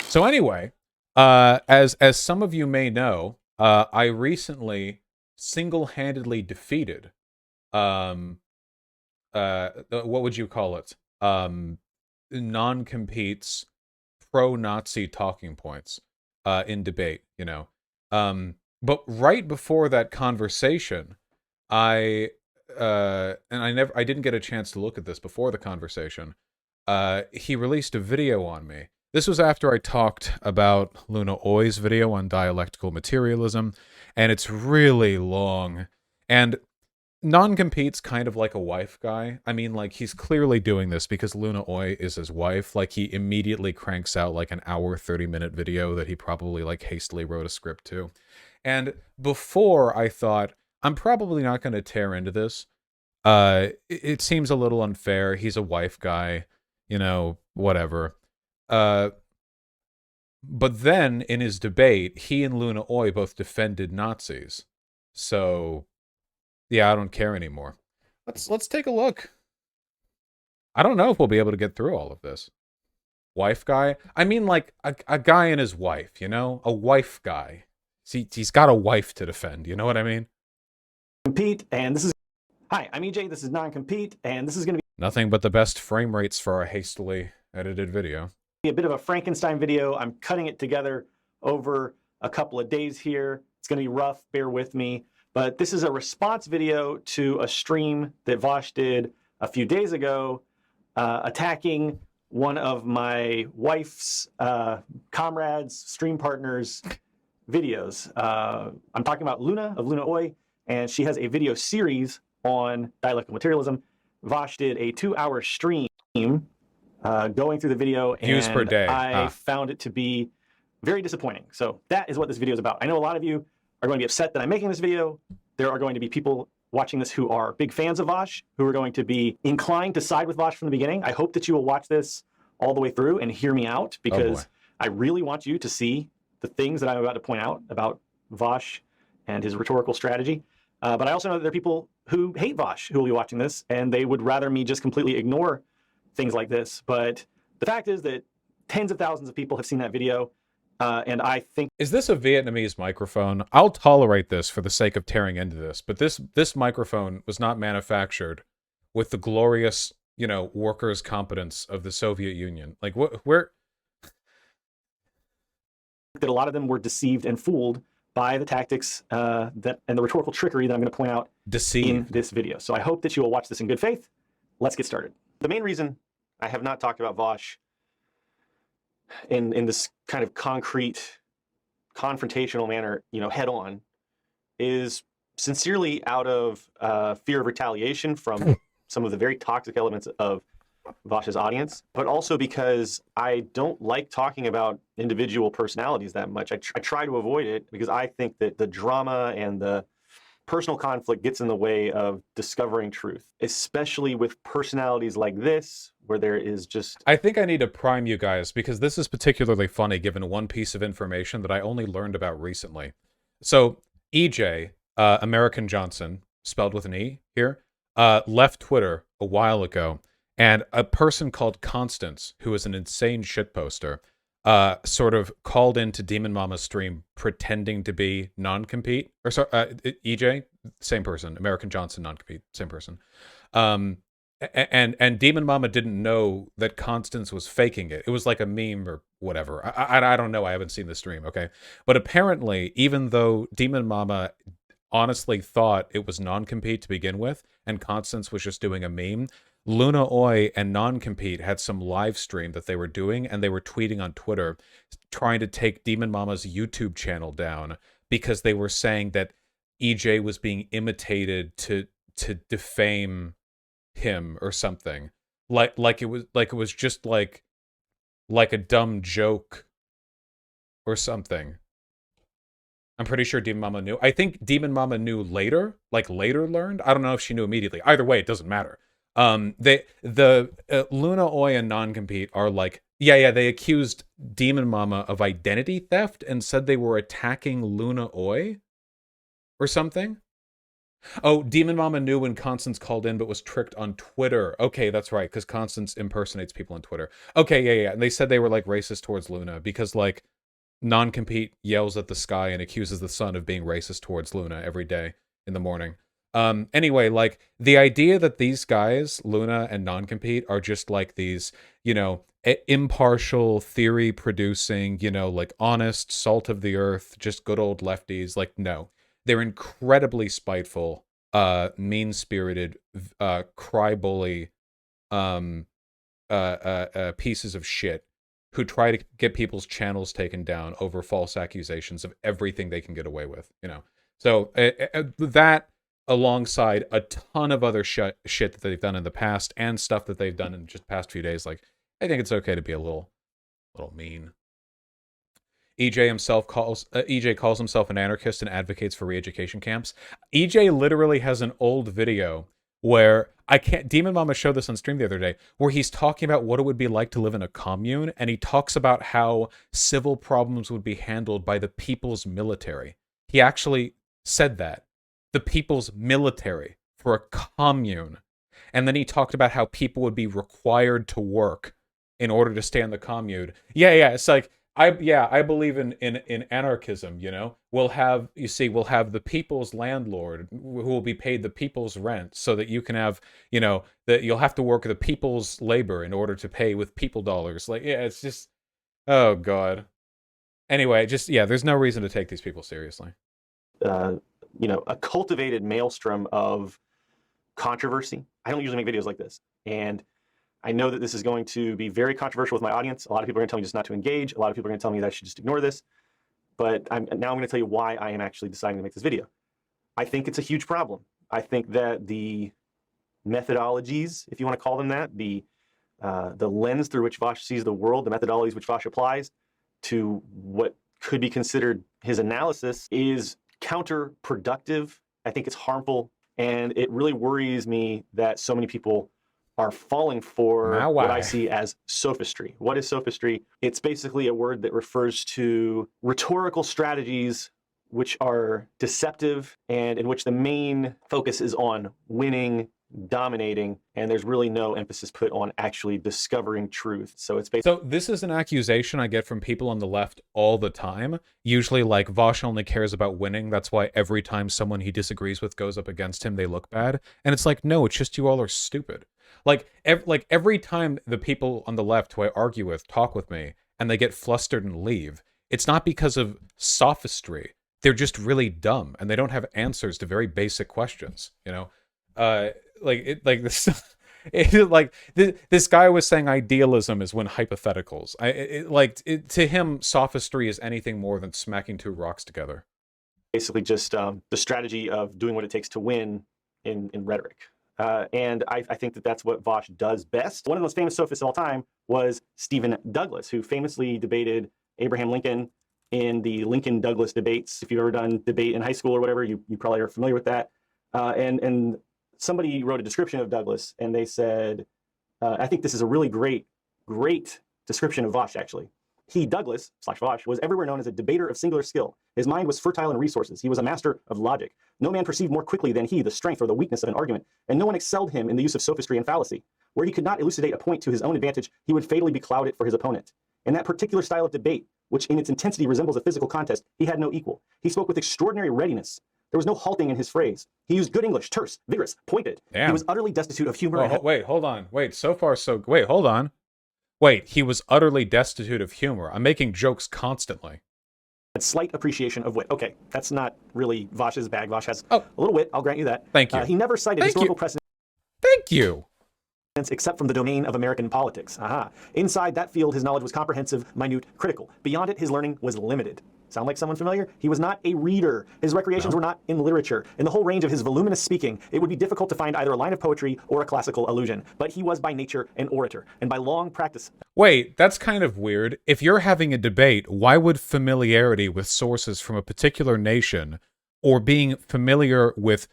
So anyway, as some of you may know, I recently single-handedly defeated what would you call it? Non-compete's pro-Nazi talking points in debate, you know. But right before that conversation, I and I didn't get a chance to look at this before the conversation. He released a video on me. This was after I talked about Luna Oi's video on dialectical materialism, and it's really long. And Non-Compete's kind of like a wife guy. I mean, like, he's clearly doing this because Luna Oi is his wife. Like, he immediately cranks out, like, an hour, 30-minute video that he probably, like, hastily wrote a script to. And before, I thought, I'm probably not going to tear into this. It seems a little unfair. He's a wife guy, you know, whatever. But then, in his debate, he and Luna Oi both defended Nazis. So, yeah, I don't care anymore. Let's take a look. I don't know if we'll be able to get through all of this. Wife guy? I mean, like, a guy and his wife, you know? A wife guy. See, he's got a wife to defend, you know what I mean? Compete, and this is... Hi, I'm EJ, this is Non-Compete, and this is going to be... Nothing but the best frame rates for a hastily edited video. A bit of a Frankenstein video. I'm cutting it together over a couple of days here. It's going to be rough, bear with me. But this is a response video to a stream that Vaush did a few days ago, attacking one of my wife's comrades, stream partners' videos. I'm talking about Luna of Luna Oi, and she has a video series on dialectical materialism. Vaush did a 2-hour stream going through the video, Views per day. I found it to be very disappointing. So that is what this video is about. I know a lot of you are going to be upset that I'm making this video. There are going to be people watching this who are big fans of Vaush, who are going to be inclined to side with Vaush from the beginning. I hope that you will watch this all the way through and hear me out, because I really want you to see the things that I'm about to point out about Vaush and his rhetorical strategy. But I also know that there are people who hate Vaush who will be watching this, and they would rather me just completely ignore things like this. But the fact is that tens of thousands of people have seen that video. And I think... Is this a Vietnamese microphone? I'll tolerate this for the sake of tearing into this, but this microphone was not manufactured with the glorious, you know, workers' competence of the Soviet Union. Like, where... That a lot of them were deceived and fooled by the tactics and the rhetorical trickery that I'm going to point out in this video. So I hope that you will watch this in good faith. Let's get started. The main reason I have not talked about Vaush in this kind of concrete, confrontational manner, you know, head on, is sincerely out of fear of retaliation from some of the very toxic elements of Vaush's audience, but also because I don't like talking about individual personalities that much. I try to avoid it because I think that the drama and the personal conflict gets in the way of discovering truth, especially with personalities like this, where there is just... I think I need to prime you guys, because this is particularly funny given one piece of information that I only learned about recently. So, EJ, American Johnson, spelled with an E here, left Twitter a while ago, and a person called Constance, who is an insane shitposter, sort of called into Demon Mama's stream pretending to be Non-Compete. Or sorry, EJ, same person. American Johnson, Non-Compete, same person. And Demon Mama didn't know that Constance was faking it. It was like a meme or whatever. I don't know. I haven't seen the stream, okay? But apparently, even though Demon Mama honestly thought it was Non-Compete to begin with, and Constance was just doing a meme, Luna Oi and Non-Compete had some live stream that they were doing, and they were tweeting on Twitter trying to take Demon Mama's YouTube channel down because they were saying that EJ was being imitated to defame him or something. Like it was just like a dumb joke or something. I'm pretty sure Demon Mama knew. I think Demon Mama knew later, like later learned. I don't know if she knew immediately. Either way, it doesn't matter. Luna Oi and Non-Compete are like, they accused Demon Mama of identity theft and said they were attacking Luna Oi or something. Oh, Demon Mama knew when Constance called in, but was tricked on Twitter. Okay, that's right, because Constance impersonates people on Twitter. Okay, yeah. And they said they were like racist towards Luna because like Non-Compete yells at the sky and accuses the sun of being racist towards Luna every day in the morning. Anyway, like the idea that these guys, Luna and Non-Compete, are just like these, impartial theory producing, like honest, salt of the earth, just good old lefties. Like, no, they're incredibly spiteful, mean-spirited, cry bully, pieces of shit who try to get people's channels taken down over false accusations of everything they can get away with, So that, alongside a ton of other shit that they've done in the past and stuff that they've done in just past few days, like, I think it's okay to be a little mean. EJ calls himself an anarchist and advocates for re-education camps. EJ literally has an old video where Demon Mama showed this on stream the other day, where he's talking about what it would be like to live in a commune, and he talks about how civil problems would be handled by the people's military. He actually said that. The people's military for a commune. And then he talked about how people would be required to work in order to stay in the commune. Yeah, it's like, I believe in anarchism, We'll have the people's landlord who will be paid the people's rent so that you can have, that you'll have to work the people's labor in order to pay with people dollars. Like, yeah, it's just, oh God. Anyway, there's no reason to take these people seriously. A cultivated maelstrom of controversy. I don't usually make videos like this. And I know that this is going to be very controversial with my audience. A lot of people are going to tell me just not to engage. A lot of people are going to tell me that I should just ignore this. But I'm going to tell you why I am actually deciding to make this video. I think it's a huge problem. I think that the methodologies, if you want to call them that, the lens through which Vaush sees the world, the methodologies which Vaush applies to what could be considered his analysis, is counterproductive. I think it's harmful. And it really worries me that so many people are falling for what I see as sophistry. What is sophistry? It's basically a word that refers to rhetorical strategies which are deceptive and in which the main focus is on winning, dominating, and there's really no emphasis put on actually discovering truth. So it's basically... So this is an accusation I get from people on the left all the time. Usually, like, Vaush only cares about winning. That's why every time someone he disagrees with goes up against him, they look bad. And it's like, no, it's just you all are stupid. Like every time the people on the left who I argue with talk with me and they get flustered and leave, it's not because of sophistry. They're just really dumb and they don't have answers to very basic questions, this guy was saying idealism is when hypotheticals. To him, sophistry is anything more than smacking two rocks together. Basically just the strategy of doing what it takes to win in rhetoric. And I think that that's what Vaush does best. One of the most famous sophists of all time was Stephen Douglas, who famously debated Abraham Lincoln in the Lincoln-Douglas debates. If you've ever done debate in high school or whatever, you probably are familiar with that. And somebody wrote a description of Douglas, and they said, I think this is a really great description of Vaush, actually. He, Douglas, / Vaush, was everywhere known as a debater of singular skill. His mind was fertile in resources. He was a master of logic. No man perceived more quickly than he the strength or the weakness of an argument, and no one excelled him in the use of sophistry and fallacy. Where he could not elucidate a point to his own advantage, he would fatally becloud it for his opponent. In that particular style of debate, which in its intensity resembles a physical contest, he had no equal. He spoke with extraordinary readiness. There was no halting in his phrase. He used good English, terse, vigorous, pointed. Damn. He was utterly destitute of humor. Wait, hold on. Hold on. Wait, he was utterly destitute of humor. I'm making jokes constantly. Slight appreciation of wit. Okay, that's not really Vaush's bag. Vaush has a little wit, I'll grant you that. Thank you. He never cited historical precedent. Thank you. Except from the domain of American politics. Aha. Inside that field, his knowledge was comprehensive, minute, critical. Beyond it, his learning was limited. Sound like someone familiar? He was not a reader. His recreations were not in literature. In the whole range of his voluminous speaking, it would be difficult to find either a line of poetry or a classical allusion. But he was by nature an orator, and by long practice... Wait, that's kind of weird. If you're having a debate, why would familiarity with sources from a particular nation, or being familiar with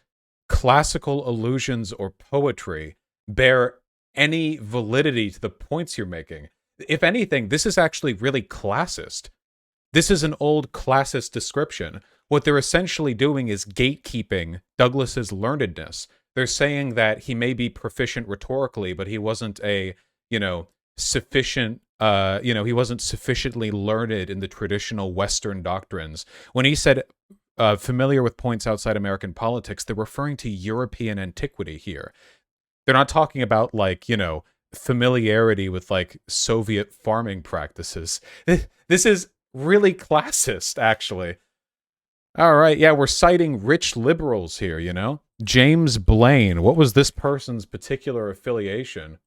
classical allusions or poetry, bear any validity to the points you're making? If anything, this is actually really classist. This is an old classist description. what they're essentially doing is gatekeeping Douglas's learnedness. They're saying that he may be proficient rhetorically, but he wasn't a, sufficient, he wasn't sufficiently learned in the traditional Western doctrines. When he said familiar with points outside American politics, they're referring to European antiquity here. They're not talking about, like, familiarity with, like, Soviet farming practices. This is really classist, actually. All right, yeah, we're citing rich liberals here, James Blaine. What was this person's particular affiliation?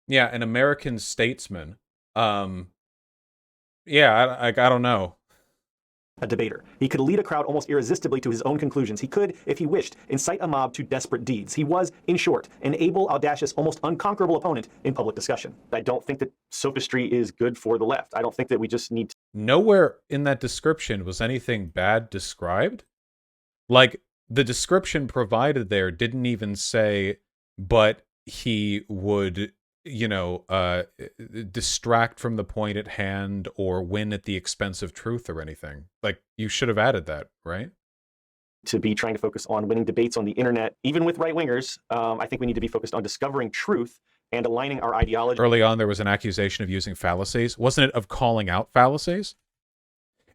Yeah, an American statesman. Yeah, I don't know. A debater. He could lead a crowd almost irresistibly to his own conclusions. He could, if he wished, incite a mob to desperate deeds. He was, in short, an able, audacious, almost unconquerable opponent in public discussion. I don't think that sophistry is good for the left. I don't think that we just need to... Nowhere in that description was anything bad described. Like, the description provided there didn't even say, but he would... distract from the point at hand or win at the expense of truth or anything. Like, you should have added that, right? To be trying to focus on winning debates on the internet, even with right-wingers. I think we need to be focused on discovering truth and aligning our ideology. Early on, there was an accusation of using fallacies. Wasn't it of calling out fallacies?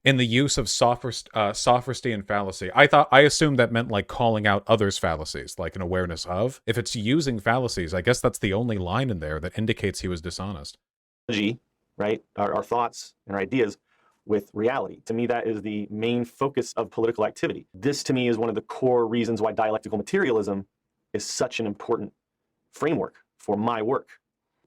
In the use of sophistry and fallacy. I assumed that meant, like, calling out others' fallacies, like an awareness of. If it's using fallacies, I guess that's the only line in there that indicates he was dishonest. Right? Our thoughts and our ideas with reality. To me, that is the main focus of political activity. This, to me, is one of the core reasons why dialectical materialism is such an important framework for my work.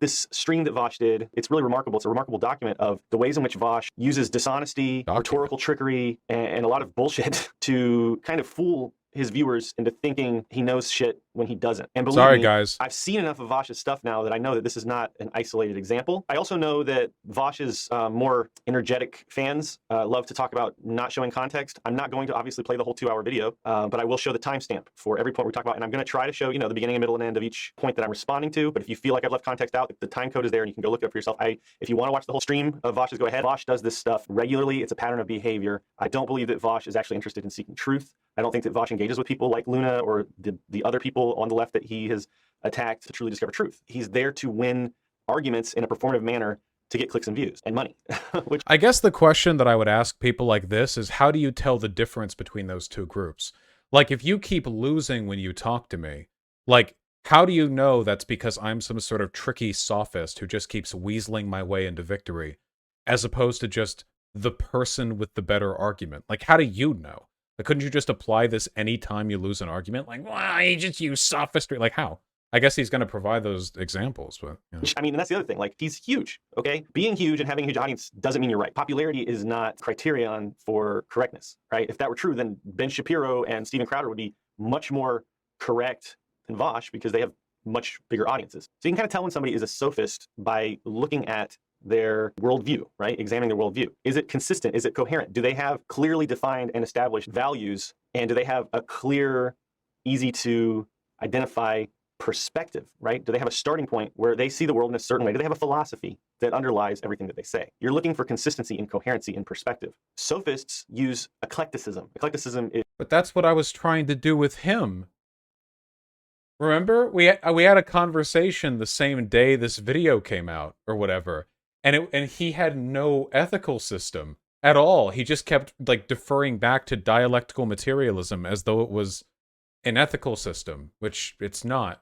This stream that Vaush did, it's really remarkable. It's a remarkable document of the ways in which Vaush uses dishonesty, rhetorical trickery, and a lot of bullshit to kind of fool his viewers into thinking he knows shit when he doesn't. And believe me, guys. I've seen enough of Vaush's stuff now that I know that this is not an isolated example. I also know that Vaush's more energetic fans love to talk about not showing context. I'm not going to obviously play the whole 2-hour video, but I will show the timestamp for every point we talk about. And I'm going to try to show, the beginning, middle, and end of each point that I'm responding to. But if you feel like I've left context out, the time code is there and you can go look it up for yourself. If you want to watch the whole stream of Vaush's, go ahead. Vaush does this stuff regularly. It's a pattern of behavior. I don't believe that Vaush is actually interested in seeking truth. I don't think that Vaush engages with people like Luna or the other people on the left that he has attacked to truly discover truth. He's there to win arguments in a performative manner to get clicks and views and money. I guess the question that I would ask people like this is, how do you tell the difference between those two groups? Like, if you keep losing when you talk to me, like, how do you know that's because I'm some sort of tricky sophist who just keeps weaseling my way into victory, as opposed to just the person with the better argument? Like, how do you know? Like, couldn't you just apply this anytime you lose an argument? Like, well, you just use sophistry. Like, how? I guess he's going to provide those examples, but... I mean, and that's the other thing. Like, he's huge, okay? Being huge and having a huge audience doesn't mean you're right. Popularity is not criterion for correctness, right? If that were true, then Ben Shapiro and Steven Crowder would be much more correct than Vaush because they have much bigger audiences. So you can kind of tell when somebody is a sophist by looking at their worldview, right? Examining their worldview. Is it consistent? Is it coherent? Do they have clearly defined and established values? And do they have a clear, easy to identify perspective, right? Do they have a starting point where they see the world in a certain way? Do they have a philosophy that underlies everything that they say? You're looking for consistency and coherency and perspective. Sophists use eclecticism. Eclecticism is... But that's what I was trying to do with him. Remember? We had a conversation the same day this video came out, or whatever. And he had no ethical system at all. He just kept, like, deferring back to dialectical materialism as though it was an ethical system, which it's not.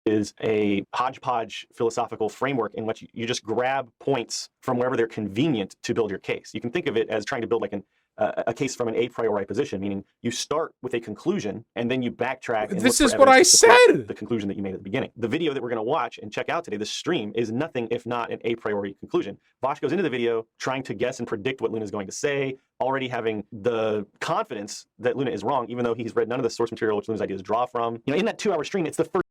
Is a hodgepodge philosophical framework in which you just grab points from wherever they're convenient to build your case. You can think of it as trying to build like a case from an a priori position, meaning you start with a conclusion and then you backtrack. And this is what I said. The conclusion that you made at the beginning. The video that we're going to watch and check out today, the stream, is nothing if not an a priori conclusion. Vaush goes into the video trying to guess and predict what Luna is going to say, already having the confidence that Luna is wrong, even though he's read none of the source material which Luna's ideas draw from. In that 2-hour stream, it's the first.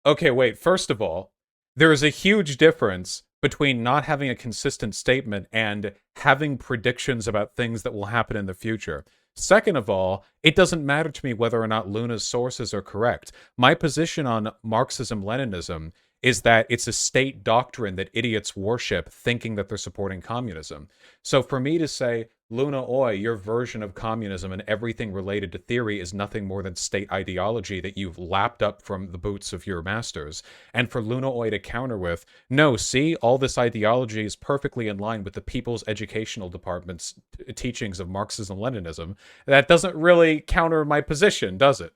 Okay, wait. First of all, there is a huge difference between not having a consistent statement and having predictions about things that will happen in the future. Second of all, it doesn't matter to me whether or not Luna's sources are correct. My position on Marxism-Leninism is that it's a state doctrine that idiots worship, thinking that they're supporting communism. So for me to say, Luna Oi, your version of communism and everything related to theory is nothing more than state ideology that you've lapped up from the boots of your masters. And for Luna Oi to counter with, no, see, all this ideology is perfectly in line with the People's Educational Department's teachings of Marxism-Leninism, that doesn't really counter my position, does it?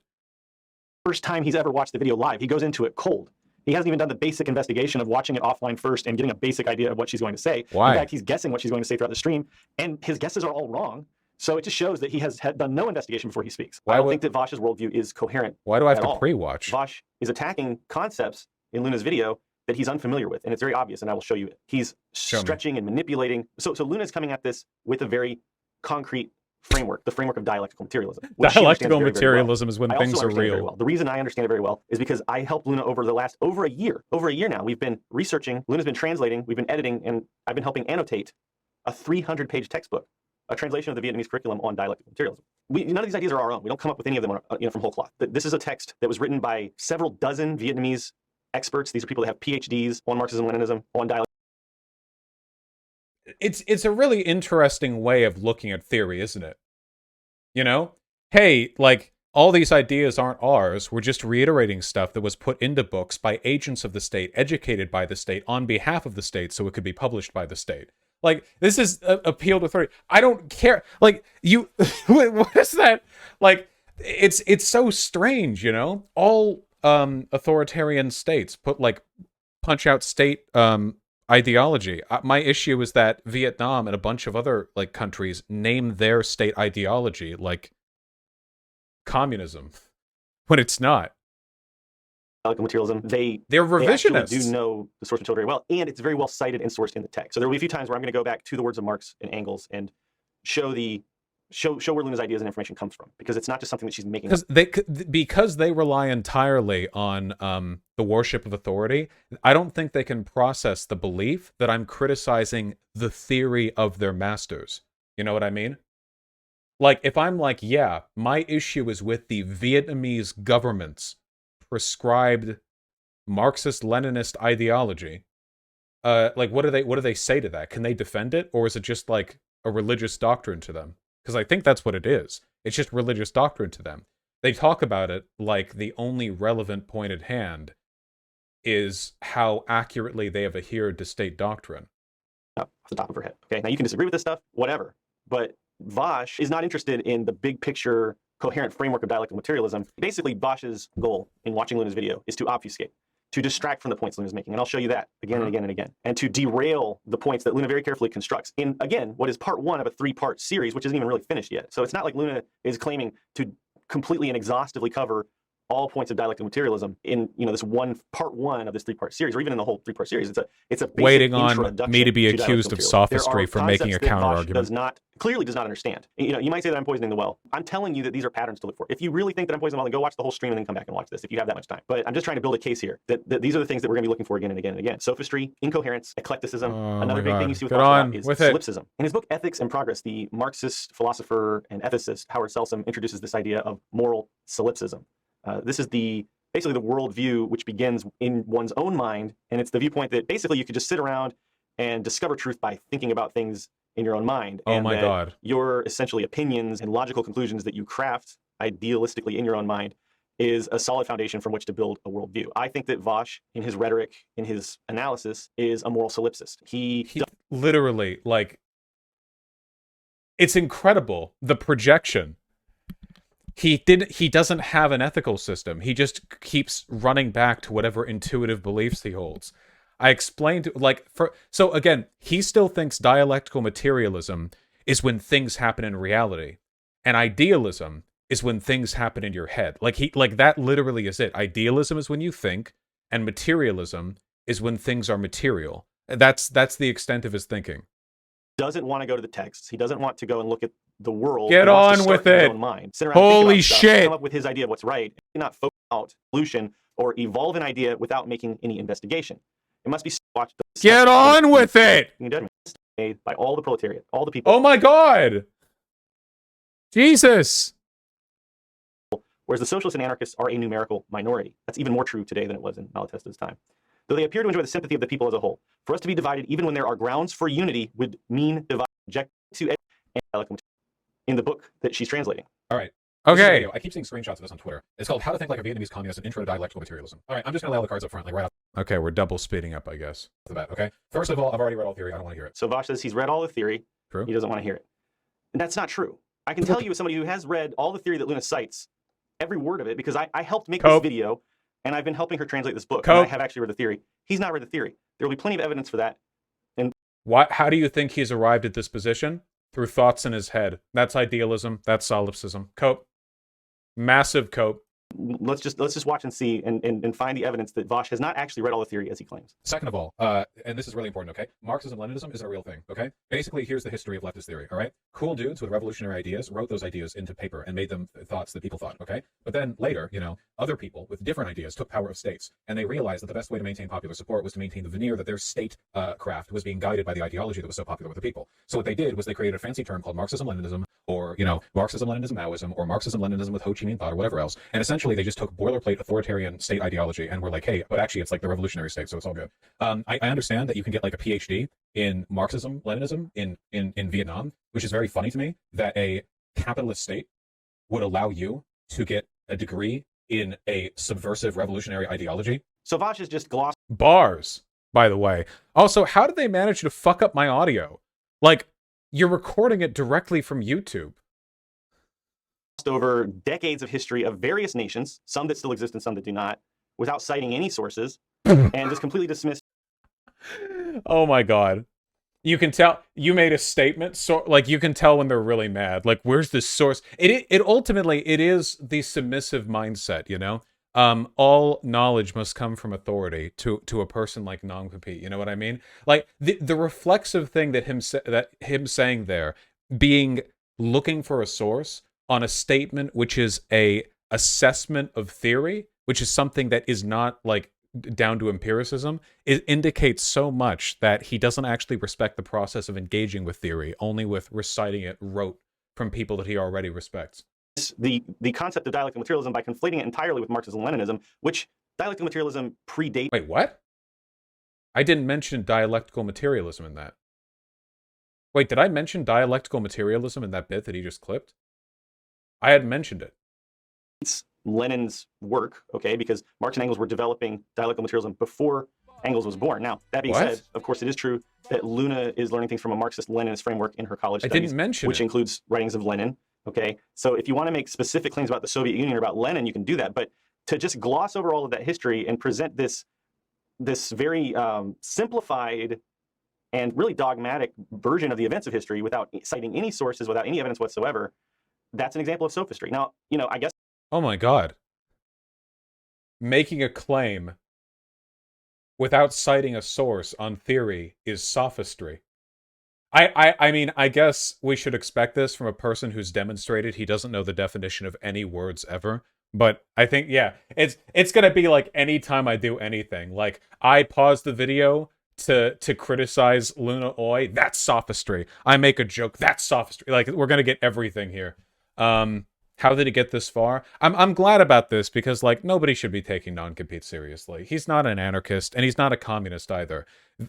First time he's ever watched the video live, he goes into it cold. He hasn't even done the basic investigation of watching it offline first and getting a basic idea of what she's going to say. Why? In fact, he's guessing what she's going to say throughout the stream, and his guesses are all wrong. So it just shows that he has done no investigation before he speaks. I don't think that Vaush's worldview is coherent. Why do I have to pre-watch? Vaush is attacking concepts in Luna's video that he's unfamiliar with, and it's very obvious, and I will show you it. He's stretching and manipulating. So Luna's coming at this with a very concrete framework, the framework of dialectical materialism. Dialectical materialism is when things are real. Well. The reason I understand it very well is because I helped Luna over the last over a year now. We've been researching, Luna's been translating, we've been editing, and I've been helping annotate a 300-page textbook, a translation of the Vietnamese curriculum on dialectical materialism. None of these ideas are our own. We don't come up with any of them from whole cloth. This is a text that was written by several dozen Vietnamese experts. These are people that have PhDs on Marxism-Leninism, on dialectics. It's a really interesting way of looking at theory, isn't it? You know? Hey, like, all these ideas aren't ours. We're just reiterating stuff that was put into books by agents of the state, educated by the state, on behalf of the state, so it could be published by the state. Like, this is appeal to authority. I don't care. Like, you... what is that? Like, it's so strange, you know? All authoritarian states put, like, punch-out state ideology. My issue is that Vietnam and a bunch of other like countries name their state ideology like communism when it's not. Dialectical materialism, they're revisionists. They do know the source material very well, and it's very well cited and sourced in the text. So there will be a few times where I'm going to go back to the words of Marx and Engels and show where Luna's ideas and information comes from, because it's not just something that she's making up. Because they rely entirely on the worship of authority. I don't think they can process the belief that I'm criticizing the theory of their masters. You know what I mean? Like, if I'm like, yeah, my issue is with the Vietnamese government's prescribed Marxist-Leninist ideology, like, what do they say to that? Can they defend it, or is it just like a religious doctrine to them? Because I think that's what it is. It's just religious doctrine to them. They talk about it like the only relevant point at hand is how accurately they have adhered to state doctrine. Off the top of her head. Okay, now you can disagree with this stuff, whatever. But Vaush is not interested in the big picture, coherent framework of dialectical materialism. Basically, Vaush's goal in watching Luna's video is to obfuscate, to distract from the points Luna's making. And I'll show you that again and again and again. And to derail the points that Luna very carefully constructs in, again, what is part one of a 3-part series, which isn't even really finished yet. So it's not like Luna is claiming to completely and exhaustively cover all points of dialectical materialism in this part one of this 3-part series, or even in the whole 3-part series. It's a basic waiting on me to be accused of sophistry for making a counter argument. Clearly does not understand. You might say that I'm poisoning the well. I'm telling you that these are patterns to look for. If you really think that I'm poisoning the well, then go watch the whole stream and then come back and watch this if you have that much time. But I'm just trying to build a case here that these are the things that we're going to be looking for again and again and again. Sophistry, incoherence, eclecticism. Another big thing you see with Vaush is solipsism. In his book Ethics and Progress, the Marxist philosopher and ethicist Howard Selsom introduces this idea of moral solipsism. This is basically the worldview which begins in one's own mind, and it's the viewpoint that basically you could just sit around and discover truth by thinking about things in your own mind. Oh my God. Your essentially opinions and logical conclusions that you craft idealistically in your own mind is a solid foundation from which to build a worldview. I think that Vaush, in his rhetoric, in his analysis, is a moral solipsist. He literally, like, it's incredible, the projection. He doesn't have an ethical system. He just keeps running back to whatever intuitive beliefs he holds. I explained, so again, he still thinks dialectical materialism is when things happen in reality, and idealism is when things happen in your head. Like that literally is it. Idealism is when you think, and materialism is when things are material. That's the extent of his thinking. Doesn't want to go to the texts. He doesn't want to go and look at the world. Get on with it. Holy shit. Come up with his idea of what's right. Not focus out solution or evolve an idea without making any investigation. It must be watched. Get on with it. Made by all the proletariat, all the people. Oh my God. Jesus. Whereas the socialists and anarchists are a numerical minority. That's even more true today than it was in Malatesta's time. though they appear to enjoy the sympathy of the people as a whole. For us to be divided, even when there are grounds for unity, would mean divide, object to in the book that she's translating. All right. Okay. I keep seeing screenshots of this on Twitter. It's called How to Think Like a Vietnamese Communist, an Intro to Dialectical Materialism. All right, I'm just going to lay all the cards up front, like right off Okay, we're double speeding up, I guess. the bat, okay? First of all, I've already read all theory. I don't want to hear it. So Vaush says he's read all the theory. True. He doesn't want to hear it. And that's not true. I can tell you as somebody who has read all the theory that Luna cites, every word of it, because I helped make this video, and I've been helping her translate this book. And I have actually read the theory. He's not read the theory. There will be plenty of evidence for that. And How do you think he's arrived at this position? Through thoughts in his head. That's idealism. That's solipsism. Cope. Massive cope. let's just watch and see and find the evidence that Vaush has not actually read all the theory as he claims. Second of all, and this is really important, okay? Marxism, Leninism isn't a real thing, okay? Basically, here's the history of leftist theory, all right? Cool dudes with revolutionary ideas wrote those ideas into paper and made them thoughts that people thought, okay? But then later, you know, other people with different ideas took power of states, and they realized that the best way to maintain popular support was to maintain the veneer that their state craft was being guided by the ideology that was so popular with the people. So what they did was they created a fancy term called Marxism, Leninism, or, you know, Marxism, Leninism, Maoism, or Marxism, Leninism with Ho Chi Minh thought, or whatever else. And essentially, they just took boilerplate authoritarian state ideology and were like, hey, but actually, it's like the revolutionary state, so it's all good. I understand that you can get like a PhD in Marxism, Leninism in Vietnam, which is very funny to me that a capitalist state would allow you to get a degree in a subversive revolutionary ideology. So Vaush is just glossed Bars, by the way. Also, how did they manage to fuck up my audio? Like, you're recording it directly from YouTube. over decades of history of various nations, some that still exist and some that do not, without citing any sources, and just completely dismissed. Oh my god. You can tell you made a statement, so like you can tell when they're really mad. Like, where's the source? It ultimately it is the submissive mindset, you know? All knowledge must come from authority to a person like NonCompete. You know what I mean? Like the reflexive thing that him saying there, being looking for a source on a statement which is a assessment of theory, which is something that is not like down to empiricism, it indicates so much that he doesn't actually respect the process of engaging with theory, only with reciting it rote from people that he already respects. The concept of dialectical materialism by conflating it entirely with Marxism and Leninism, which dialectical materialism predates. Wait, what? I didn't mention dialectical materialism in that. Wait, did I mention dialectical materialism in that bit that he just clipped? I had mentioned it. It's Lenin's work, okay, because Marx and Engels were developing dialectical materialism before Engels was born. Now, that being said, of course, it is true that Luna is learning things from a Marxist-Leninist framework in her college studies, didn't mention which includes writings of Lenin. Okay, so if you want to make specific claims about the Soviet Union or about Lenin, you can do that. But to just gloss over all of that history and present this very simplified and really dogmatic version of the events of history without citing any sources, without any evidence whatsoever, that's an example of sophistry. Now, you know, I guess. Oh my god. Making a claim without citing a source on theory is sophistry. I mean, I guess we should expect this from a person who's demonstrated he doesn't know the definition of any words ever. But I think, yeah, it's gonna be like anytime I do anything. Like, I pause the video to criticize Luna Oi, that's sophistry. I make a joke, that's sophistry. Like, we're gonna get everything here. How did it get this far? I'm glad about this because, like, nobody should be taking NonCompete's seriously. He's not an anarchist, and he's not a communist either.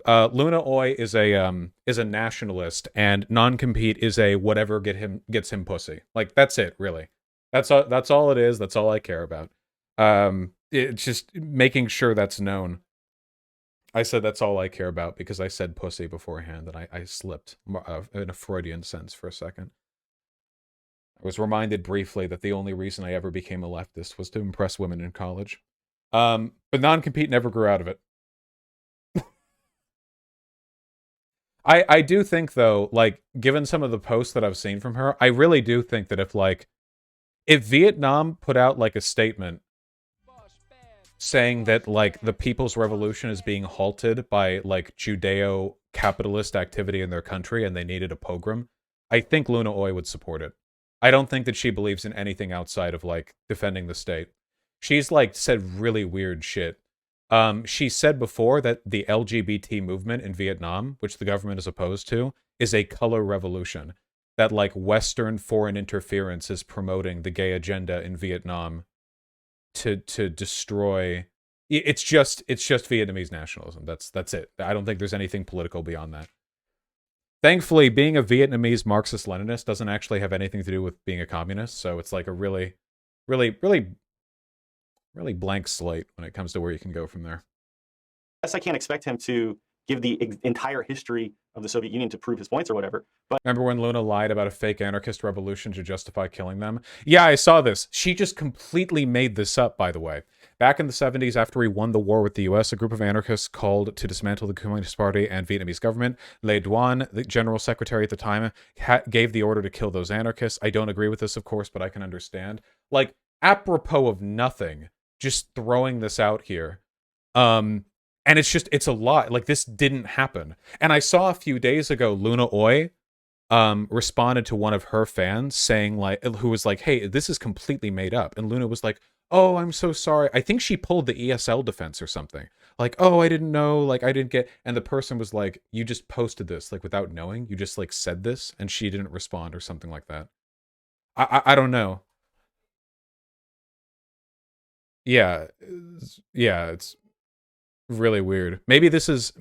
Luna Oi is a nationalist, and NonCompete is a whatever gets him pussy. Like, that's it, really. That's all it is. That's all I care about. It's just making sure that's known. I said that's all I care about because I said pussy beforehand, and I slipped in a Freudian sense for a second. I was reminded briefly that the only reason I ever became a leftist was to impress women in college. But NonCompete never grew out of it. I do think, though, like, given some of the posts that I've seen from her, I really do think that if Vietnam put out, like, a statement saying that, like, the People's Revolution is being halted by, like, Judeo-capitalist activity in their country and they needed a pogrom, I think Luna Oi would support it. I don't think that she believes in anything outside of, like, defending the state. She's, like, said really weird shit. She said before that the LGBT movement in Vietnam, which the government is opposed to, is a color revolution. That, like, Western foreign interference is promoting the gay agenda in Vietnam to destroy, It's just Vietnamese nationalism. That's it. I don't think there's anything political beyond that. Thankfully, being a Vietnamese Marxist-Leninist doesn't actually have anything to do with being a communist, so it's like a really, really, really, really blank slate when it comes to where you can go from there. Yes, I can't expect him to give the entire history of the Soviet Union to prove his points or whatever. But remember when Luna lied about a fake anarchist revolution to justify killing them? Yeah, I saw this. She just completely made this up, by the way. Back in the 70s, after we won the war with the US, a group of anarchists called to dismantle the Communist Party and Vietnamese government. Le Duan, the general secretary at the time, gave the order to kill those anarchists. I don't agree with this, of course, but I can understand. Like, apropos of nothing, just throwing this out here. And it's a lot. Like, this didn't happen. And I saw a few days ago, Luna Oi responded to one of her fans saying, like, who was like, hey, this is completely made up. And Luna was like, oh, I'm so sorry. I think she pulled the ESL defense or something. Like, oh, I didn't know. Like, I didn't get. And the person was like, you just posted this, like, without knowing. You just, like, said this, and she didn't respond or something like that. I don't know. Yeah. Yeah, it's really weird. Maybe this is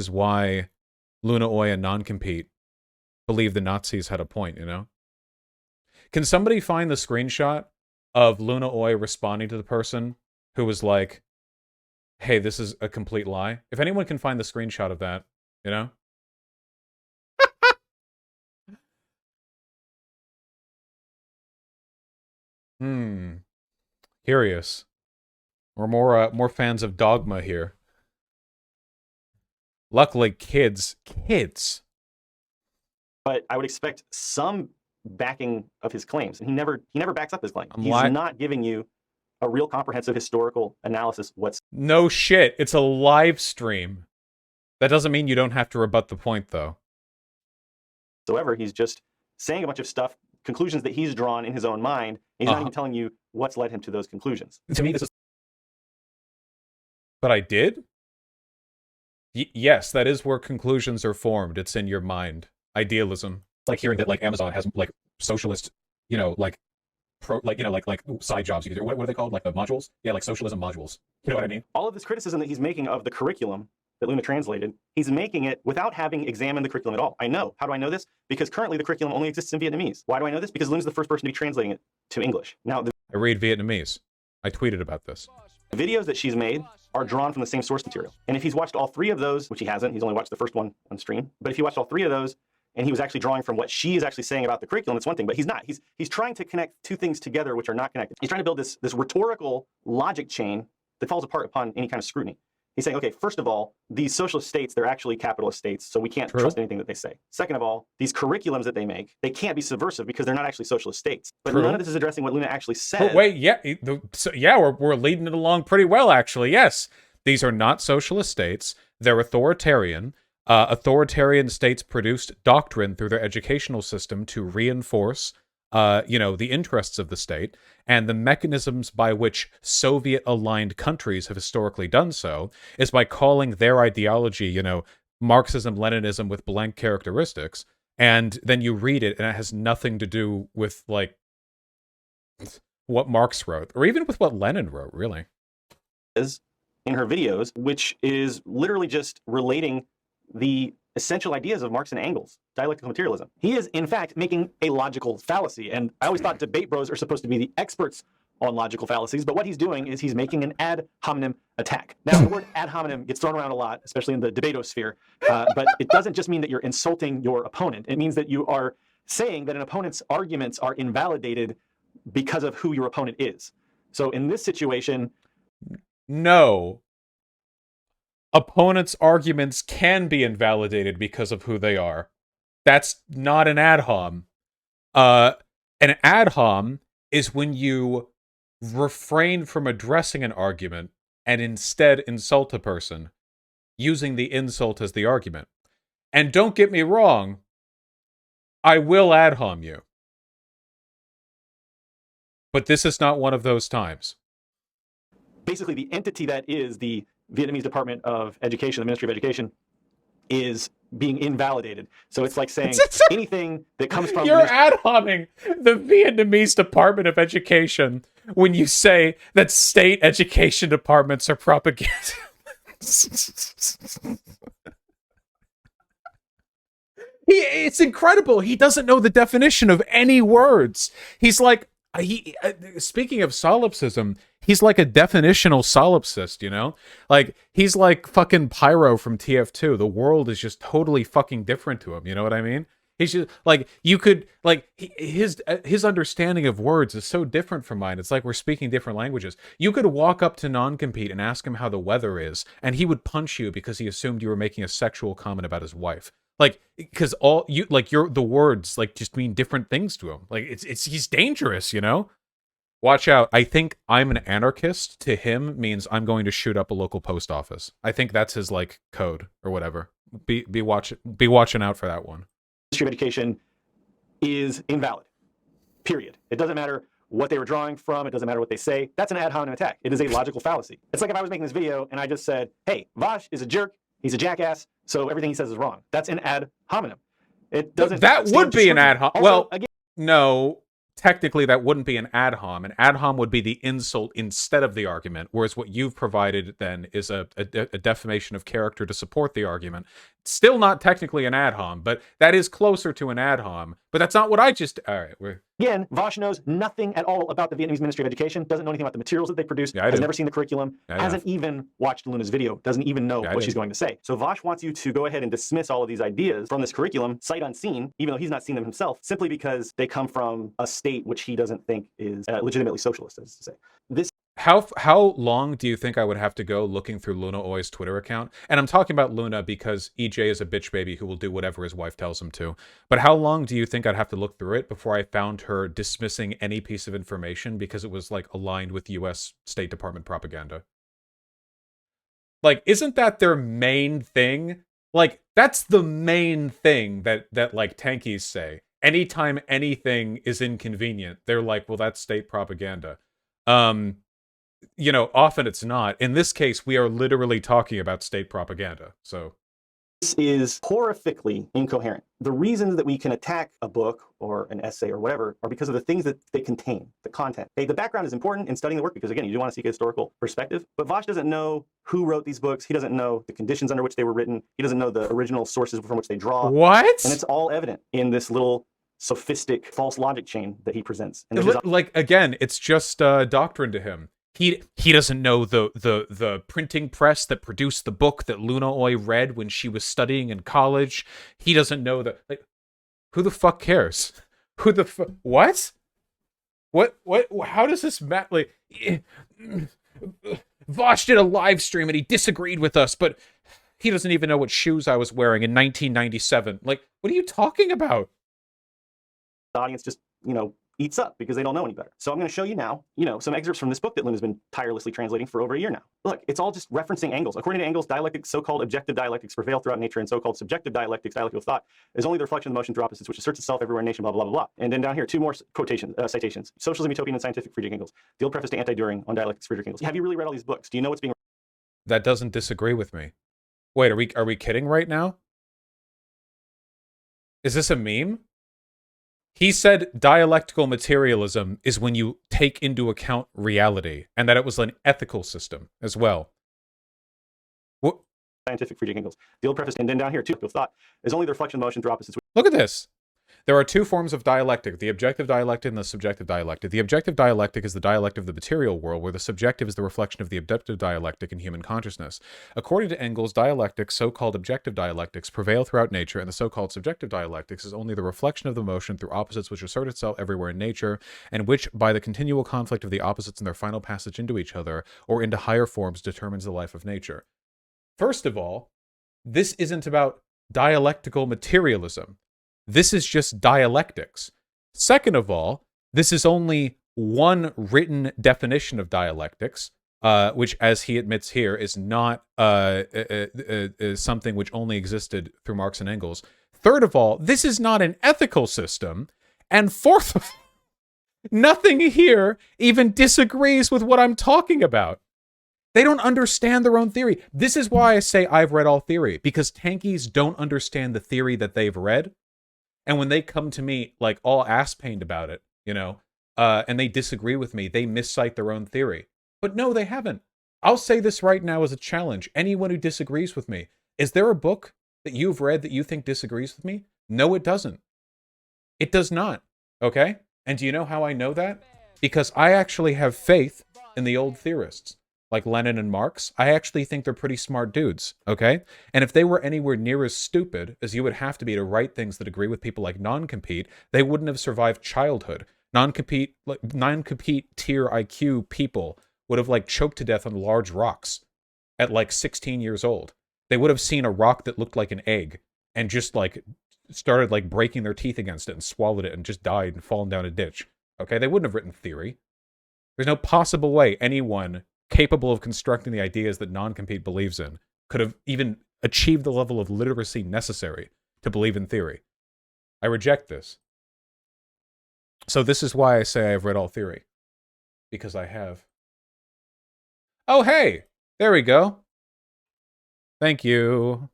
why Luna Oi and Non-Compete believe the Nazis had a point, you know? Can somebody find the screenshot of Luna Oi responding to the person who was like, hey, this is a complete lie? If anyone can find the screenshot of that, you know? Curious. We're more fans of Dogma here. Luckily, kids. But I would expect some backing of his claims, and he never backs up his claim. He's not giving you a real comprehensive historical analysis whatsoever. No shit. It's a live stream. That doesn't mean you don't have to rebut the point, though. He's just saying a bunch of stuff, conclusions that he's drawn in his own mind. And he's not even telling you what's led him to those conclusions. To me, this is. But I did? Yes, that is where conclusions are formed. It's in your mind. Idealism. It's like hearing that, like, Amazon has, like, socialist, you know, like, side jobs you can do. What are they called? Like the modules? Yeah, like socialism modules. You know what I mean? All of this criticism that he's making of the curriculum that Luna translated, he's making it without having examined the curriculum at all. I know. How do I know this? Because currently the curriculum only exists in Vietnamese. Why do I know this? Because Luna's the first person to be translating it to English. Now, I read Vietnamese. I tweeted about this. The videos that she's made are drawn from the same source material. And if he's watched all three of those, which he hasn't, he's only watched the first one on stream, but if he watched all three of those, and he was actually drawing from what she is actually saying about the curriculum, it's one thing, but he's not. He's trying to connect two things together which are not connected. He's trying to build this rhetorical logic chain that falls apart upon any kind of scrutiny. He's saying, okay, first of all, these socialist states, they're actually capitalist states, so we can't trust anything that they say. Second of all, these curriculums that they make, they can't be subversive because they're not actually socialist states. But none of this is addressing what Luna actually said. But wait, we're leading it along pretty well, actually. Yes, these are not socialist states. They're authoritarian. Authoritarian states produced doctrine through their educational system to reinforce, the interests of the state, and the mechanisms by which Soviet-aligned countries have historically done so is by calling their ideology, Marxism, Leninism with blank characteristics, and then you read it, and it has nothing to do with, like, what Marx wrote, or even with what Lenin wrote, really. In her videos, which is literally just relating the essential ideas of Marx and Engels, dialectical materialism. He is, in fact, making a logical fallacy. And I always thought debate bros are supposed to be the experts on logical fallacies, but what he's doing is he's making an ad hominem attack. Now, the word ad hominem gets thrown around a lot, especially in the debatosphere, but it doesn't just mean that you're insulting your opponent. It means that you are saying that an opponent's arguments are invalidated because of who your opponent is. So in this situation... No. Opponents' arguments can be invalidated because of who they are. That's not an ad hom. An ad hom is when you refrain from addressing an argument and instead insult a person, using the insult as the argument. And don't get me wrong, I will ad hom you. But this is not one of those times. Basically, the entity that is the Vietnamese Department of Education, the Ministry of Education, is being invalidated. So it's like saying anything that comes from You're ad homing the Vietnamese Department of Education when you say that state education departments are propaganda. It's incredible. He doesn't know the definition of any words. He's like, speaking of solipsism, he's like a definitional solipsist, you know? Like, he's like fucking Pyro from TF2. The world is just totally fucking different to him, you know what I mean? He's just, like, you could, like, his understanding of words is so different from mine. It's like we're speaking different languages. You could walk up to NonCompete and ask him how the weather is, and he would punch you because he assumed you were making a sexual comment about his wife. Like, because all you like, the words like just mean different things to him. Like, he's dangerous, you know. Watch out! I think I'm an anarchist to him means I'm going to shoot up a local post office. I think that's his like code or whatever. Be watching out for that one. Ministry of Education is invalid. Period. It doesn't matter what they were drawing from. It doesn't matter what they say. That's an ad hominem attack. It is a logical fallacy. It's like if I was making this video and I just said, "Hey, Vaush is a jerk. He's a jackass. So everything he says is wrong." That's an ad hominem. It doesn't. That would be an ad hominem. Well, again, no. Technically, that wouldn't be an ad hom. An ad hom would be the insult instead of the argument, whereas what you've provided then is a defamation of character to support the argument. Still not technically an ad hom, but that is closer to an ad hom. But that's not what I just... All right, again, Vaush knows nothing at all about the Vietnamese Ministry of Education, doesn't know anything about the materials that they produce, has never seen the curriculum, hasn't even watched Luna's video, doesn't even know what she's going to say. So Vaush wants you to go ahead and dismiss all of these ideas from this curriculum, sight unseen, even though he's not seen them himself, simply because they come from a state which he doesn't think is legitimately socialist, as to say. This How long do you think I would have to go looking through Luna Oi's Twitter account? And I'm talking about Luna because EJ is a bitch baby who will do whatever his wife tells him to. But how long do you think I'd have to look through it before I found her dismissing any piece of information because it was like aligned with US State Department propaganda? Like, isn't that their main thing? Like, that's the main thing that like tankies say. Anytime anything is inconvenient, they're like, well, that's state propaganda. You know, often it's not. In this case, we are literally talking about state propaganda. So this is horrifically incoherent. The reasons that we can attack a book or an essay or whatever are because of the things that they contain, the content. Hey, the background is important in studying the work because, again, you do want to seek a historical perspective. But Vaush doesn't know who wrote these books. He doesn't know the conditions under which they were written. He doesn't know the original sources from which they draw. What? And it's all evident in this little sophistic false logic chain that he presents. And like, again, it's just doctrine to him. He doesn't know the printing press that produced the book that Luna Oi read when she was studying in college. He doesn't know that. Like, who the fuck cares? Who the what? What? How does this matter? Like, Vaush did a live stream and he disagreed with us, but he doesn't even know what shoes I was wearing in 1997. Like, what are you talking about? The audience just, eats up because they don't know any better. So I'm going to show you now, some excerpts from this book that Luna's been tirelessly translating for over a year now. Look, it's all just referencing angles. According to Engels, dialectics, so-called objective dialectics, prevail throughout nature, and so-called subjective dialectics, dialectical thought, is only the reflection of the motion through opposites, which asserts itself everywhere in nation, blah, blah, blah, blah. And then down here, two more quotations, citations. Socialism, Utopian, and Scientific, Friedrich Engels. The old preface to Anti-Düring on Dialectics, Friedrich Engels. Have you really read all these books? Do you know what's being... That doesn't disagree with me. Wait, are we kidding right now? Is this a meme? He said dialectical materialism is when you take into account reality, and that it was an ethical system as well. What? Scientific, Friedrich Engels. The old preface, and then down here, too, thought is only the reflection of motion through opposites. Look at this. There are two forms of dialectic, the objective dialectic and the subjective dialectic. The objective dialectic is the dialect of the material world, where the subjective is the reflection of the objective dialectic in human consciousness. According to Engels, dialectics, so-called objective dialectics, prevail throughout nature, and the so-called subjective dialectics is only the reflection of the motion through opposites which assert itself everywhere in nature, and which, by the continual conflict of the opposites in their final passage into each other, or into higher forms, determines the life of nature. First of all, this isn't about dialectical materialism. This is just dialectics. Second of all, this is only one written definition of dialectics, which, as he admits here, is not something which only existed through Marx and Engels. Third of all, this is not an ethical system. And fourth of all, nothing here even disagrees with what I'm talking about. They don't understand their own theory. This is why I say I've read all theory, because tankies don't understand the theory that they've read. And when they come to me like all ass-pained about it, and they disagree with me, they miscite their own theory. But no, they haven't. I'll say this right now as a challenge. Anyone who disagrees with me, is there a book that you've read that you think disagrees with me? No, it doesn't. It does not. Okay? And do you know how I know that? Because I actually have faith in the old theorists, like Lenin and Marx. I actually think they're pretty smart dudes, okay? And if they were anywhere near as stupid as you would have to be to write things that agree with people like non-compete, they wouldn't have survived childhood. Non-compete tier IQ people would have like choked to death on large rocks at like 16 years old. They would have seen a rock that looked like an egg and just like started like breaking their teeth against it and swallowed it and just died and fallen down a ditch. Okay, they wouldn't have written theory. There's no possible way anyone capable of constructing the ideas that non-compete believes in could have even achieved the level of literacy necessary to believe in theory. I reject this. So this is why I say I've read all theory. Because I have. Oh, hey! There we go. Thank you.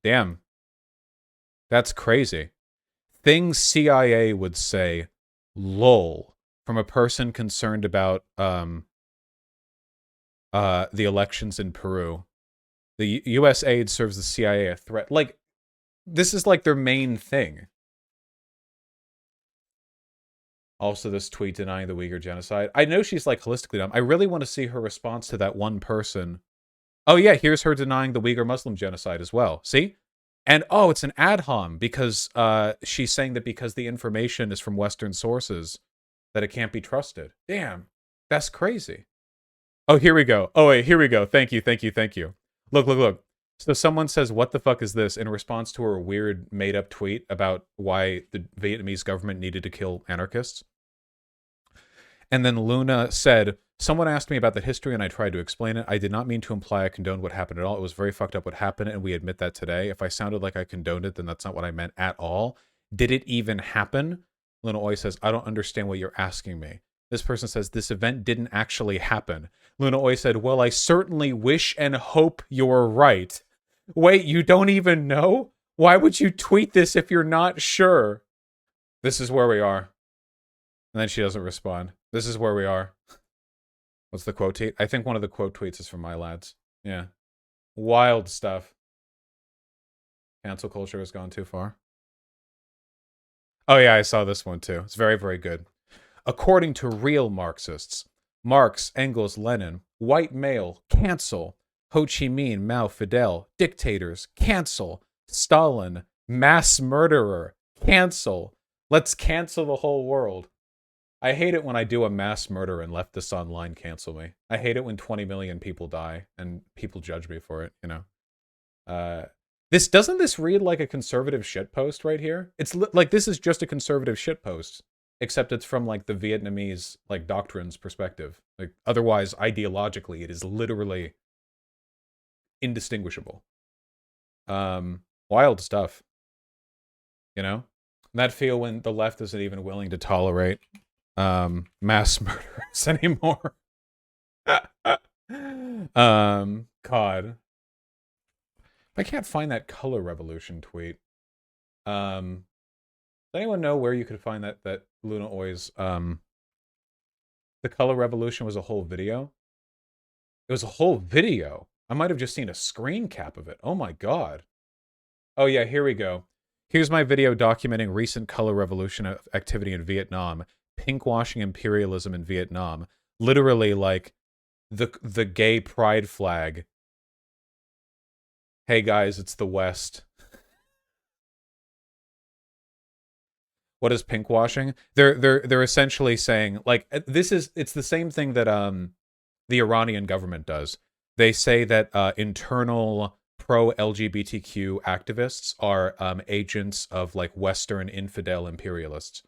Damn. That's crazy. Things CIA would say, lol, from a person concerned about the elections in Peru. The U.S. aid serves the CIA a threat. Like, this is like their main thing. Also, this tweet denying the Uyghur genocide. I know she's like holistically dumb. I really want to see her response to that one person. Oh yeah, here's her denying the Uyghur Muslim genocide as well. See? And oh, it's an ad hom because she's saying that because the information is from Western sources, that it can't be trusted. Damn, that's crazy. Oh, here we go. Oh wait, here we go. Thank you, thank you, thank you. Look, look, look. So someone says, what the fuck is this? In response to her weird made-up tweet about why the Vietnamese government needed to kill anarchists. And then Luna said, someone asked me about the history and I tried to explain it. I did not mean to imply I condoned what happened at all. It was very fucked up what happened, and we admit that today. If I sounded like I condoned it, then that's not what I meant at all. Did it even happen? Luna always says, I don't understand what you're asking me. This person says, this event didn't actually happen. Luna always said, well, I certainly wish and hope you're right. Wait, you don't even know? Why would you tweet this if you're not sure? This is where we are. And then she doesn't respond. This is where we are. What's the quote tweet? I think one of the quote tweets is from my lads. Yeah. Wild stuff. Cancel culture has gone too far. Oh yeah, I saw this one too. It's very, very good. According to real Marxists, Marx, Engels, Lenin, white male, cancel. Ho Chi Minh, Mao, Fidel, dictators, cancel. Stalin, mass murderer, cancel. Let's cancel the whole world. I hate it when I do a mass murder and leftists online cancel me. I hate it when 20 million people die and people judge me for it, you know. Doesn't this read like a conservative shitpost right here? It's like this is just a conservative shitpost, except it's from like the Vietnamese like doctrines perspective. Like otherwise, ideologically, it is literally indistinguishable. Wild stuff. You know? That feel when the left isn't even willing to tolerate mass murderers anymore. God. I can't find that color revolution tweet. Does anyone know where you could find that Luna always the color revolution was a whole video? It was a whole video. I might have just seen a screen cap of it. Oh my god. Oh yeah, here we go. Here's my video documenting recent color revolution activity in Vietnam. Pinkwashing imperialism in Vietnam. Literally like the gay pride flag. Hey guys, it's the West. What is pinkwashing? They're essentially saying like it's the same thing that the Iranian government does. They say that internal pro-LGBTQ activists are agents of like Western infidel imperialists.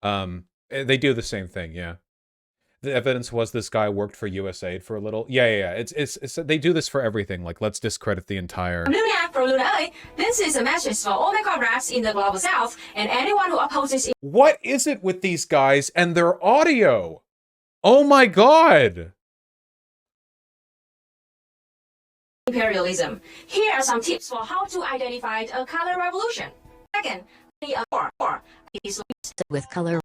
They do the same thing, yeah. The evidence was this guy worked for USAID for a little. Yeah. It's they do this for everything. Like, let's discredit the entire. Luna from Luna. This is a message for all my comrades in the global south and anyone who opposes. What is it with these guys and their audio? Oh my god! imperialism. Here are some tips for how to identify a color revolution. Second, the war is with color.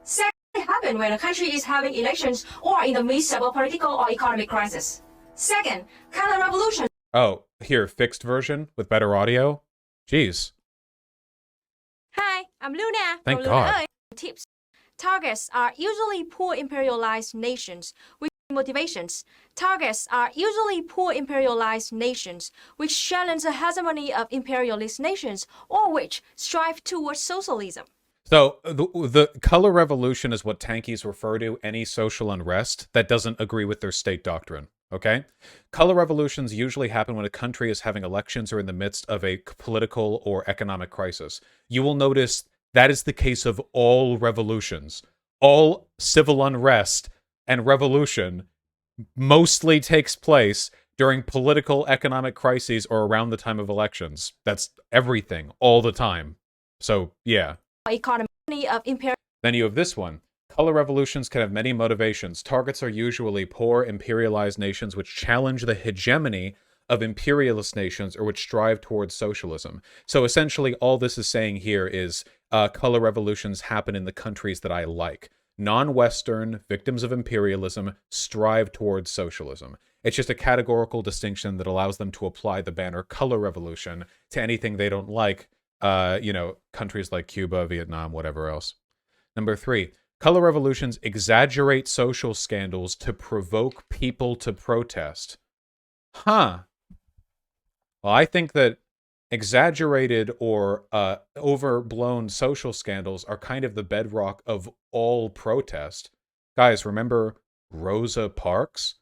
Second, it happens when a country is having elections or in the midst of a political or economic crisis. Second, color revolution. Oh, here, fixed version with better audio. Jeez. Hi, I'm Luna. Thank from God. Luna Earth. Tips. Targets are usually poor imperialized nations with motivations. Targets are usually poor imperialized nations which challenge the hegemony of imperialist nations or which strive towards socialism. So the color revolution is what tankies refer to any social unrest that doesn't agree with their state doctrine. Okay? Color revolutions usually happen when a country is having elections or in the midst of a political or economic crisis. You will notice that is the case of all revolutions. All civil unrest and revolution mostly takes place during political, economic crises or around the time of elections. That's everything, all the time. So, yeah. Economy of imperial. Then you have this one. Color revolutions can have many motivations. Targets are usually poor, imperialized nations which challenge the hegemony of imperialist nations or which strive towards socialism. So essentially, all this is saying here is color revolutions happen in the countries that I like. Non-Western victims of imperialism strive towards socialism. It's just a categorical distinction that allows them to apply the banner color revolution to anything they don't like, countries like Cuba, Vietnam, whatever else. Number 3, color revolutions exaggerate social scandals to provoke people to protest. Huh. Well, I think that exaggerated or overblown social scandals are kind of the bedrock of all protest. Guys, remember Rosa Parks?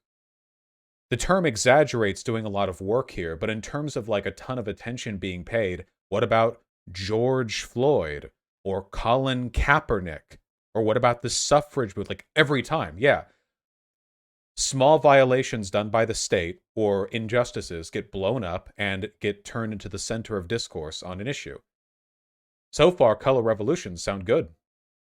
The term exaggerates doing a lot of work here, but in terms of like a ton of attention being paid, what about George Floyd or Colin Kaepernick? Or what about the suffrage movement? Like every time, yeah. Small violations done by the state or injustices get blown up and get turned into the center of discourse on an issue. So far, color revolutions sound good.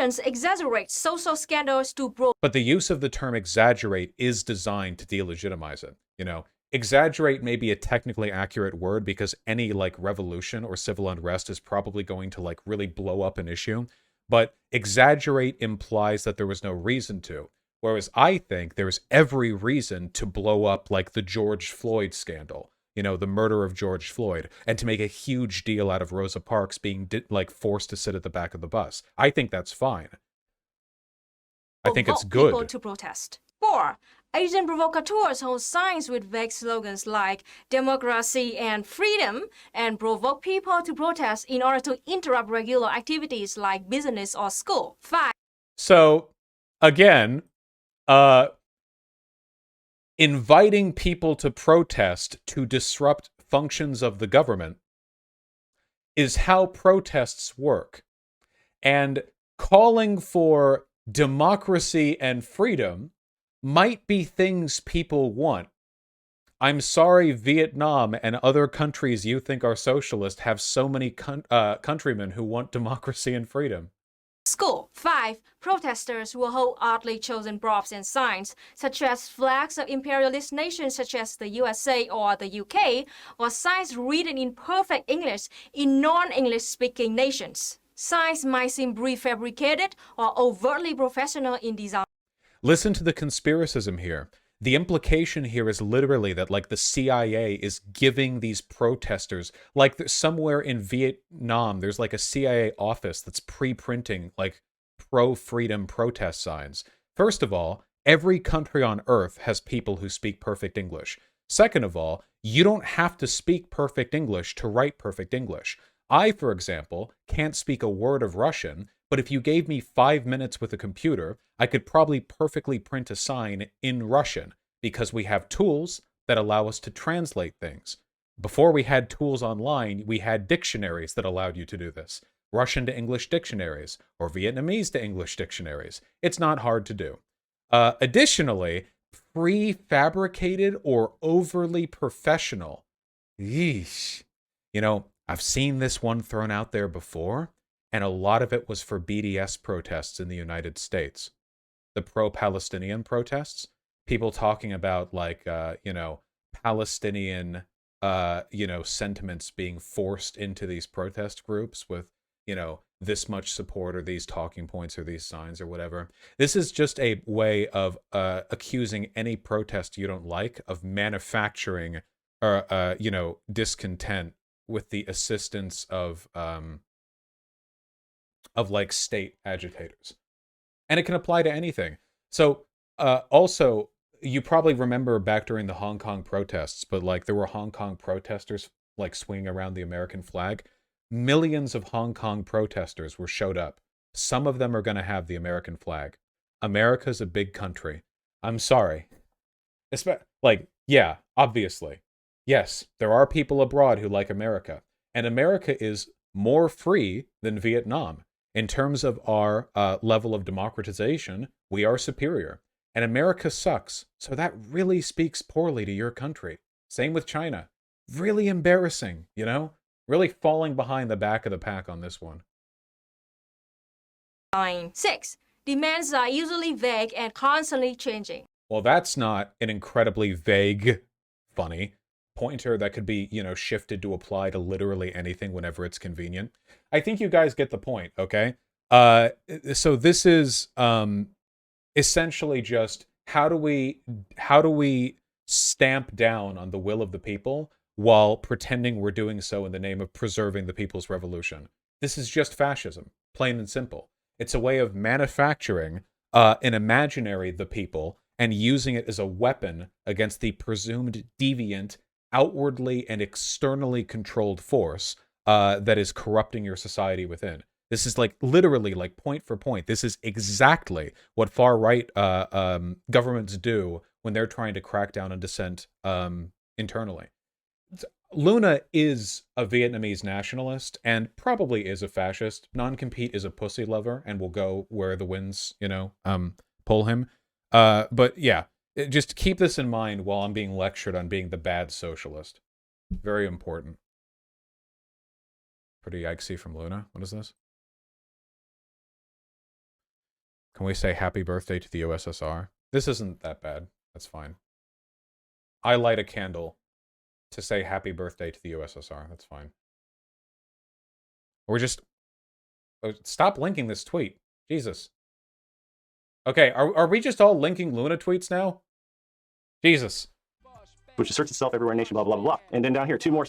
Exaggerate social scandals to provoke. But the use of the term exaggerate is designed to delegitimize it. You know, exaggerate may be a technically accurate word because any like revolution or civil unrest is probably going to like really blow up an issue. But exaggerate implies that there was no reason to. Whereas I think there's every reason to blow up like the George Floyd scandal, you know, the murder of George Floyd, and to make a huge deal out of Rosa Parks being forced to sit at the back of the bus. I think that's fine. I think it's good. People to protest. 4. Asian provocateurs hold signs with vague slogans like democracy and freedom and provoke people to protest in order to interrupt regular activities like business or school. 5. So, again, inviting people to protest to disrupt functions of the government is how protests work. And calling for democracy and freedom might be things people want. I'm sorry Vietnam and other countries you think are socialist have so many countrymen who want democracy and freedom. School. 5. Protesters will hold oddly chosen props and signs, such as flags of imperialist nations such as the USA or the UK, or signs written in perfect English in non-English speaking nations. Signs might seem prefabricated or overtly professional in design. Listen to the conspiracism here. The implication here is literally that like the CIA is giving these protesters, like somewhere in Vietnam, there's like a CIA office that's pre-printing like pro-freedom protest signs. First of all, every country on earth has people who speak perfect English. Second of all, you don't have to speak perfect English to write perfect English. I, for example, can't speak a word of Russian, but if you gave me 5 minutes with a computer, I could probably perfectly print a sign in Russian because we have tools that allow us to translate things. Before we had tools online, we had dictionaries that allowed you to do this. Russian to English dictionaries or Vietnamese to English dictionaries. It's not hard to do. Additionally, prefabricated or overly professional. Yeesh. You know, I've seen this one thrown out there before, and a lot of it was for BDS protests in the United States. The pro-Palestinian protests, people talking about like, Palestinian, sentiments being forced into these protest groups with, this much support or these talking points or these signs or whatever. This is just a way of accusing any protest you don't like of manufacturing, discontent with the assistance of like state agitators. And it can apply to anything. So also, you probably remember back during the Hong Kong protests, but like there were Hong Kong protesters like swinging around the American flag. Millions of Hong Kong protesters showed up. Some of them are going to have the American flag. America's a big country. I'm sorry. Yeah, obviously. Yes, there are people abroad who like America. And America is more free than Vietnam. In terms of our level of democratization, we are superior. And America sucks. So that really speaks poorly to your country. Same with China. Really embarrassing, Really falling behind the back of the pack on this one. 6. Demands are usually vague and constantly changing. Well, that's not an incredibly vague, funny pointer that could be, shifted to apply to literally anything whenever it's convenient. I think you guys get the point, okay? So this is essentially just how do we stamp down on the will of the people while pretending we're doing so in the name of preserving the people's revolution. This is just fascism, plain and simple. It's a way of manufacturing an imaginary the people and using it as a weapon against the presumed deviant, outwardly and externally controlled force that is corrupting your society within. This is like literally like point for point. This is exactly what far-right governments do when they're trying to crack down on dissent internally. Luna is a Vietnamese nationalist and probably is a fascist. Non-Compete is a pussy lover and will go where the winds, pull him. But yeah, just keep this in mind while I'm being lectured on being the bad socialist. Very important. Pretty yikesy from Luna. What is this? Can we say happy birthday to the USSR? This isn't that bad. That's fine. I light a candle to say happy birthday to the USSR. That's fine. Or just... stop linking this tweet. Jesus. Okay, are we just all linking Luna tweets now? Jesus. Which asserts itself everywhere in the nation, blah, blah, blah, blah. And then down here, 2 more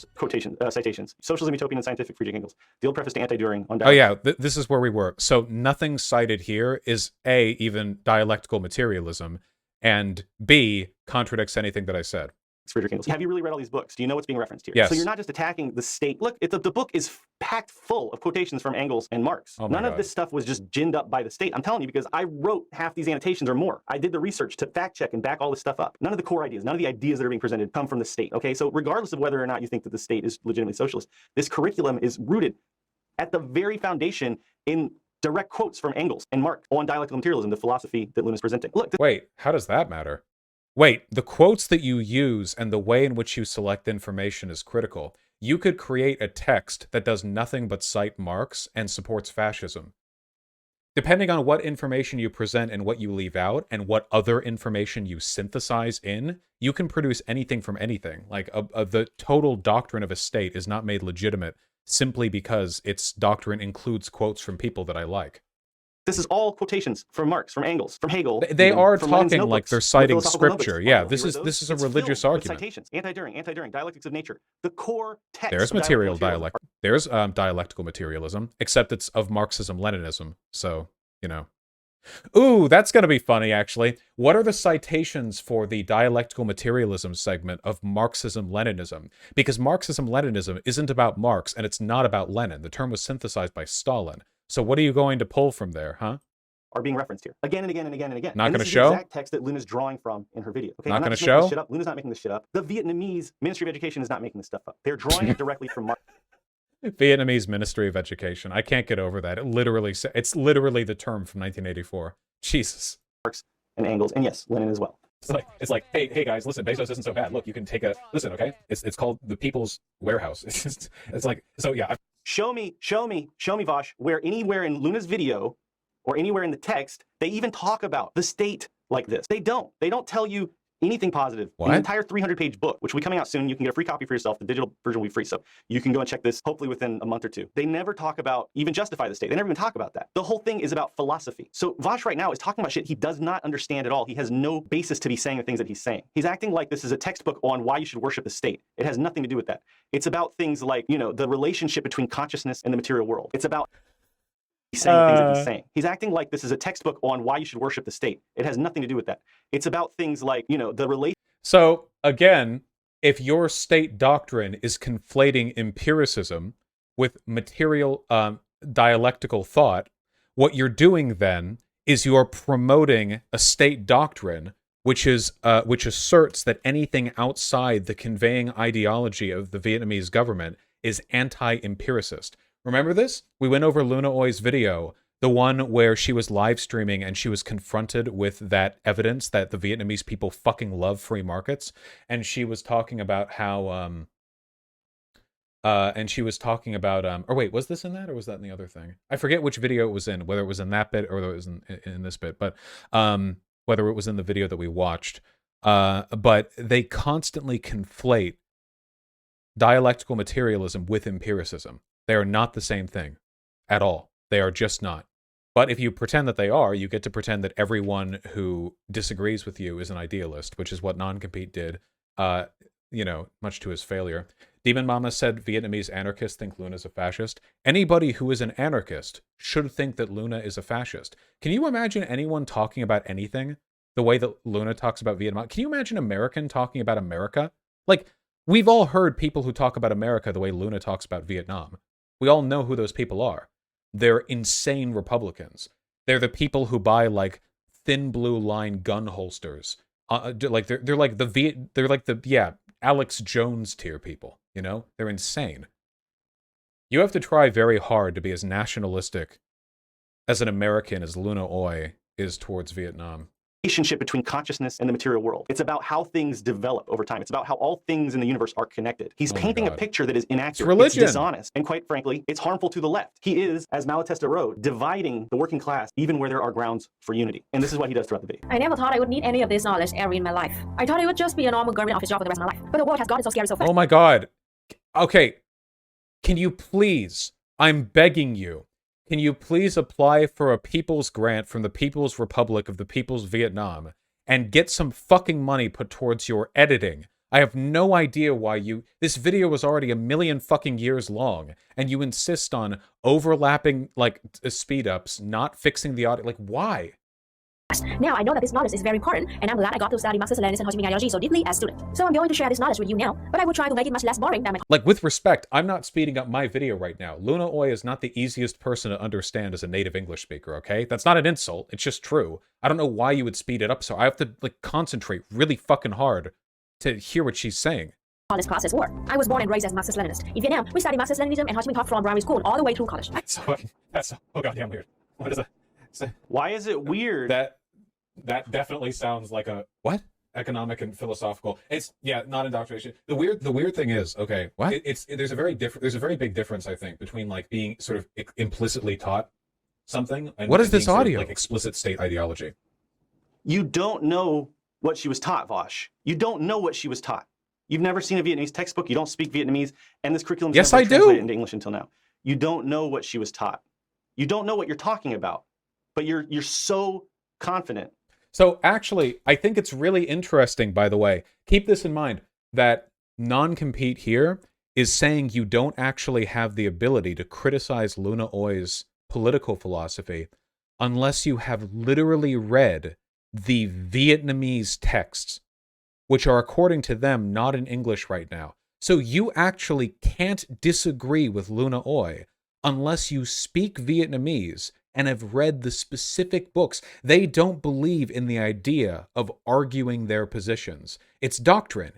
citations. Socialism, Utopian, and Scientific, Friedrich Engels. The old preface to Anti-Düring on Dialectics. Oh yeah, this is where we were. So nothing cited here is A, even dialectical materialism, and B, contradicts anything that I said. Friedrich Engels. Have you really read all these books? Do you know what's being referenced here? Yes. So you're not just attacking the state. Look, the book is packed full of quotations from Engels and Marx. None of this stuff was just ginned up by the state. I'm telling you because I wrote half these annotations or more. I did the research to fact check and back all this stuff up. None of the core ideas, none of the ideas that are being presented come from the state. Okay, so regardless of whether or not you think that the state is legitimately socialist, this curriculum is rooted at the very foundation in direct quotes from Engels and Marx on dialectical materialism, the philosophy that Luna's presenting. Look. Wait, how does that matter? Wait, the quotes that you use and the way in which you select information is critical. You could create a text that does nothing but cite Marx and supports fascism. Depending on what information you present and what you leave out and what other information you synthesize in, you can produce anything from anything. Like the total doctrine of a state is not made legitimate simply because its doctrine includes quotes from people that I like. This is all quotations from Marx, from Engels, from Hegel. They are talking like they're citing scripture. Yeah, this is a religious argument. Citations, anti-Düring, dialectics of nature. The core text. There's material dialect. There's dialectical materialism, except it's of Marxism-Leninism. So, Ooh, that's going to be funny, actually. What are the citations for the dialectical materialism segment of Marxism-Leninism? Because Marxism-Leninism isn't about Marx, and it's not about Lenin. The term was synthesized by Stalin. So what are you going to pull from there, huh? Are being referenced here again and again and again and again. Not going to show? This is the exact text that Luna's drawing from in her video. Okay, not going to show? Luna's not making this shit up. The Vietnamese Ministry of Education is not making this stuff up. They're drawing it directly from Marx. Vietnamese Ministry of Education. I can't get over that. It's literally the term from 1984. Jesus. Marx and Engels, and yes, Lenin as well. It's like, hey guys, listen, Bezos isn't so bad. Look, you can take listen, okay? It's called the People's Warehouse. It's like, so yeah. Show me, Vaush, where anywhere in Luna's video or anywhere in the text, they even talk about the state like this. They don't tell you anything positive in What? the entire 300-page book, which will be coming out soon. You can get a free copy for yourself. The digital version will be free, so you can go and check this hopefully within a month or two. They never talk about even justify the state. They never even talk about that. The whole thing is about philosophy. So Vaush right now is talking about shit he does not understand at all. He has no basis to be saying the things that he's saying. He's acting like this is a textbook on why you should worship the state. It has nothing to do with that. It's about things like, you know, the relationship between consciousness and the material world. It's about he's saying things that he's saying. He's acting like this is a textbook on why you should worship the state. It has nothing to do with that. It's about things like, you know, the relation. So, again, if your state doctrine is conflating empiricism with material dialectical thought, what you're doing then is you're promoting a state doctrine which asserts that anything outside the conveying ideology of the Vietnamese government is anti-empiricist. Remember this? We went over Luna Oi's video, the one where she was live streaming and she was confronted with that evidence that the Vietnamese people fucking love free markets, and she was talking about how or wait, was this in that or was that in the other thing? I forget which video it was in, whether it was in that bit or whether it was in this bit, but whether it was in the video that we watched. But they constantly conflate dialectical materialism with empiricism. They are not the same thing at all. They are just not. But if you pretend that they are, you get to pretend that everyone who disagrees with you is an idealist, which is what NonCompete did, much to his failure. Demon Mama said Vietnamese anarchists think Luna's a fascist. Anybody who is an anarchist should think that Luna is a fascist. Can you imagine anyone talking about anything the way that Luna talks about Vietnam? Can you imagine an American talking about America? Like, we've all heard people who talk about America the way Luna talks about Vietnam. We all know who those people are. They're insane Republicans. They're the people who buy like thin blue line gun holsters. They're like the Alex Jones tier people. You know, they're insane. You have to try very hard to be as nationalistic as an American as Luna Oi is towards Vietnam. Relationship between consciousness and the material world. It's about how things develop over time. It's about how all things in the universe are connected. He's painting a picture that is inaccurate. It's religion. It's dishonest. And quite frankly, it's harmful to the left. He is, as Malatesta wrote, dividing the working class even where there are grounds for unity. And this is what he does throughout the video. I never thought I would need any of this knowledge ever in my life. I thought it would just be a normal government office job for the rest of my life. But the world has gotten so scary so fast. Oh my God. Okay. Can you please, I'm begging you, can you please apply for a People's Grant from the People's Republic of the People's Vietnam and get some fucking money put towards your editing? I have no idea why this video was already 1 million fucking years long, and you insist on overlapping, like, speed ups, not fixing the audio. Like, why? Now I know that this knowledge is very important, and I'm glad I got to study Marxist-Leninist and Ho Chi Minh ideology so deeply as student. So I'm going to share this knowledge with you now, but I will try to make it much less boring than my... Like, with respect, I'm not speeding up my video right now. Luna Oi is not the easiest person to understand as a native English speaker, okay? That's not an insult. It's just true. I don't know why you would speed it up, so I have to, like, concentrate really fucking hard to hear what she's saying. All this classes were. I was born and raised as Marxist-Leninist. In Vietnam, we study Marxist-Leninism and Ho Chi Minh taught from primary school all the way through college. That's so goddamn weird. What is that? Why is it weird? That definitely sounds like a What? economic and philosophical. It's not indoctrination. The weird thing is, okay, What? There's a very big difference, I think, between like being sort of implicitly taught something and What is this being sort of, audio? like explicit state ideology. You don't know what she was taught, Vaush. You don't know what she was taught. You've never seen a Vietnamese textbook. You don't speak Vietnamese, and this curriculum Yes, never I do. translated into English until now. You don't know what she was taught. You don't know what you're talking about, but you're so confident. So actually, I think it's really interesting, by the way, keep this in mind, that NonCompete here is saying you don't actually have the ability to criticize Luna Oi's political philosophy unless you have literally read the Vietnamese texts, which are, according to them, not in English right now. So you actually can't disagree with Luna Oi unless you speak Vietnamese and have read the specific books. They don't believe in the idea of arguing their positions. It's doctrine.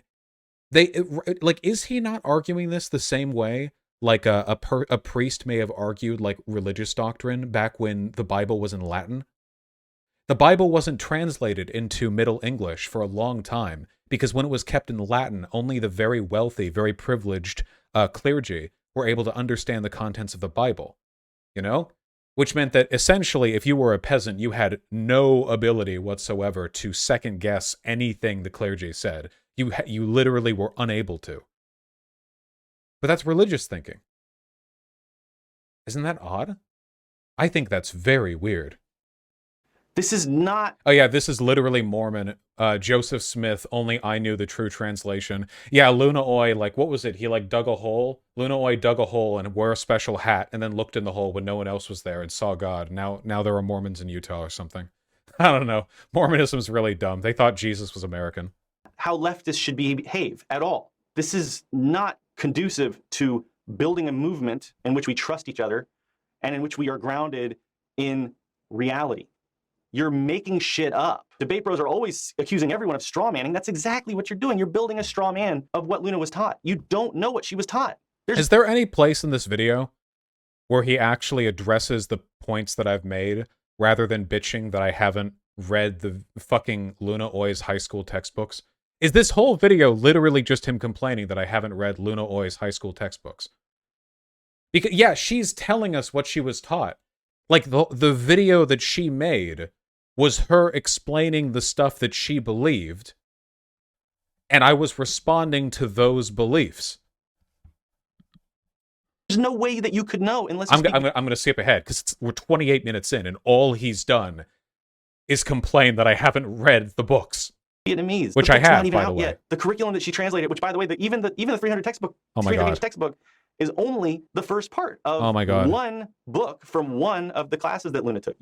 Is he not arguing this the same way like a priest may have argued like religious doctrine back when the Bible was in Latin? The Bible wasn't translated into Middle English for a long time because when it was kept in Latin, only the very wealthy, very privileged clergy were able to understand the contents of the Bible. You know? which meant that essentially if you were a peasant, you had no ability whatsoever to second guess anything the clergy said. You literally were unable to. But that's religious thinking. Isn't that odd? I think that's very weird. This is not... Oh yeah, this is literally Mormon. Joseph Smith, only I knew the true translation. Yeah, Luna Oi, like, what was it? He, like, dug a hole. Luna Oi dug a hole and wore a special hat and then looked in the hole when no one else was there and saw God. Now there are Mormons in Utah or something. I don't know. Mormonism's really dumb. They thought Jesus was American. How leftists should behave at all. This is not conducive to building a movement in which we trust each other and in which we are grounded in reality. You're making shit up. Debate bros are always accusing everyone of straw manning. That's exactly what you're doing. You're building a straw man of what Luna was taught. You don't know what she was taught. Is there any place in this video where he actually addresses the points that I've made rather than bitching that I haven't read the fucking Luna Oi's high school textbooks? Is this whole video literally just him complaining that I haven't read Luna Oi's high school textbooks? Because, yeah, she's telling us what she was taught. Like, the video that she made was her explaining the stuff that she believed, and I was responding to those beliefs. There's no way that you could know unless... I'm going to skip ahead, because we're 28 minutes in, and all he's done is complain that I haven't read the books. Vietnamese, which I have, not even by the out way. Yet. The curriculum that she translated, which, by the way, even the 300 textbook, Oh my 300 God. textbook is only the first part of Oh my God. one book from one of the classes that Luna took.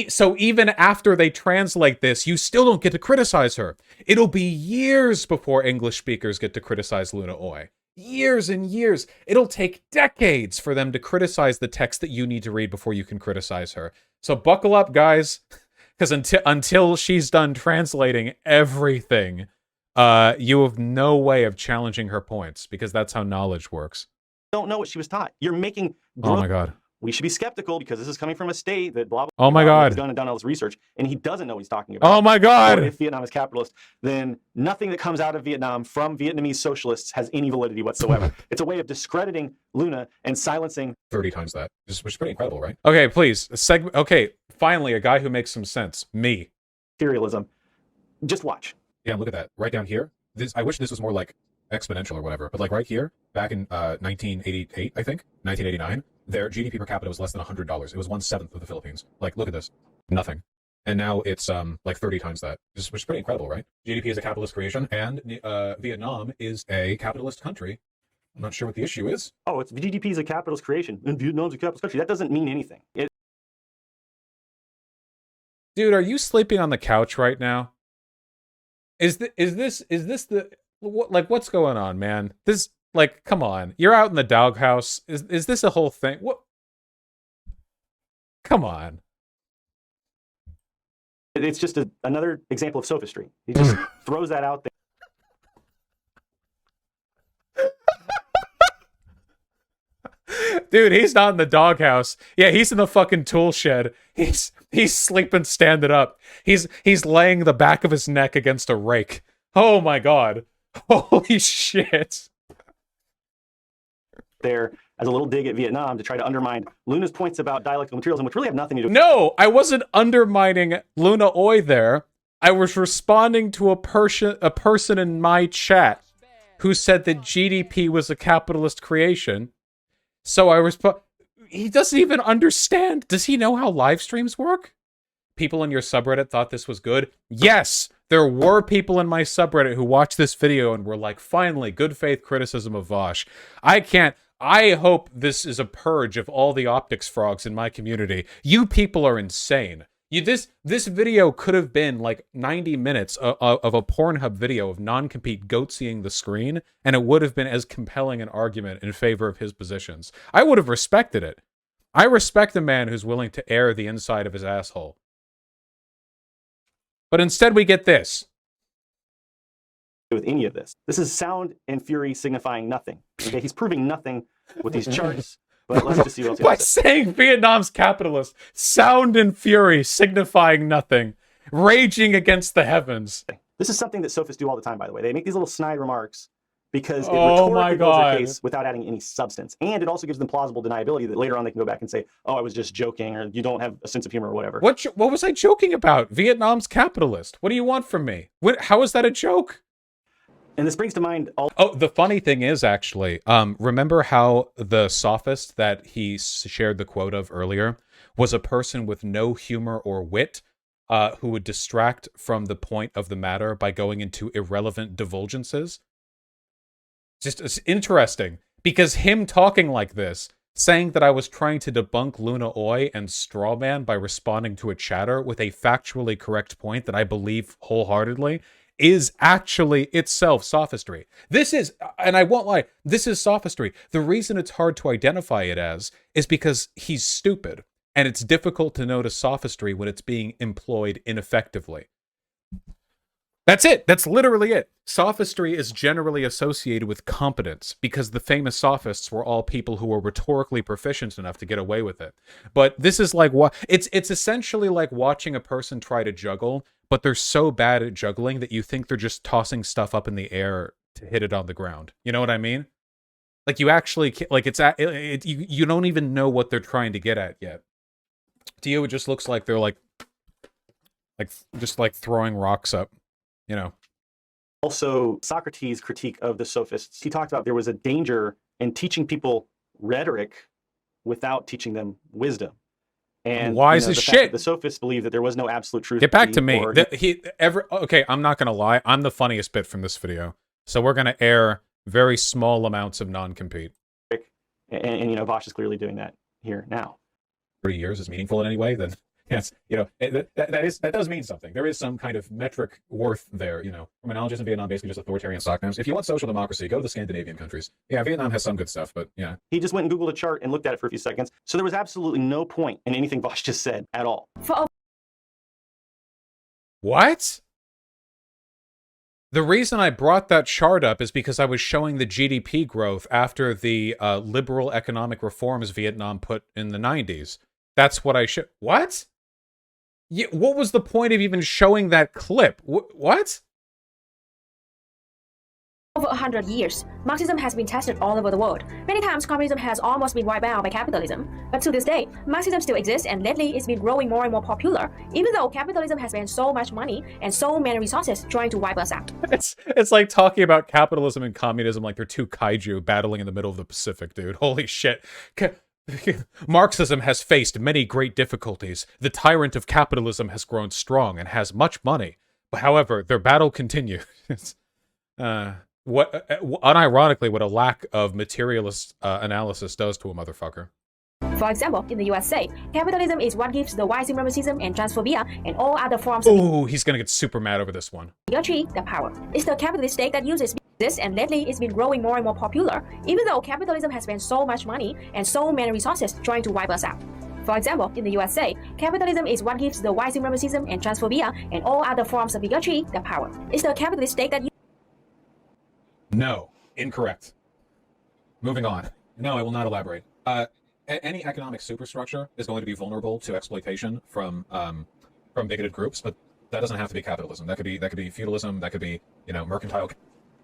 So even after they translate this, you still don't get to criticize her. It'll be years before English speakers get to criticize Luna Oi. Years and years. It'll take decades for them to criticize the text that you need to read before you can criticize her. So buckle up, guys, because until she's done translating everything, you have no way of challenging her points, because that's how knowledge works. Don't know what she was taught. You're making... Oh my God. We should be skeptical because this is coming from a state that blah, blah, Oh my blah, God. has done all this research, and he doesn't know what he's talking about. Oh my Or God. if Vietnam is capitalist, then nothing that comes out of Vietnam from Vietnamese socialists has any validity whatsoever. It's a way of discrediting Luna and silencing 30 times that, which is pretty incredible, right? Okay, please. Okay, finally, a guy who makes some sense. Me. materialism. Just watch. Yeah, look at that. Right down here. I wish this was more like exponential or whatever, but like right here, back in 1988, I think, 1989, their GDP per capita was less than $100. It was 1/7 of the Philippines. Like, look at this. Nothing. And now it's like 30 times that, which is pretty incredible, right? GDP is a capitalist creation, and Vietnam is a capitalist country. I'm not sure what the issue is. Oh, it's GDP is a capitalist creation, and Vietnam's a capitalist country. That doesn't mean anything. Dude, are you sleeping on the couch right now? Is this the what, like, what's going on, man? This, like, come on. You're out in the doghouse. Is this a whole thing? What? Come on. It's just another example of sophistry. He just throws that out there. Dude, he's not in the doghouse. Yeah, he's in the fucking tool shed. He's sleeping standing up. He's laying the back of his neck against a rake. Oh my God. Holy shit. There as a little dig at Vietnam to try to undermine Luna's points about dialectical materialism, which really have nothing to do with... No, I wasn't undermining Luna Oi there. I was responding to a person in my chat who said that GDP was a capitalist creation. So I he doesn't even understand. Does he know how live streams work? People in your subreddit thought this was good? Yes, there were people in my subreddit who watched this video and were like, finally, good faith criticism of Vaush. I hope this is a purge of all the optics frogs in my community. You people are insane. This video could have been like 90 minutes of a Pornhub video of NonCompete goatseeing the screen, and it would have been as compelling an argument in favor of his positions. I would have respected it. I respect a man who's willing to air the inside of his asshole. But instead we get this. With any of this. This is sound and fury signifying nothing. Okay, he's proving nothing with these charts, but let's just see what else he By has to say. saying Vietnam's capitalist, sound and fury signifying nothing, raging against the heavens. This is something that sophists do all the time, by the way. They make these little snide remarks because it Oh my rhetorically builds their God. case without adding any substance. And it also gives them plausible deniability that later on they can go back and say, oh, I was just joking, or you don't have a sense of humor or whatever. What was I joking about? Vietnam's capitalist. What do you want from me? How is that a joke? And this brings to mind all Oh, the funny thing is, actually, remember how the sophist that he shared the quote of earlier was a person with no humor or wit, who would distract from the point of the matter by going into irrelevant divulgences? It's interesting, because him talking like this, saying that I was trying to debunk Luna Oi and Strawman by responding to a chatter with a factually correct point that I believe wholeheartedly, is actually itself sophistry. This is, and I won't lie, this is sophistry. The reason it's hard to identify it as is because he's stupid, and it's difficult to notice sophistry when it's being employed ineffectively. That's it. That's literally it. Sophistry is generally associated with competence because the famous sophists were all people who were rhetorically proficient enough to get away with it. But this is like what it's essentially like watching a person try to juggle, but they're so bad at juggling that you think they're just tossing stuff up in the air to hit it on the ground. You know what I mean? Like you actually like you don't even know what they're trying to get at yet. To you, it just looks like they're like just like throwing rocks up. You know. Also, Socrates' critique of the sophists, he talked about there was a danger in teaching people rhetoric without teaching them wisdom. And wise as shit. The sophists believe that there was no absolute truth. Get back to me. Okay, I'm not gonna lie. I'm the funniest bit from this video, so we're gonna air very small amounts of non-compete. And Vaush is clearly doing that here now. 3 years is meaningful in any way, then yes, that does mean something. There is some kind of metric worth there, From analogies in Vietnam, basically just authoritarian stockdowns. If you want social democracy, go to the Scandinavian countries. Yeah, Vietnam has some good stuff, but yeah. He just went and Googled a chart and looked at it for a few seconds. So there was absolutely no point in anything Vaush just said at all. What? The reason I brought that chart up is because I was showing the GDP growth after the liberal economic reforms Vietnam put in the 90s. That's what I should. What? Yeah, what was the point of even showing that clip? What? Over 100 years, Marxism has been tested all over the world. Many times, communism has almost been wiped out by capitalism. But to this day, Marxism still exists, and lately it's been growing more and more popular, even though capitalism has spent so much money and so many resources trying to wipe us out. It's like talking about capitalism and communism like they're two kaiju battling in the middle of the Pacific, dude. Holy shit. Marxism has faced many great difficulties. The tyrant of capitalism has grown strong and has much money. But however, their battle continues. Unironically, what a lack of materialist analysis does to a motherfucker. For example, in the USA, capitalism is what gives the white supremacism and transphobia and all other forms Ooh, he's gonna get super mad over this one. bigotry the power. It's the capitalist state that uses this, and lately it's been growing more and more popular, even though capitalism has spent so much money and so many resources trying to wipe us out. For example, in the USA, capitalism is what gives the white supremacism and transphobia and all other forms of bigotry the power. It's the capitalist state that No, incorrect. Moving on. No, I will not elaborate. Any economic superstructure is going to be vulnerable to exploitation from bigoted groups, but that doesn't have to be capitalism. That could be feudalism. That could be mercantile.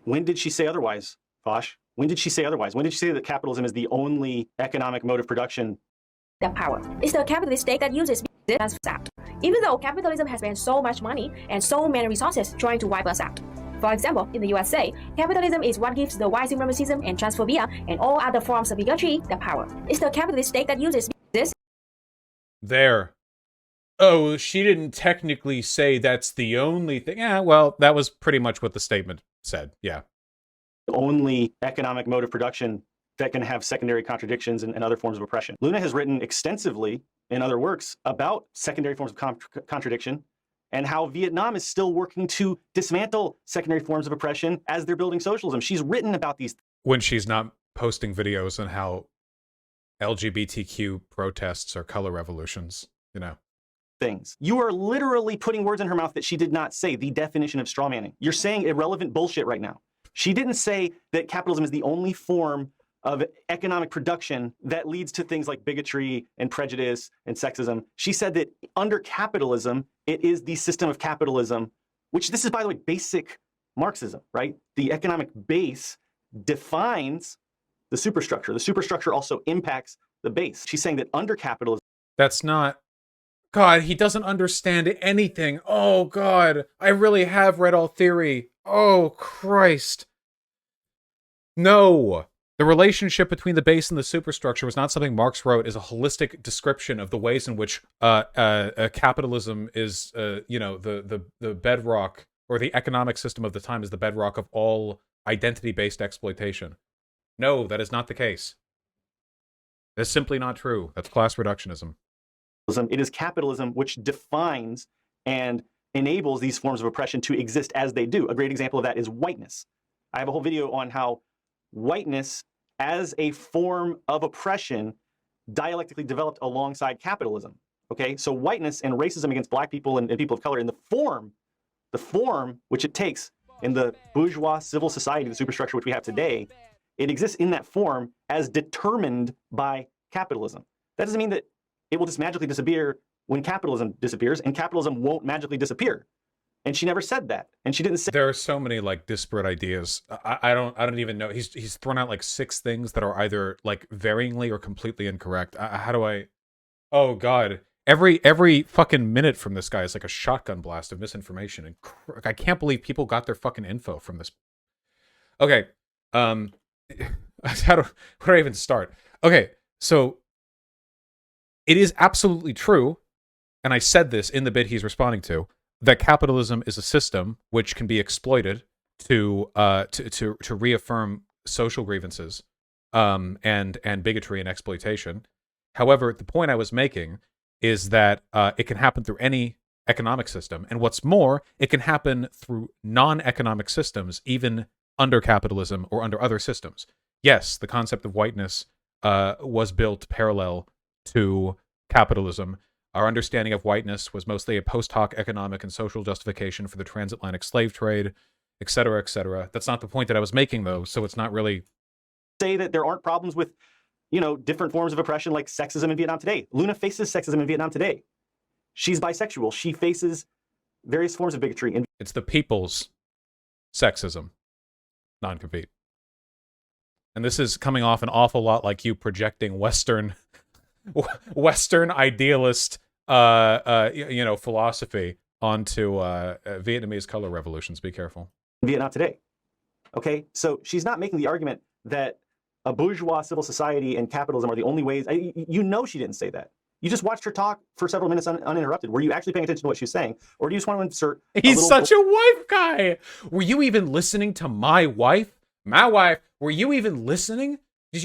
When did she say otherwise, Vaush? When did she say otherwise? When did she say that capitalism is the only economic mode of production? the power. It's the capitalist state that uses this out. Even though capitalism has spent so much money and so many resources trying to wipe us out. For example, in the USA, capitalism is what gives the white supremacism and transphobia and all other forms of bigotry the power. It's the capitalist state that uses this. There. Oh, she didn't technically say that's the only thing. Yeah, well, that was pretty much what the statement said. Yeah. The only economic mode of production that can have secondary contradictions and other forms of oppression. Luna has written extensively in other works about secondary forms of contradiction and how Vietnam is still working to dismantle secondary forms of oppression as they're building socialism. She's written about these When she's not posting videos on how LGBTQ protests are color revolutions, things. You are literally putting words in her mouth that she did not say, the definition of strawmanning. You're saying irrelevant bullshit right now. She didn't say that capitalism is the only form of economic production that leads to things like bigotry and prejudice and sexism. She said that under capitalism, it is the system of capitalism, which this is, by the way, basic Marxism, right? The economic base defines the superstructure. The superstructure also impacts the base. She's saying that under capitalism, That's not... God, he doesn't understand anything. Oh, God. I really have read all theory. Oh, Christ. No. The relationship between the base and the superstructure was not something Marx wrote as a holistic description of the ways in which capitalism is, the bedrock, or the economic system of the time is the bedrock of all identity-based exploitation. No, that is not the case. That's simply not true. That's class reductionism. it is capitalism which defines and enables these forms of oppression to exist as they do. A great example of that is whiteness. I have a whole video on how whiteness as a form of oppression dialectically developed alongside capitalism. Okay, so whiteness and racism against black people and people of color in the form which it takes in the bourgeois civil society, the superstructure which we have today, it exists in that form as determined by capitalism. That doesn't mean that it will just magically disappear when capitalism disappears, and capitalism won't magically disappear. And she never said that, and she didn't say. There are so many like disparate ideas. I don't even know. He's thrown out like 6 things that are either like varyingly or completely incorrect. How do I? Oh God. Every fucking minute from this guy is like a shotgun blast of misinformation, and I can't believe people got their fucking info from this. Okay, where do I even start? Okay, so it is absolutely true, and I said this in the bit he's responding to, that capitalism is a system which can be exploited to reaffirm social grievances, and bigotry and exploitation. However, the point I was making is that it can happen through any economic system. And what's more, it can happen through non-economic systems, even under capitalism or under other systems. Yes, the concept of whiteness was built parallel to capitalism. Our understanding of whiteness was mostly a post hoc economic and social justification for the transatlantic slave trade, etc., etc. That's not the point that I was making, though, so it's not really... Say that there aren't problems with different forms of oppression like sexism in Vietnam today. Luna faces sexism in Vietnam today. She's bisexual. She faces various forms of bigotry. It's the people's sexism, non-compete. And this is coming off an awful lot like you projecting Western idealist, philosophy onto Vietnamese color revolutions. Be careful. Vietnam today. Okay, so she's not making the argument that a bourgeois civil society and capitalism are the only ways. You know she didn't say that. You just watched her talk for several minutes uninterrupted. Were you actually paying attention to what she was saying? Or do you just want to insert... He's such a wife guy! Were you even listening to my wife? My wife? Were you even listening?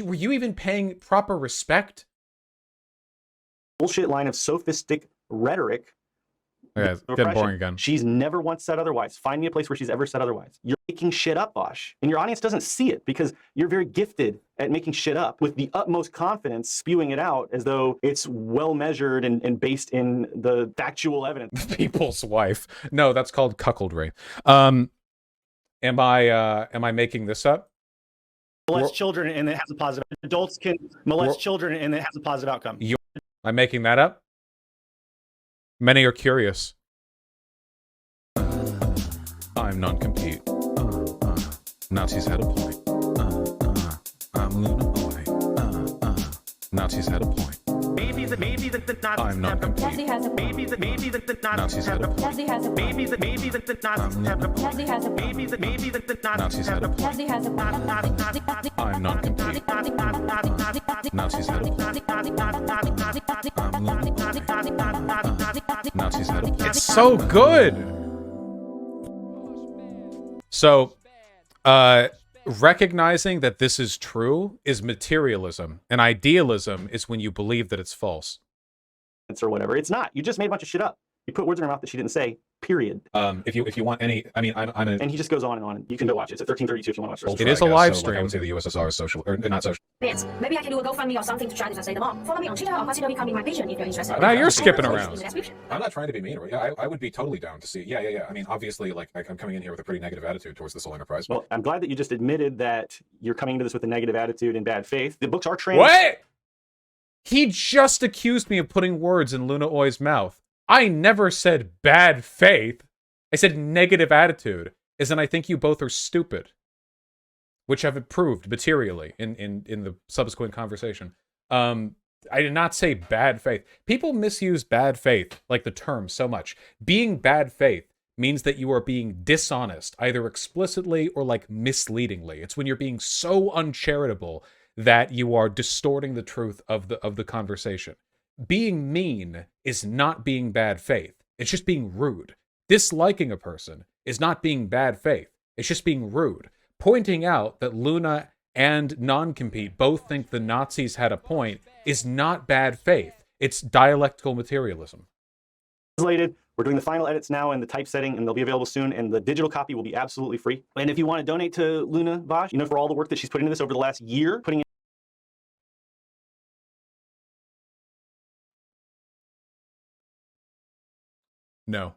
Were you even paying proper respect? Bullshit line of sophistic rhetoric. Okay, it's getting boring again. She's never once said otherwise. Find me a place where she's ever said otherwise. You're making shit up, Vaush. And your audience doesn't see it because you're very gifted at making shit up with the utmost confidence, spewing it out as though it's well measured and based in the factual evidence. People's wife. No, that's called cuckoldry. Am I making this up? Molest children and it has a positive. Adults can molest children and it has a positive outcome. I'm making that up? Many are curious. I'm non-compete. Nazis had a point. I'm Luna Boy. Nazis had a point. Maybe the Nazis I'm non-compete. maybe the Nazis Nazis had a point. maybe the Nazis I'm Luna Boy. Nazis had a point. I'm non-compete. Nazis had a point. I'm Luna Boy. Nazis had a point. It's so good! So, recognizing that this is true is materialism, and idealism is when you believe that it's false. Or whatever. It's not. You just made a bunch of shit up. You put words in her mouth that she didn't say, period. If you want any, I mean, I'm a... And he just goes on and on. You can go watch it. It's at 13:32 if you want to watch it. It is a live So, stream. like, I would say the USSR is social, or not social. Maybe I can do a GoFundMe or something to try to translate them all. Follow me on Twitter or consider becoming my patron if you're interested. Now you're skipping Links around. in the description. I'm not trying to be mean. Yeah, I would be totally down to see. Yeah. I mean, obviously, like I'm coming in here with a pretty negative attitude towards this whole enterprise. Well, I'm glad that you just admitted that you're coming into this with a negative attitude and bad faith. The books are What? He just accused me of putting words in Luna Oi's mouth. I never said bad faith. I said negative attitude, as in I think you both are stupid. which I've proved materially in the subsequent conversation. I did not say bad faith. People misuse bad faith, like the term, so much. Being bad faith means that you are being dishonest, either explicitly or like misleadingly. It's when you're being so uncharitable that you are distorting the truth of the conversation. Being mean is not being bad faith. It's just being rude. Disliking a person is not being bad faith. It's just being rude. Pointing out that Luna and NonCompete both think the Nazis had a point is not bad faith. It's dialectical materialism. Translated. We're doing the final edits now in the typesetting, and they'll be available soon, and the digital copy will be absolutely free. And if you want to donate to Luna Vaush, for all the work that she's put into this over the last year, putting No.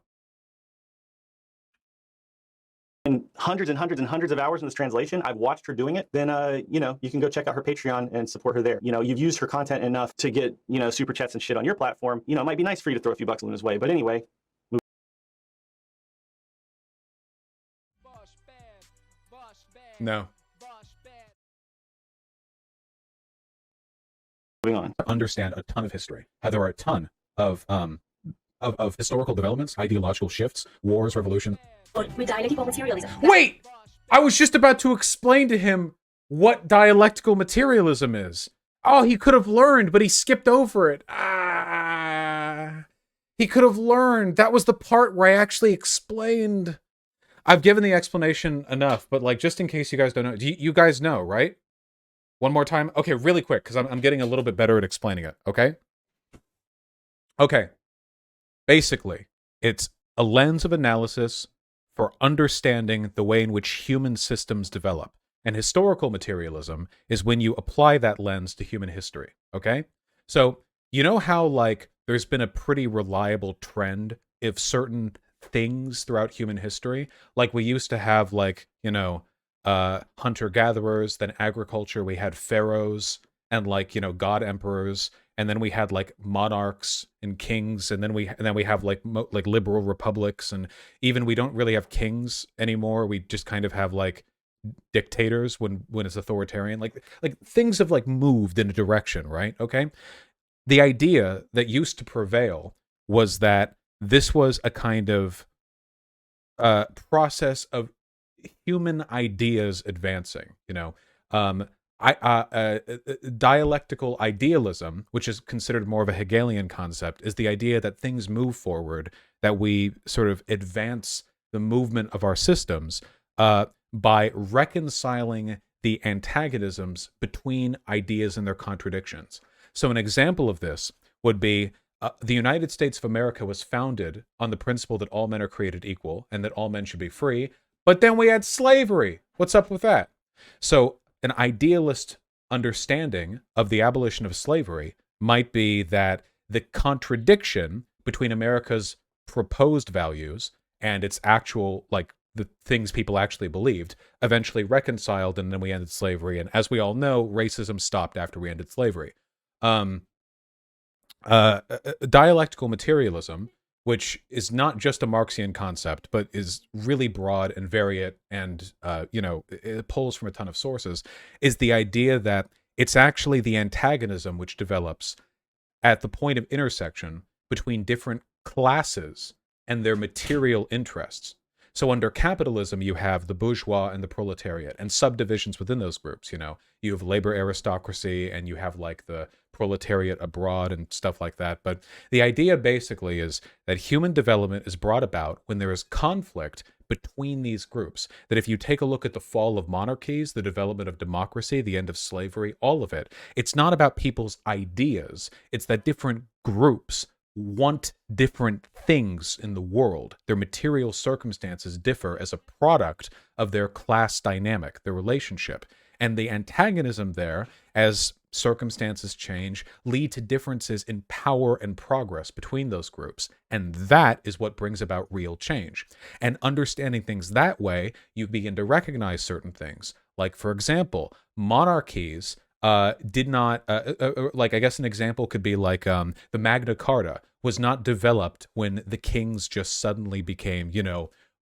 in hundreds and hundreds and hundreds of hours in this translation, I've watched her doing it, then, you can go check out her Patreon and support her there. You've used her content enough to get, super chats and shit on your platform. It might be nice for you to throw a few bucks Luna's way. But anyway, No. moving on. Understand a ton of history. How there are a ton of historical developments, ideological shifts, wars, revolutions. With dialectical materialism. Wait! I was just about to explain to him what dialectical materialism is. Oh, he could have learned, but he skipped over it. He could have learned. That was the part where I actually explained. I've given the explanation enough, but like, just in case you guys don't know, you guys know, right? One more time? Okay, really quick, because I'm getting a little bit better at explaining it, okay? Okay. Basically, it's a lens of analysis for understanding the way in which human systems develop. And historical materialism is when you apply that lens to human history, okay? So, you know how, like, there's been a pretty reliable trend of certain things throughout human history? Like, we used to have, like, hunter-gatherers, then agriculture, we had pharaohs, and, like, god emperors, and then we had like monarchs and kings, and then we have like liberal republics, and even we don't really have kings anymore. We just kind of have like dictators when it's authoritarian. Like things have like moved in a direction, right? Okay. The idea that used to prevail was that this was a kind of process of human ideas advancing. Dialectical idealism, which is considered more of a Hegelian concept, is the idea that things move forward, that we sort of advance the movement of our systems by reconciling the antagonisms between ideas and their contradictions. So an example of this would be the United States of America was founded on the principle that all men are created equal and that all men should be free, but then we had slavery. What's up with that? So an idealist understanding of the abolition of slavery might be that the contradiction between America's proposed values and its actual, like, the things people actually believed, eventually reconciled, and then we ended slavery. And as we all know, racism stopped after we ended slavery. Dialectical materialism, which is not just a Marxian concept, but is really broad and varied, and it pulls from a ton of sources, is the idea that it's actually the antagonism which develops at the point of intersection between different classes and their material interests. So under capitalism, you have the bourgeois and the proletariat, and subdivisions within those groups. You have labor aristocracy, and you have like the proletariat abroad and stuff like that. But the idea basically is that human development is brought about when there is conflict between these groups. That if you take a look at the fall of monarchies, the development of democracy, the end of slavery, all of it, it's not about people's ideas. It's that different groups want different things in the world. Their material circumstances differ as a product of their class dynamic, their relationship. And the antagonism there, as circumstances change, lead to differences in power and progress between those groups. And that is what brings about real change. And understanding things that way, you begin to recognize certain things. Like, for example, monarchies did not, like, I guess an example could be like the Magna Carta was not developed when the kings just suddenly became,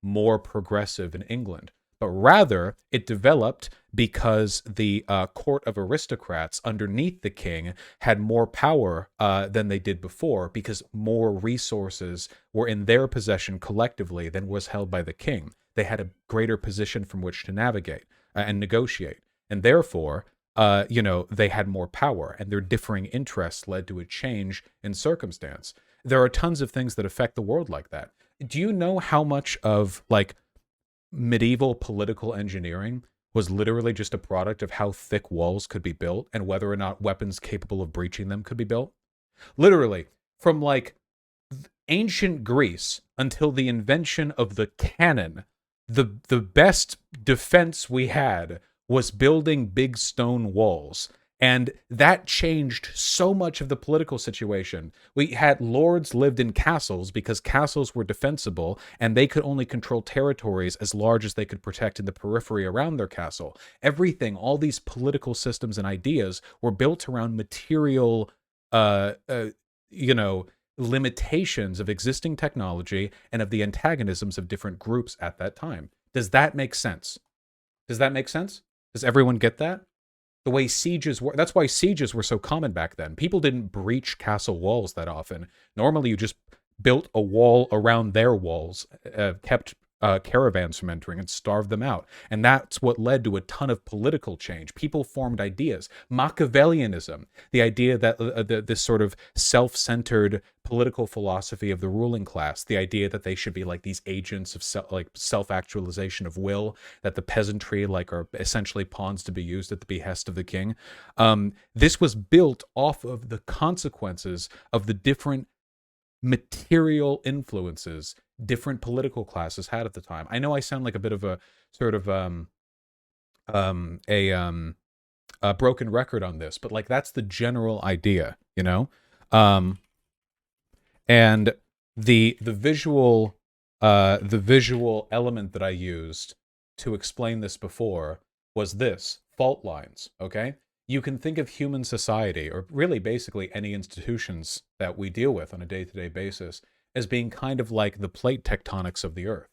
more progressive in England. but rather it developed because the court of aristocrats underneath the king had more power than they did before, because more resources were in their possession collectively than was held by the king. They had a greater position from which to navigate and negotiate, and therefore, they had more power, and their differing interests led to a change in circumstance. There are tons of things that affect the world like that. Do you know how much of like medieval political engineering was literally just a product of how thick walls could be built and whether or not weapons capable of breaching them could be built? Literally, from like ancient Greece until the invention of the cannon, the best defense we had was building big stone walls. And that changed so much of the political situation. We had lords lived in castles because castles were defensible and they could only control territories as large as they could protect in the periphery around their castle. Everything, all these political systems and ideas were built around material, limitations of existing technology and of the antagonisms of different groups at that time. Does that make sense? Does that make sense? Does everyone get that? The way sieges were, that's why sieges were so common back then. People didn't breach castle walls that often. Normally you just built a wall around their walls, kept caravans from entering and starved them out. And that's what led to a ton of political change. People formed ideas. Machiavellianism, the idea that this sort of self-centered political philosophy of the ruling class, the idea that they should be like these agents of self-actualization of will, that the peasantry are essentially pawns to be used at the behest of the king. This was built off of the consequences of the different material influences different political classes had at the time. I know I sound like a bit of a sort of a broken record on this, but like that's the general idea, and the visual element that I used to explain this before was this: fault lines. Okay, you can think of human society, or really basically any institutions that we deal with on a day-to-day basis, as being kind of like the plate tectonics of the earth,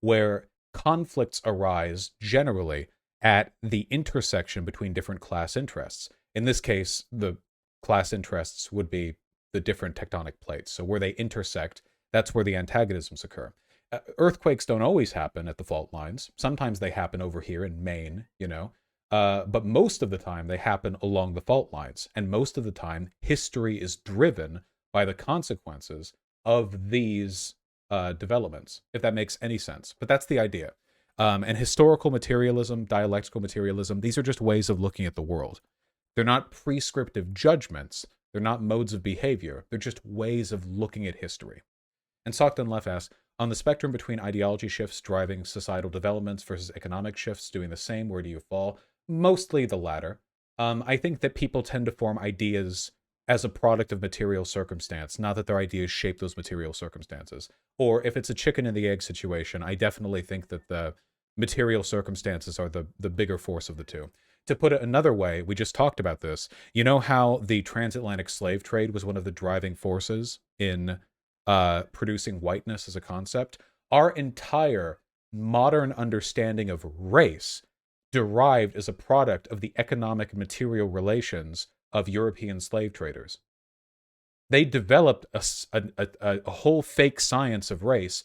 where conflicts arise generally at the intersection between different class interests. In this case, the class interests would be the different tectonic plates. So where they intersect, that's where the antagonisms occur. Earthquakes don't always happen at the fault lines. Sometimes they happen over here in Maine, but most of the time they happen along the fault lines. And most of the time, history is driven by the consequences of these developments, if that makes any sense. But that's the idea. And historical materialism, dialectical materialism, these are just ways of looking at the world. They're not prescriptive judgments. They're not modes of behavior. They're just ways of looking at history. And Sockton Leff asks, on the spectrum between ideology shifts driving societal developments versus economic shifts doing the same, where do you fall? Mostly the latter. I think that people tend to form ideas as a product of material circumstance, not that their ideas shape those material circumstances. Or if it's a chicken and the egg situation, I definitely think that the material circumstances are the bigger force of the two. To put it another way, we just talked about this. You know how the transatlantic slave trade was one of the driving forces in producing whiteness as a concept? Our entire modern understanding of race derived as a product of the economic material relations of European slave traders. They developed a whole fake science of race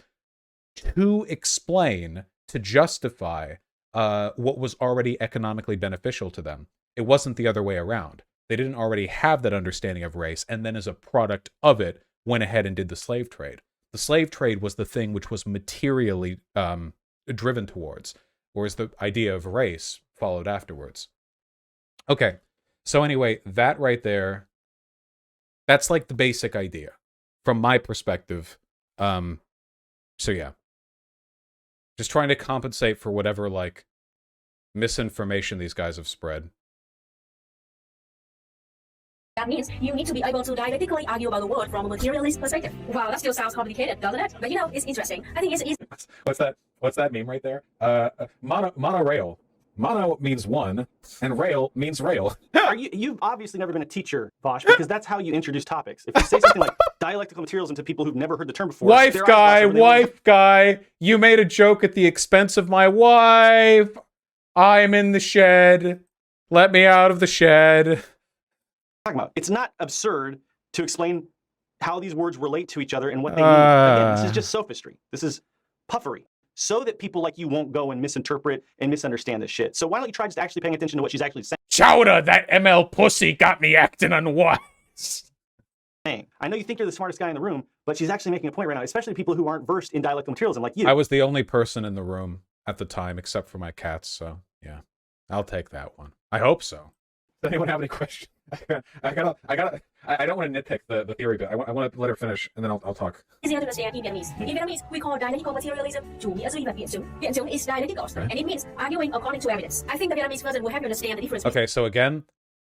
to explain, to justify what was already economically beneficial to them. It wasn't the other way around. They didn't already have that understanding of race, and then as a product of it, went ahead and did the slave trade. The slave trade was the thing which was materially driven towards, whereas the idea of race followed afterwards. Okay. So anyway, that right there, that's like the basic idea from my perspective. So yeah, just trying to compensate for whatever like misinformation these guys have spread. That means you need to be able to dialectically argue about the world from a materialist perspective. Wow, that still sounds complicated, doesn't it? But it's interesting. I think it's easy. What's that meme right there? Monorail. Mono means one, and rail means rail. You've obviously never been a teacher, Vaush, because that's how you introduce topics. If you say something like dialectical materialism to people who've never heard the term before, Wife guy, you made a joke at the expense of my wife. I'm in the shed. Let me out of the shed. Talking about. It's not absurd to explain how these words relate to each other and what they mean. Again, this is just sophistry. This is puffery, so that people like you won't go and misinterpret and misunderstand this shit. So why don't you try just actually paying attention to what she's actually saying? Chowder, that ML pussy got me acting unwise. I know you think you're the smartest guy in the room, but she's actually making a point right now, especially people who aren't versed in dialectical materialism like you. I was the only person in the room at the time, except for my cats, so yeah. I'll take that one. I hope so. Does anyone have any questions? I don't want to nitpick the theory bit. I want to let her finish, and then I'll talk. Easier to understand in Vietnamese. In Vietnamese, we call dialectical materialism 主义是一个辩证. 辩证 is dialecticals, and it means arguing according to evidence. I think the Vietnamese version will help you understand the difference. Okay, so again,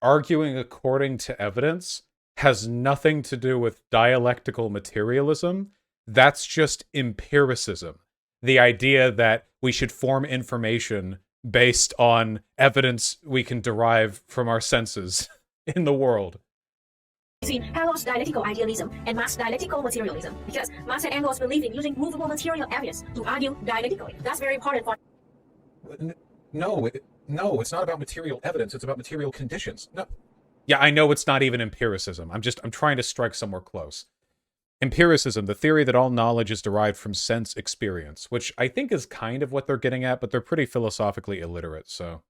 arguing according to evidence has nothing to do with dialectical materialism. That's just empiricism. The idea that we should form information based on evidence we can derive from our senses in the world. Between Hegel's dialectical idealism and Marx's dialectical materialism, because Marx and Engels believe in using movable material evidence to argue dialectically. That's very important for. No, it's not about material evidence. It's about material conditions. No. Yeah, I know it's not even empiricism. I'm trying to strike somewhere close. Empiricism, the theory that all knowledge is derived from sense experience, which I think is kind of what they're getting at, but they're pretty philosophically illiterate, so.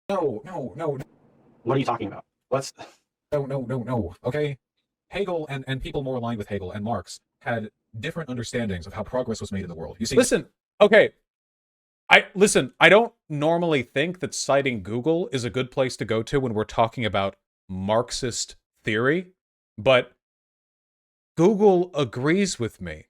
No. What are you talking about? No. Okay? Hegel and people more aligned with Hegel and Marx had different understandings of how progress was made in the world. You see, listen, okay. I don't normally think that citing Google is a good place to go to when we're talking about Marxist theory, but Google agrees with me.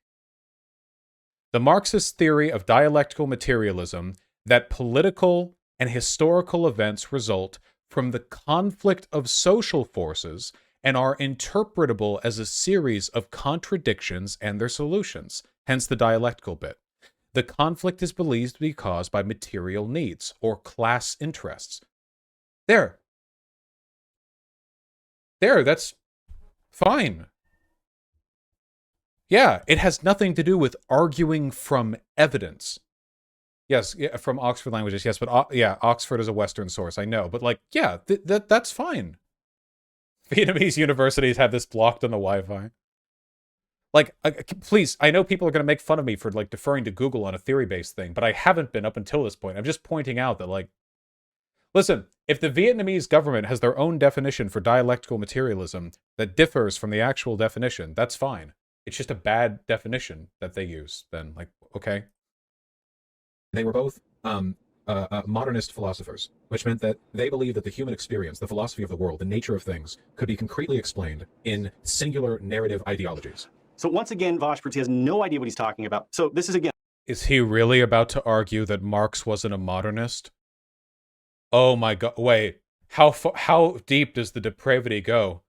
The Marxist theory of dialectical materialism that political and historical events result from the conflict of social forces and are interpretable as a series of contradictions and their solutions, hence the dialectical bit. The conflict is believed to be caused by material needs or class interests. There, that's fine. Yeah, it has nothing to do with arguing from evidence. Yes, from Oxford Languages, yes, but yeah, Oxford is a Western source, I know. But like, yeah, that's fine. Vietnamese universities have this blocked on the Wi-Fi. Like, please, I know people are going to make fun of me for like deferring to Google on a theory-based thing, but I haven't been up until this point. I'm just pointing out that like, listen, if the Vietnamese government has their own definition for dialectical materialism that differs from the actual definition, that's fine. It's just a bad definition that they use, then, like, okay. They were both modernist philosophers, which meant that they believed that the human experience, the philosophy of the world, the nature of things, could be concretely explained in singular narrative ideologies. So once again, Vaush proves he has no idea what he's talking about. So this is, again... Is he really about to argue that Marx wasn't a modernist? Oh my god, wait. How deep does the depravity go?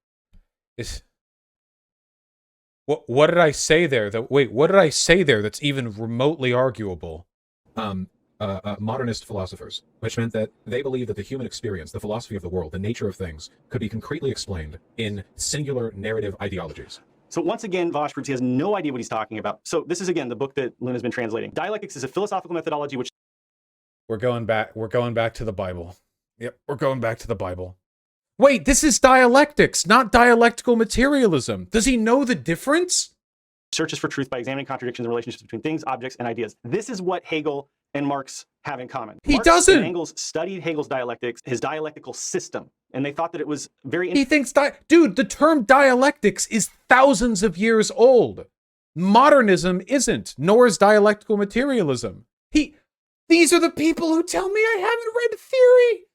What did I say there? What did I say there that's even remotely arguable? Modernist philosophers, which meant that they believed that the human experience, the philosophy of the world, the nature of things, could be concretely explained in singular narrative ideologies. So once again, Vaush proves he has no idea what he's talking about. So this is, again, the book that Luna's been translating. Dialectics is a philosophical methodology which... We're going back to the Bible. Yep, we're going back to the Bible. Wait, this is dialectics, not dialectical materialism. Does he know the difference? Searches for truth by examining contradictions and relationships between things, objects, and ideas. This is what Hegel and Marx have in common. He doesn't. And Engels studied Hegel's dialectics, his dialectical system, and they thought that it was very... He thinks... Dude, the term dialectics is thousands of years old. Modernism isn't, nor is dialectical materialism. These are the people who tell me I haven't read theory.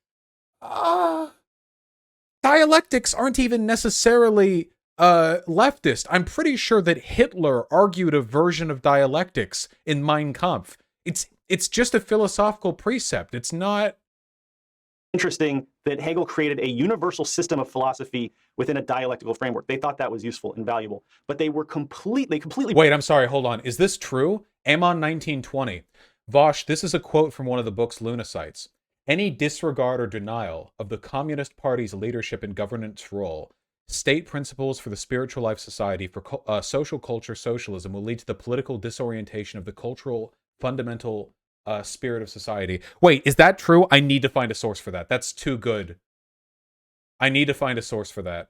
Dialectics aren't even necessarily leftist. I'm pretty sure that Hitler argued a version of dialectics in Mein Kampf. It's just a philosophical precept. It's not... Interesting that Hegel created a universal system of philosophy within a dialectical framework. They thought that was useful and valuable, but they were completely... Wait, I'm sorry, hold on. Is this true? Amon 1920. Vaush, this is a quote from one of the books Luna cites. Any disregard or denial of the Communist Party's leadership and governance role, state principles for the spiritual life society, for social culture socialism will lead to the political disorientation of the cultural fundamental spirit of society. Wait, is that true? I need to find a source for that. That's too good. I need to find a source for that.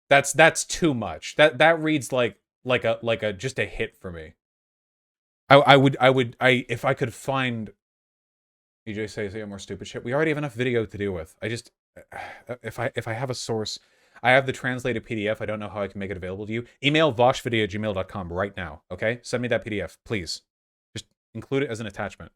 That's too much. That reads like a just a hit for me. I would if I could find. EJ says more stupid shit. We already have enough video to deal with. I just if I have a source, I have the translated PDF. I don't know how I can make it available to you. Email vaushvideo@gmail.com right now. Okay, send me that PDF, please. Just include it as an attachment.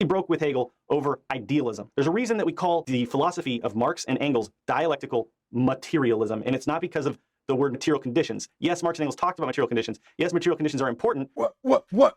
He broke with Hegel over idealism. There's a reason that we call the philosophy of Marx and Engels dialectical materialism, and it's not because of the word material conditions. Yes, Marx and Engels talked about material conditions. Yes, material conditions are important. What?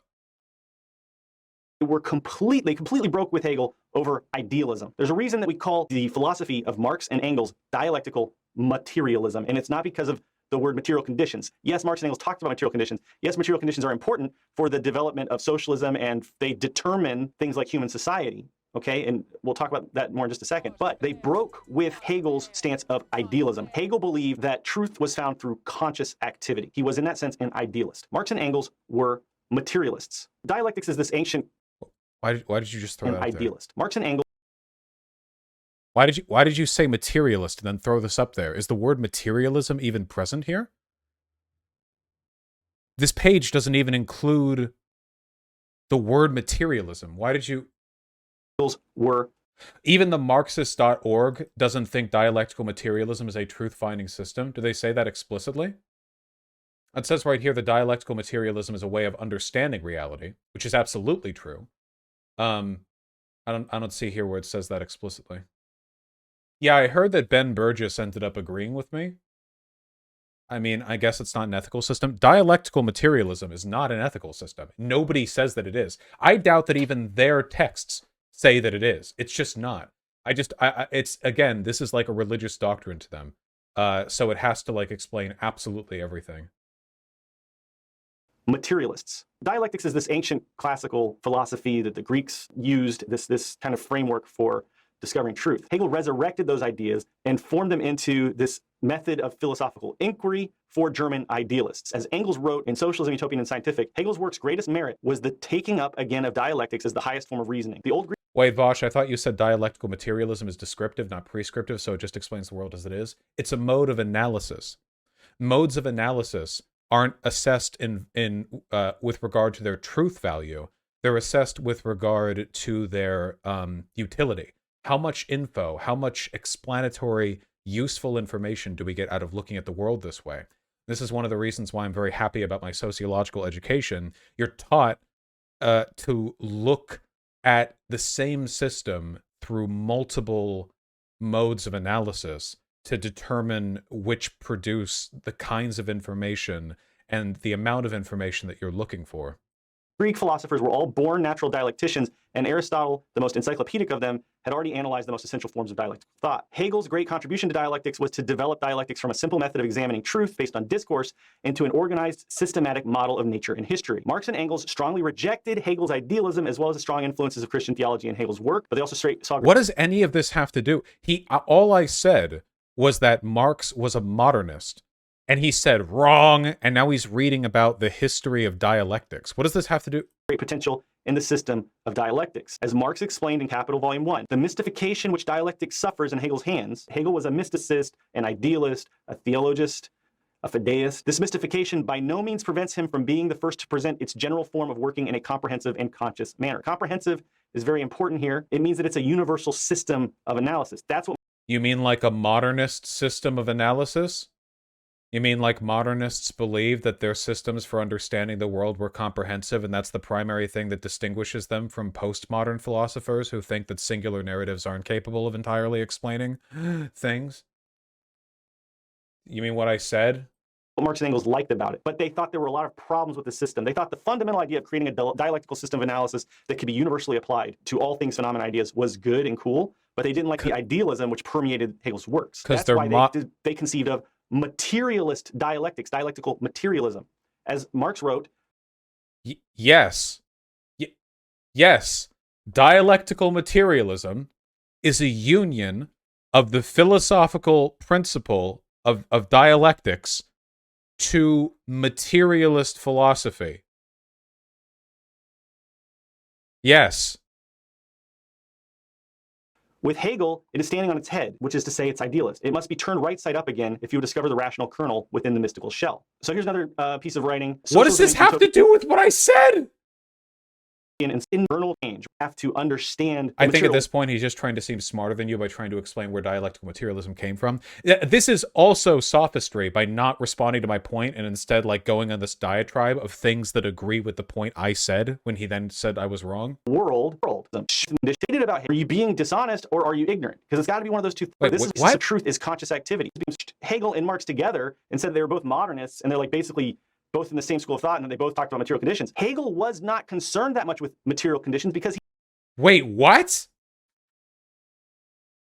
Were completely broke with Hegel over idealism. There's a reason that we call the philosophy of Marx and Engels dialectical materialism, and it's not because of the word material conditions. Yes, Marx and Engels talked about material conditions. Yes, material conditions are important for the development of socialism, and they determine things like human society. Okay, and we'll talk about that more in just a second. But they broke with Hegel's stance of idealism. Hegel believed that truth was found through conscious activity. He was, in that sense, an idealist. Marx and Engels were materialists. Dialectics is this ancient. Why did you just throw that out idealist? Marx and Engels. Why did you say materialist and then throw this up there? Is the word materialism even present here? This page doesn't even include the word materialism. Why did you? Were even the Marxist.org doesn't think dialectical materialism is a truth-finding system. Do they say that explicitly? It says right here that dialectical materialism is a way of understanding reality, which is absolutely true. I don't see here where it says that explicitly. Yeah, I heard that Ben Burgess ended up agreeing with me. I mean, I guess it's not an ethical system. Dialectical materialism is not an ethical system. Nobody says that it is. I doubt that even their texts say that it is. It's just not. It's, again, this is like a religious doctrine to them. So it has to, like, explain absolutely everything. Materialists. Dialectics is this ancient classical philosophy that the Greeks used, this kind of framework for discovering truth. Hegel resurrected those ideas and formed them into this method of philosophical inquiry for German idealists. As Engels wrote in Socialism, Utopian, and Scientific, Hegel's work's greatest merit was the taking up again of dialectics as the highest form of reasoning. The old Greek. Wait, Vaush, I thought you said dialectical materialism is descriptive, not prescriptive, so it just explains the world as it is. It's a mode of analysis. Modes of analysis aren't assessed with regard to their truth value. They're assessed with regard to their utility. How much info, how much explanatory, useful information do we get out of looking at the world this way? This is one of the reasons why I'm very happy about my sociological education. You're taught to look at the same system through multiple modes of analysis to determine which produce the kinds of information and the amount of information that you're looking for. Greek philosophers were all born natural dialecticians, and Aristotle, the most encyclopedic of them, had already analyzed the most essential forms of dialectical thought. Hegel's great contribution to dialectics was to develop dialectics from a simple method of examining truth based on discourse into an organized, systematic model of nature and history. Marx and Engels strongly rejected Hegel's idealism as well as the strong influences of Christian theology in Hegel's work, but they also saw. What does any of this have to do? All I said was that Marx was a modernist. And he said wrong, and now he's reading about the history of dialectics. What does this have to do? Great potential in the system of dialectics. As Marx explained in Capital Volume 1, the mystification which dialectics suffers in Hegel's hands. Hegel was a mysticist, an idealist, a theologist, a fideist. This mystification by no means prevents him from being the first to present its general form of working in a comprehensive and conscious manner. Comprehensive is very important here. It means that it's a universal system of analysis. That's what. You mean like a modernist system of analysis? You mean like modernists believe that their systems for understanding the world were comprehensive, and that's the primary thing that distinguishes them from postmodern philosophers who think that singular narratives aren't capable of entirely explaining things? You mean what I said? What Marx and Engels liked about it, but they thought there were a lot of problems with the system. They thought the fundamental idea of creating a dialectical system of analysis that could be universally applied to all things phenomena ideas was good and cool, but they didn't like the idealism which permeated Hegel's works. That's why they conceived of materialist dialectics, dialectical materialism. As Marx wrote, yes. Yes, dialectical materialism is a union of the philosophical principle of dialectics to materialist philosophy. Yes. With Hegel, it is standing on its head, which is to say it's idealist. It must be turned right side up again if you discover the rational kernel within the mystical shell. So here's another piece of writing. What does this have to do with what I said? And internal change. We have to understand. I think at this point he's just trying to seem smarter than you by trying to explain where dialectical materialism came from. This is also sophistry by not responding to my point and instead like going on this diatribe of things that agree with the point I said when he then said I was wrong. World. Stated about him. Are you being dishonest or are you ignorant? Because it's got to be one of those two things. Wait, this what? is truth is conscious activity. Hegel and Marx together and said they were both modernists and they're like basically both in the same school of thought and they both talked about material conditions. Hegel was not concerned that much with material conditions because he Wait, what?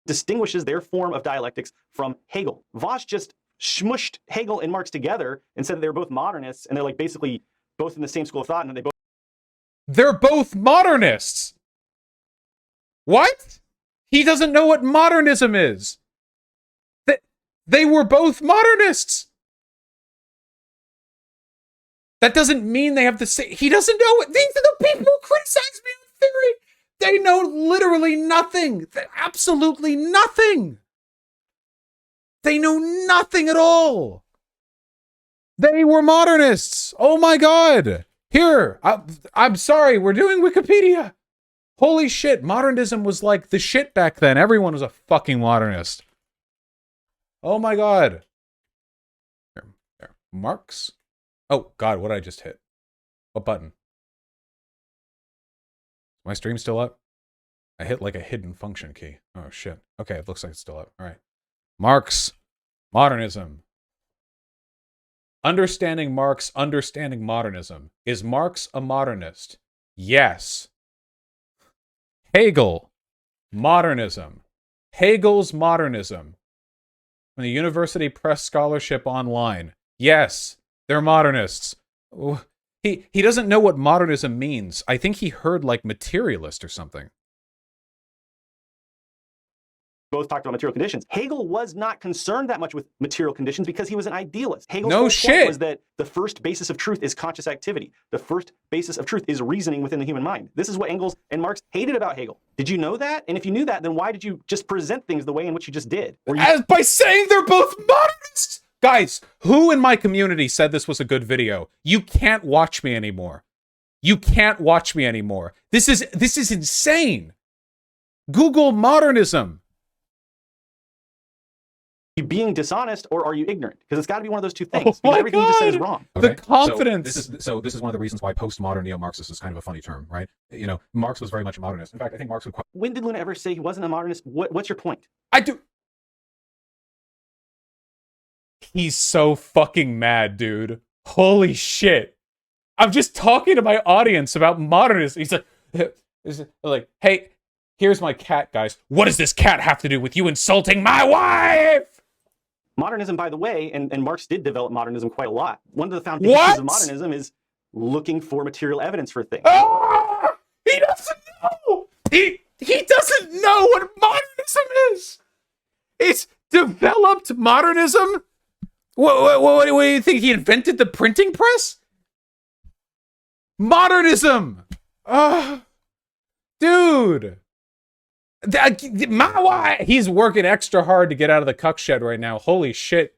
distinguishes their form of dialectics from Hegel. Vaush just smushed Hegel and Marx together and said they were both modernists and they're like basically both in the same school of thought and they both They're both modernists. What? He doesn't know what modernism is. They were both modernists. That doesn't mean they have the same. He doesn't know it. These are the people who criticize me on theory. They know literally nothing. Absolutely nothing. They know nothing at all. They were modernists. Oh my God. Here, I'm sorry. We're doing Wikipedia. Holy shit. Modernism was like the shit back then. Everyone was a fucking modernist. Oh my God. Here. Marx. Oh, God, what did I just hit? What button? My stream still up? I hit like a hidden function key. Oh, shit. Okay, it looks like it's still up. All right. Marx, modernism. Understanding Marx, understanding modernism. Is Marx a modernist? Yes. Hegel, modernism. Hegel's modernism. From the University Press Scholarship Online. Yes. They're modernists. He doesn't know what modernism means. I think he heard like materialist or something. both talked about material conditions. Hegel was not concerned that much with material conditions because he was an idealist. Hegel's No whole shit. point was that the first basis of truth is conscious activity. The first basis of truth is reasoning within the human mind. This is what Engels and Marx hated about Hegel. Did you know that? And if you knew that, then why did you just present things the way in which you just did? As by saying they're both modernists? Guys, who in my community said this was a good video? You can't watch me anymore. You can't watch me anymore. This is insane. Google modernism. Are you being dishonest or are you ignorant? Because it's got to be one of those two things. Oh my everything you just said is God. wrong. The confidence. So this is one of the reasons why postmodern neo-Marxist is kind of a funny term, right? You know, Marx was very much a modernist. In fact, I think Marx would quite When did Luna ever say he wasn't a modernist? What's your point? I do. He's so fucking mad, dude. Holy shit. I'm just talking to my audience about modernism. He's like, hey, here's my cat, guys. What does this cat have to do with you insulting my wife? Modernism, by the way, and Marx did develop modernism quite a lot. One of the foundations of modernism is looking for material evidence for things. Ah! He doesn't know. He doesn't know what modernism is. It's developed modernism. What do you think? He invented the printing press? Modernism. Dude. My wife. He's working extra hard to get out of the cuck shed right now. Holy shit.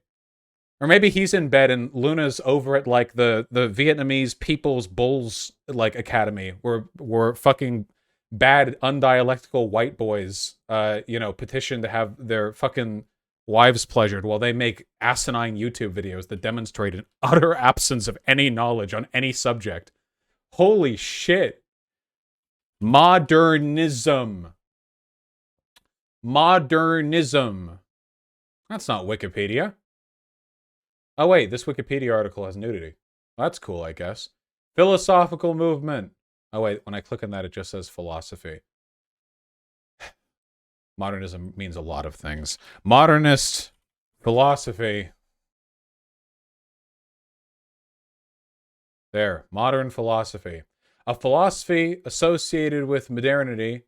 Or maybe he's in bed and Luna's over at like the Vietnamese People's Bulls like academy where fucking bad undialectical white boys petition to have their fucking wives pleasured while they make asinine YouTube videos that demonstrate an utter absence of any knowledge on any subject. Holy shit. Modernism. Modernism. That's not Wikipedia. Oh wait, this Wikipedia article has nudity. That's cool, I guess. Philosophical movement. Oh wait, when I click on that, it just says philosophy. Modernism means a lot of things. Modernist philosophy. There, modern philosophy. A philosophy associated with modernity.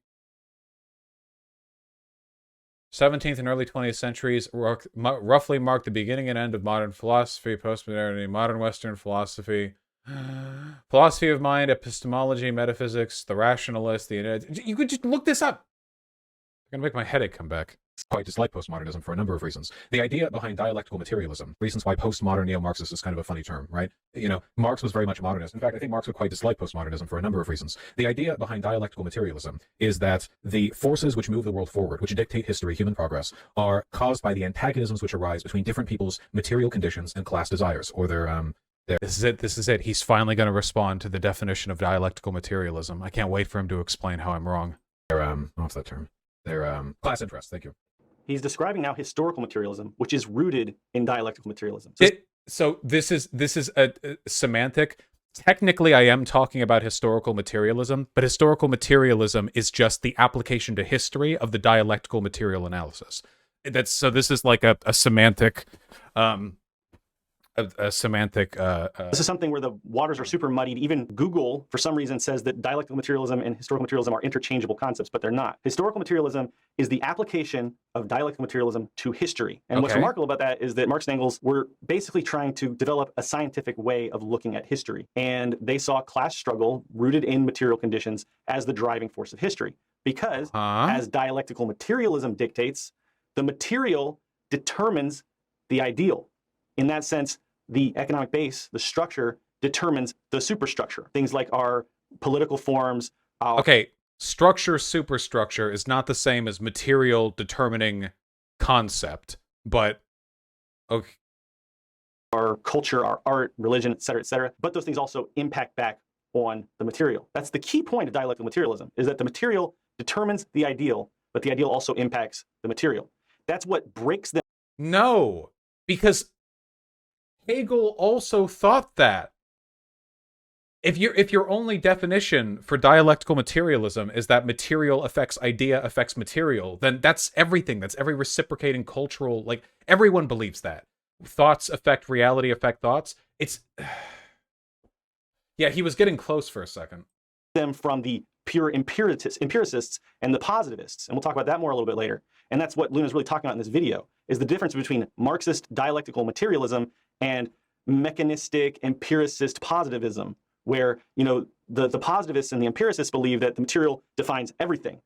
17th and early 20th centuries roughly marked the beginning and end of modern philosophy, postmodernity, modern Western philosophy, philosophy of mind, epistemology, metaphysics, the rationalist, you could just look this up. I'm gonna make my headache come back. Quite dislike postmodernism for a number of reasons. The idea behind dialectical materialism, reasons why postmodern neo-Marxist is kind of a funny term, right? You know, Marx was very much a modernist. In fact, I think Marx would quite dislike postmodernism for a number of reasons. The idea behind dialectical materialism is that the forces which move the world forward, which dictate history, human progress, are caused by the antagonisms which arise between different people's material conditions and class desires, or their This is it. He's finally going to respond to the definition of dialectical materialism. I can't wait for him to explain how I'm wrong. what's that term? Their class interests. Thank you. He's describing now historical materialism, which is rooted in dialectical materialism. So this is a semantic. Technically, I am talking about historical materialism, but historical materialism is just the application to history of the dialectical material analysis. This is like a semantic. This is something where the waters are super muddied. Even Google, for some reason, says that dialectical materialism and historical materialism are interchangeable concepts, but they're not. Historical materialism is the application of dialectical materialism to history. And what's remarkable about that is that Marx and Engels were basically trying to develop a scientific way of looking at history. And they saw class struggle rooted in material conditions as the driving force of history. Because, as dialectical materialism dictates, the material determines the ideal. In that sense, the economic base, the structure, determines the superstructure. Things like our political forms. Okay, structure, superstructure is not the same as material determining concept, but okay. Our culture, our art, religion, et cetera, but those things also impact back on the material. That's the key point of dialectical materialism, is that the material determines the ideal, but the ideal also impacts the material. That's what breaks them. No, because Hegel also thought that. If your only definition for dialectical materialism is that material affects idea affects material, then that's everything. That's every reciprocating cultural, like, everyone believes that. Thoughts affect reality, affect thoughts. It's yeah, he was getting close for a second. Them from the pure empiricists and the positivists, and we'll talk about that more a little bit later. And that's what Luna's really talking about in this video, is the difference between Marxist dialectical materialism and mechanistic empiricist positivism, where, you know, the positivists and the empiricists believe that the material defines everything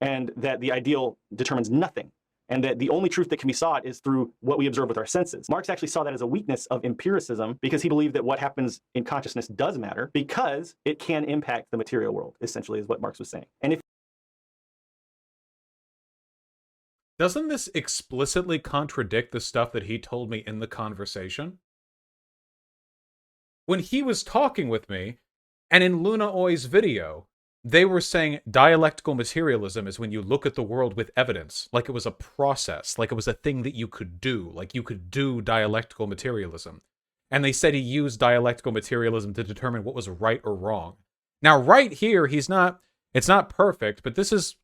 and that the ideal determines nothing, and that the only truth that can be sought is through what we observe with our senses. Marx actually saw that as a weakness of empiricism, because he believed that what happens in consciousness does matter because it can impact the material world, essentially, is what Marx was saying. And if Doesn't this explicitly contradict the stuff that he told me in the conversation? When he was talking with me, and in Luna Oi's video, they were saying dialectical materialism is when you look at the world with evidence, like it was a process, like it was a thing that you could do, like you could do dialectical materialism. And they said he used dialectical materialism to determine what was right or wrong. Now, right here, it's not perfect, but this is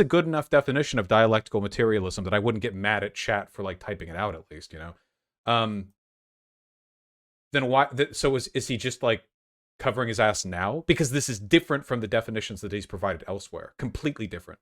a good enough definition of dialectical materialism that I wouldn't get mad at chat for, like, typing it out, at least, you know? Then why? So is he just, like, covering his ass now? Because this is different from the definitions that he's provided elsewhere. Completely different.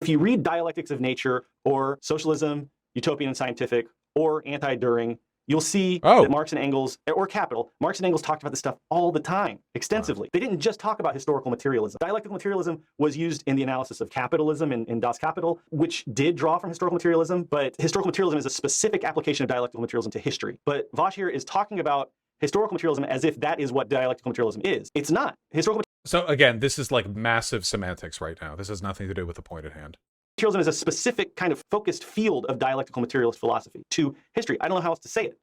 If you read Dialectics of Nature or Socialism, Utopian and Scientific, or Anti-Düring, you'll see that Marx and Engels, or Capital, Marx and Engels talked about this stuff all the time, extensively. They didn't just talk about historical materialism. Dialectical materialism was used in the analysis of capitalism in Das Kapital, which did draw from historical materialism, but historical materialism is a specific application of dialectical materialism to history. But Vaush here is talking about historical materialism as if that is what dialectical materialism is. It's not. So again, this is like massive semantics right now. This has nothing to do with the point at hand. Materialism is a specific kind of focused field of dialectical materialist philosophy to history. I don't know how else to say it.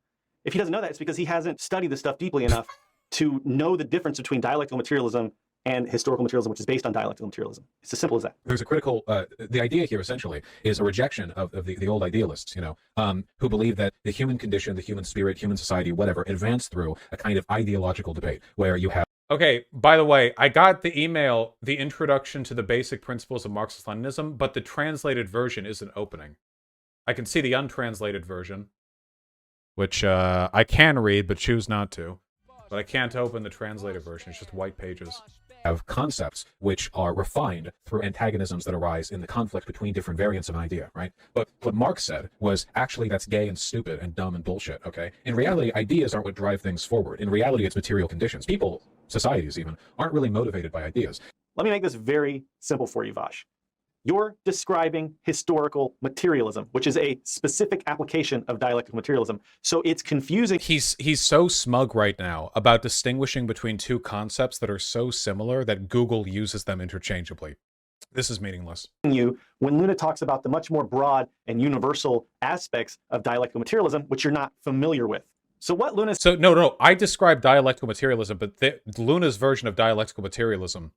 If he doesn't know that, it's because he hasn't studied this stuff deeply enough to know the difference between dialectical materialism and historical materialism, which is based on dialectical materialism. It's as simple as that. There's a critical, the idea here essentially is a rejection of the old idealists, you know, who believe that the human condition, the human spirit, human society, whatever, advance through a kind of ideological debate where you have. Okay, by the way, I got the email, the introduction to the basic principles of Marxist-Leninism, but the translated version isn't opening. I can see the untranslated version, which I can read, but choose not to. but I can't open the translated version. It's just white pages. Have concepts which are refined through antagonisms that arise in the conflict between different variants of an idea, right? But what Marx said was, actually, that's gay and stupid and dumb and bullshit, okay? In reality, ideas aren't what drive things forward. In reality, it's material conditions. People, societies even, aren't really motivated by ideas. Let me make this very simple for you, Vaush. You're describing historical materialism, which is a specific application of dialectical materialism. So it's confusing. He's so smug right now about distinguishing between two concepts that are so similar that Google uses them interchangeably. This is meaningless. You when Luna talks about the much more broad and universal aspects of dialectical materialism, which you're not familiar with. So what Luna... So, no, I described dialectical materialism, but Luna's version of dialectical materialism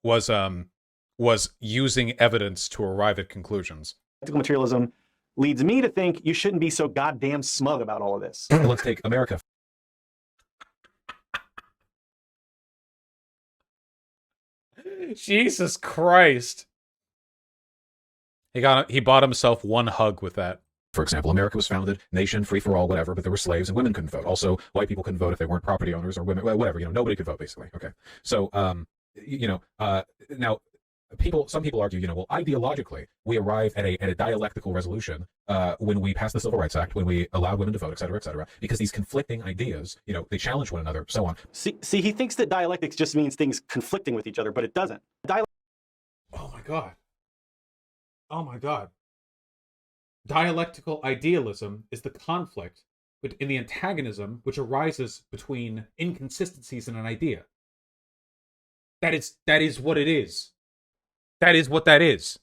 was using evidence to arrive at conclusions. Dialectical materialism leads me to think you shouldn't be so goddamn smug about all of this. Let's take America. Jesus Christ. He bought himself one hug with that. For example, America was founded, nation, free for all, whatever, but there were slaves and women couldn't vote. Also, white people couldn't vote if they weren't property owners or women, whatever, nobody could vote, basically. Okay. So, now, some people argue, well, ideologically, we arrive at a dialectical resolution when we pass the Civil Rights Act, when we allow women to vote, et cetera, because these conflicting ideas, they challenge one another, so on. See, he thinks that dialectics just means things conflicting with each other, but it doesn't. Oh my God. Oh my God. Dialectical idealism is the conflict in the antagonism which arises between inconsistencies in an idea. That is what it is. That is what that is.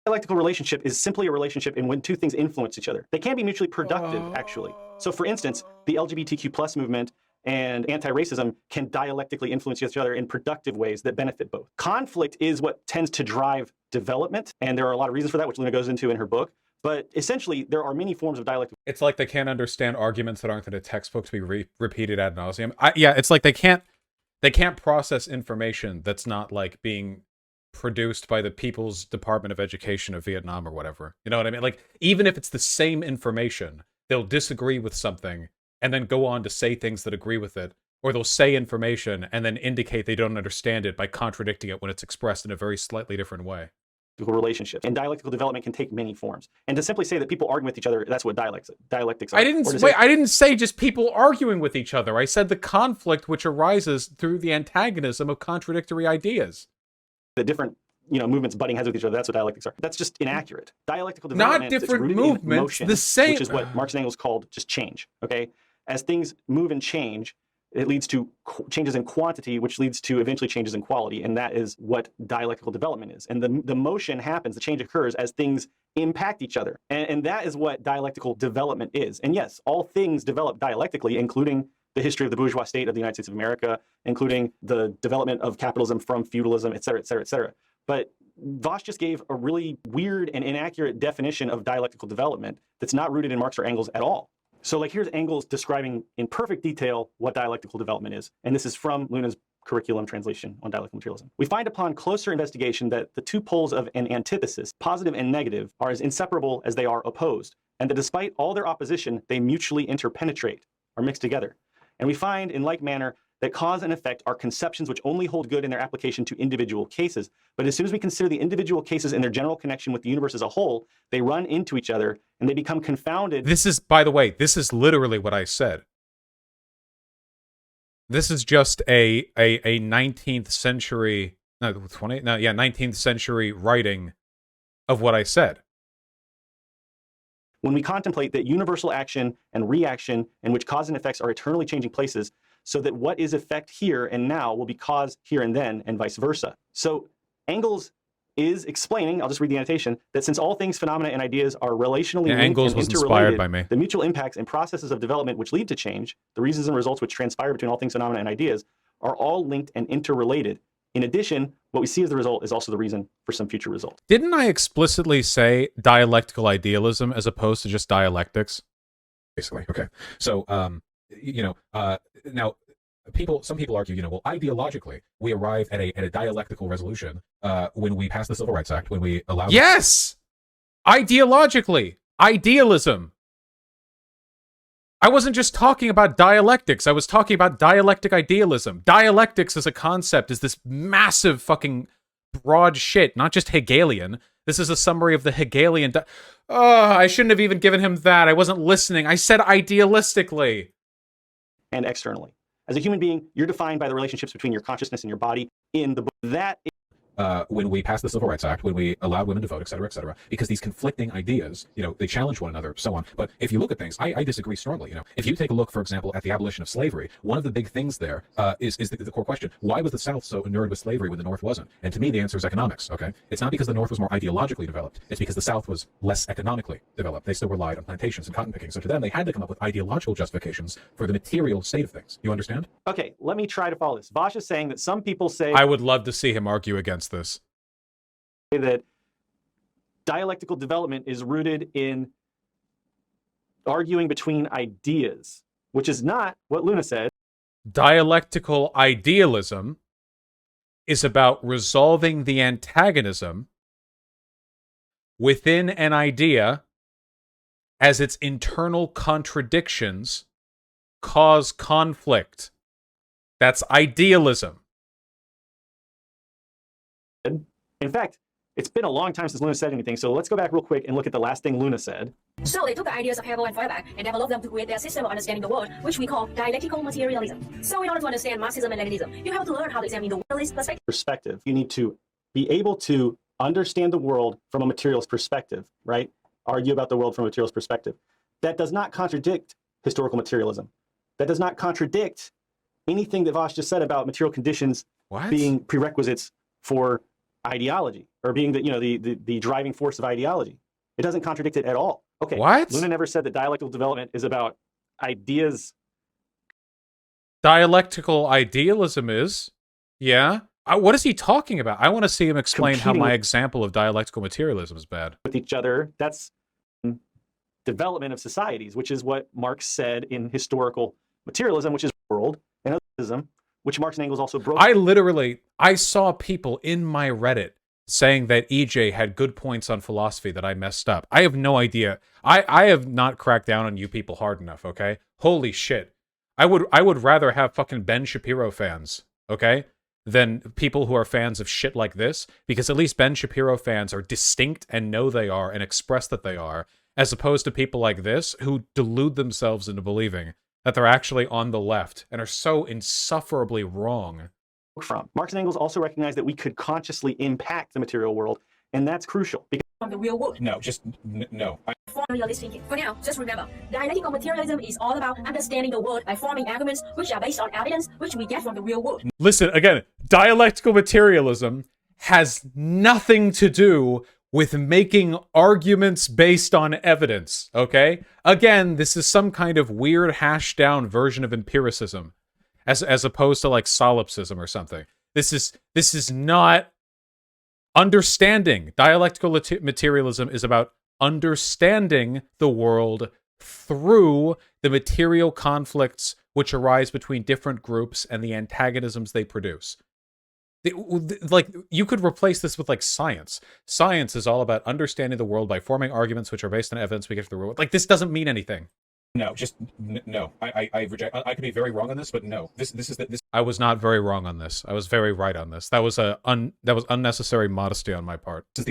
Dialectical relationship is simply a relationship in when two things influence each other. They can be mutually productive, actually. So for instance, the LGBTQ plus movement and anti-racism can dialectically influence each other in productive ways that benefit both. Conflict is what tends to drive development, and there are a lot of reasons for that, which Luna goes into in her book. But essentially, there are many forms of dialectical... It's like they can't understand arguments that aren't in a textbook to be repeated ad nauseum. Yeah, it's like they can't process information that's not like being produced by the People's Department of Education of Vietnam or whatever. You know what I mean? Like, even if it's the same information, they'll disagree with something and then go on to say things that agree with it, or they'll say information and then indicate they don't understand it by contradicting it when it's expressed in a very slightly different way. Relationships. And dialectical development can take many forms. And to simply say that people argue with each other, that's what dialectics are. I didn't say just people arguing with each other. I said the conflict which arises through the antagonism of contradictory ideas. The different movements butting heads with each other, that's what dialectics are. That's just inaccurate. Dialectical development, not different movements, motion, the same, which is what Marx and Engels called just change. Okay, as things move and change, it leads to changes in quantity, which leads to eventually changes in quality, and that is what dialectical development is. And the motion happens, the change occurs as things impact each other, and that is what dialectical development is. And yes, all things develop dialectically, including the history of the bourgeois state of the United States of America, including the development of capitalism from feudalism, et cetera, et cetera, et cetera. But Vaush just gave a really weird and inaccurate definition of dialectical development that's not rooted in Marx or Engels at all. So like here's Engels describing in perfect detail what dialectical development is. And this is from Luna's curriculum translation on dialectical materialism. We find upon closer investigation that the two poles of an antithesis, positive and negative, are as inseparable as they are opposed, and that despite all their opposition, they mutually interpenetrate, are mixed together. And we find in like manner that cause and effect are conceptions which only hold good in their application to individual cases. But as soon as we consider the individual cases in their general connection with the universe as a whole, they run into each other and they become confounded. This is, by the way, this is literally what I said. This is just a 19th century, no, 20, no, yeah, 19th century writing of what I said. When we contemplate that universal action and reaction in which cause and effects are eternally changing places, so that what is effect here and now will be cause here and then, and vice versa. So Engels is explaining, I'll just read the annotation, that since all things, phenomena, and ideas are relationally linked Engels and was interrelated, inspired by me. the mutual impacts and processes of development which lead to change, the reasons and results which transpire between all things, phenomena, and ideas, are all linked and interrelated. In addition, what we see as the result is also the reason for some future result. Didn't I explicitly say dialectical idealism as opposed to just dialectics? Basically, okay. So, now, some people argue, well, ideologically, we arrive at a dialectical resolution when we pass the Civil Rights Act, when we allow... Yes! Ideologically! Idealism! I wasn't just talking about dialectics. I was talking about dialectic idealism. Dialectics as a concept is this massive fucking broad shit, not just Hegelian. This is a summary of the Hegelian. I shouldn't have even given him that. I wasn't listening. I said idealistically. And externally. As a human being, you're defined by the relationships between your consciousness and your body in the book. That when we passed the Civil Rights Act, when we allowed women to vote, et cetera, because these conflicting ideas, they challenge one another, so on. But if you look at things, I disagree strongly. If you take a look, for example, at the abolition of slavery, one of the big things there is the core question: why was the South so inured with slavery when the North wasn't? And to me, the answer is economics. Okay, it's not because the North was more ideologically developed; it's because the South was less economically developed. They still relied on plantations and cotton picking. So to them, they had to come up with ideological justifications for the material state of things. You understand? Okay, let me try to follow this. Vaush is saying that some people say I would love to see him argue against this. That dialectical development is rooted in arguing between ideas, which is not what Luna said. Dialectical idealism is about resolving the antagonism within an idea as its internal contradictions cause conflict. That's idealism. In fact, it's been a long time since Luna said anything, so let's go back real quick and look at the last thing Luna said. So they took the ideas of Hegel and Feuerbach and developed them to create their system of understanding the world, which we call dialectical materialism. So in order to understand Marxism and Leninism, you have to learn how to examine the world's perspective. You need to be able to understand the world from a materialist perspective, right? Argue about the world from a materialist perspective. That does not contradict historical materialism. That does not contradict anything that Vaush just said about material conditions being prerequisites for ideology, or being the driving force of ideology. It doesn't contradict it at all. Okay. What? Luna never said that dialectical development is about ideas. Dialectical idealism is, yeah. What is he talking about? I want to see him explain how my example of dialectical materialism is bad. With each other. That's development of societies, which is what Marx said in historical materialism, which is world, and Marxism, which Marx and Engels also broke. I saw people in my Reddit saying that EJ had good points on philosophy that I messed up. I have no idea. I have not cracked down on you people hard enough, okay? Holy shit. I would rather have fucking Ben Shapiro fans, okay, than people who are fans of shit like this, because at least Ben Shapiro fans are distinct and know they are and express that they are, as opposed to people like this who delude themselves into believing that they're actually on the left and are so insufferably wrong. From Marx and Engels also recognized that we could consciously impact the material world, and that's crucial. Because from the real world. No, just no. Realist thinking. For now, just remember, dialectical materialism is all about understanding the world by forming arguments which are based on evidence which we get from the real world. Listen, again, dialectical materialism has nothing to do with making arguments based on evidence, okay? Again, this is some kind of weird hashed down version of empiricism, as opposed to like solipsism or something. This is not understanding. Dialectical materialism is about understanding the world through the material conflicts which arise between different groups and the antagonisms they produce. Like, you could replace this with like science. Science is all about understanding the world by forming arguments which are based on evidence we get from the world. Like, this doesn't mean anything. No, just no. I reject. I could be very wrong on this, but no. This is this. I was not very wrong on this. I was very right on this. That was unnecessary modesty on my part. This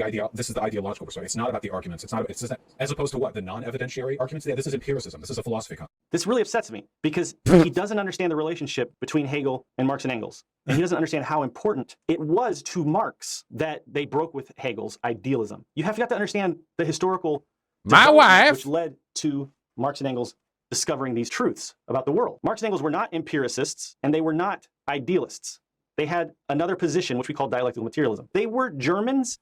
is the ideological perspective. It's not about the arguments. It's not. It's just that, as opposed to what the non-evidentiary arguments. Yeah, this is empiricism. This is a philosophy concept. This really upsets me because he doesn't understand the relationship between Hegel and Marx and Engels, and he doesn't understand how important it was to Marx that they broke with Hegel's idealism. You have got to understand the historical wife, which led to Marx and Engels discovering these truths about the world. Marx and Engels were not empiricists, and they were not idealists. They had another position, which we call dialectical materialism. They were Germans.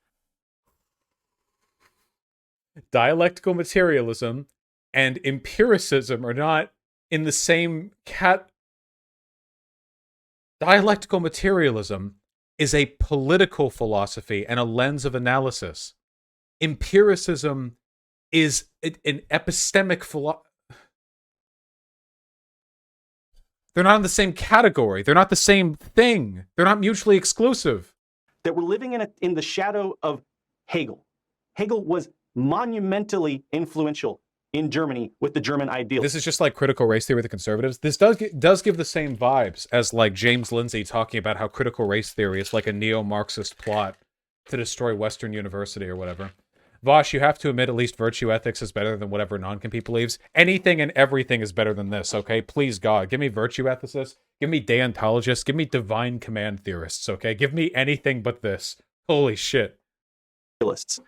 Dialectical materialism and empiricism are not in the same Dialectical materialism is a political philosophy and a lens of analysis. Empiricism is an epistemic philosophy. They're not in the same category. They're not the same thing. They're not mutually exclusive. That were living in the shadow of Hegel. Hegel was monumentally influential in Germany with the German ideal. This is just like critical race theory with the conservatives. This does give the same vibes as like James Lindsay talking about how critical race theory is like a neo-Marxist plot to destroy Western University or whatever. Vaush, you have to admit at least virtue ethics is better than whatever non-compete believes. Anything and everything is better than this, okay? Please, God, give me virtue ethicists, give me deontologists, give me divine command theorists, okay? Give me anything but this. Holy shit. Idealists.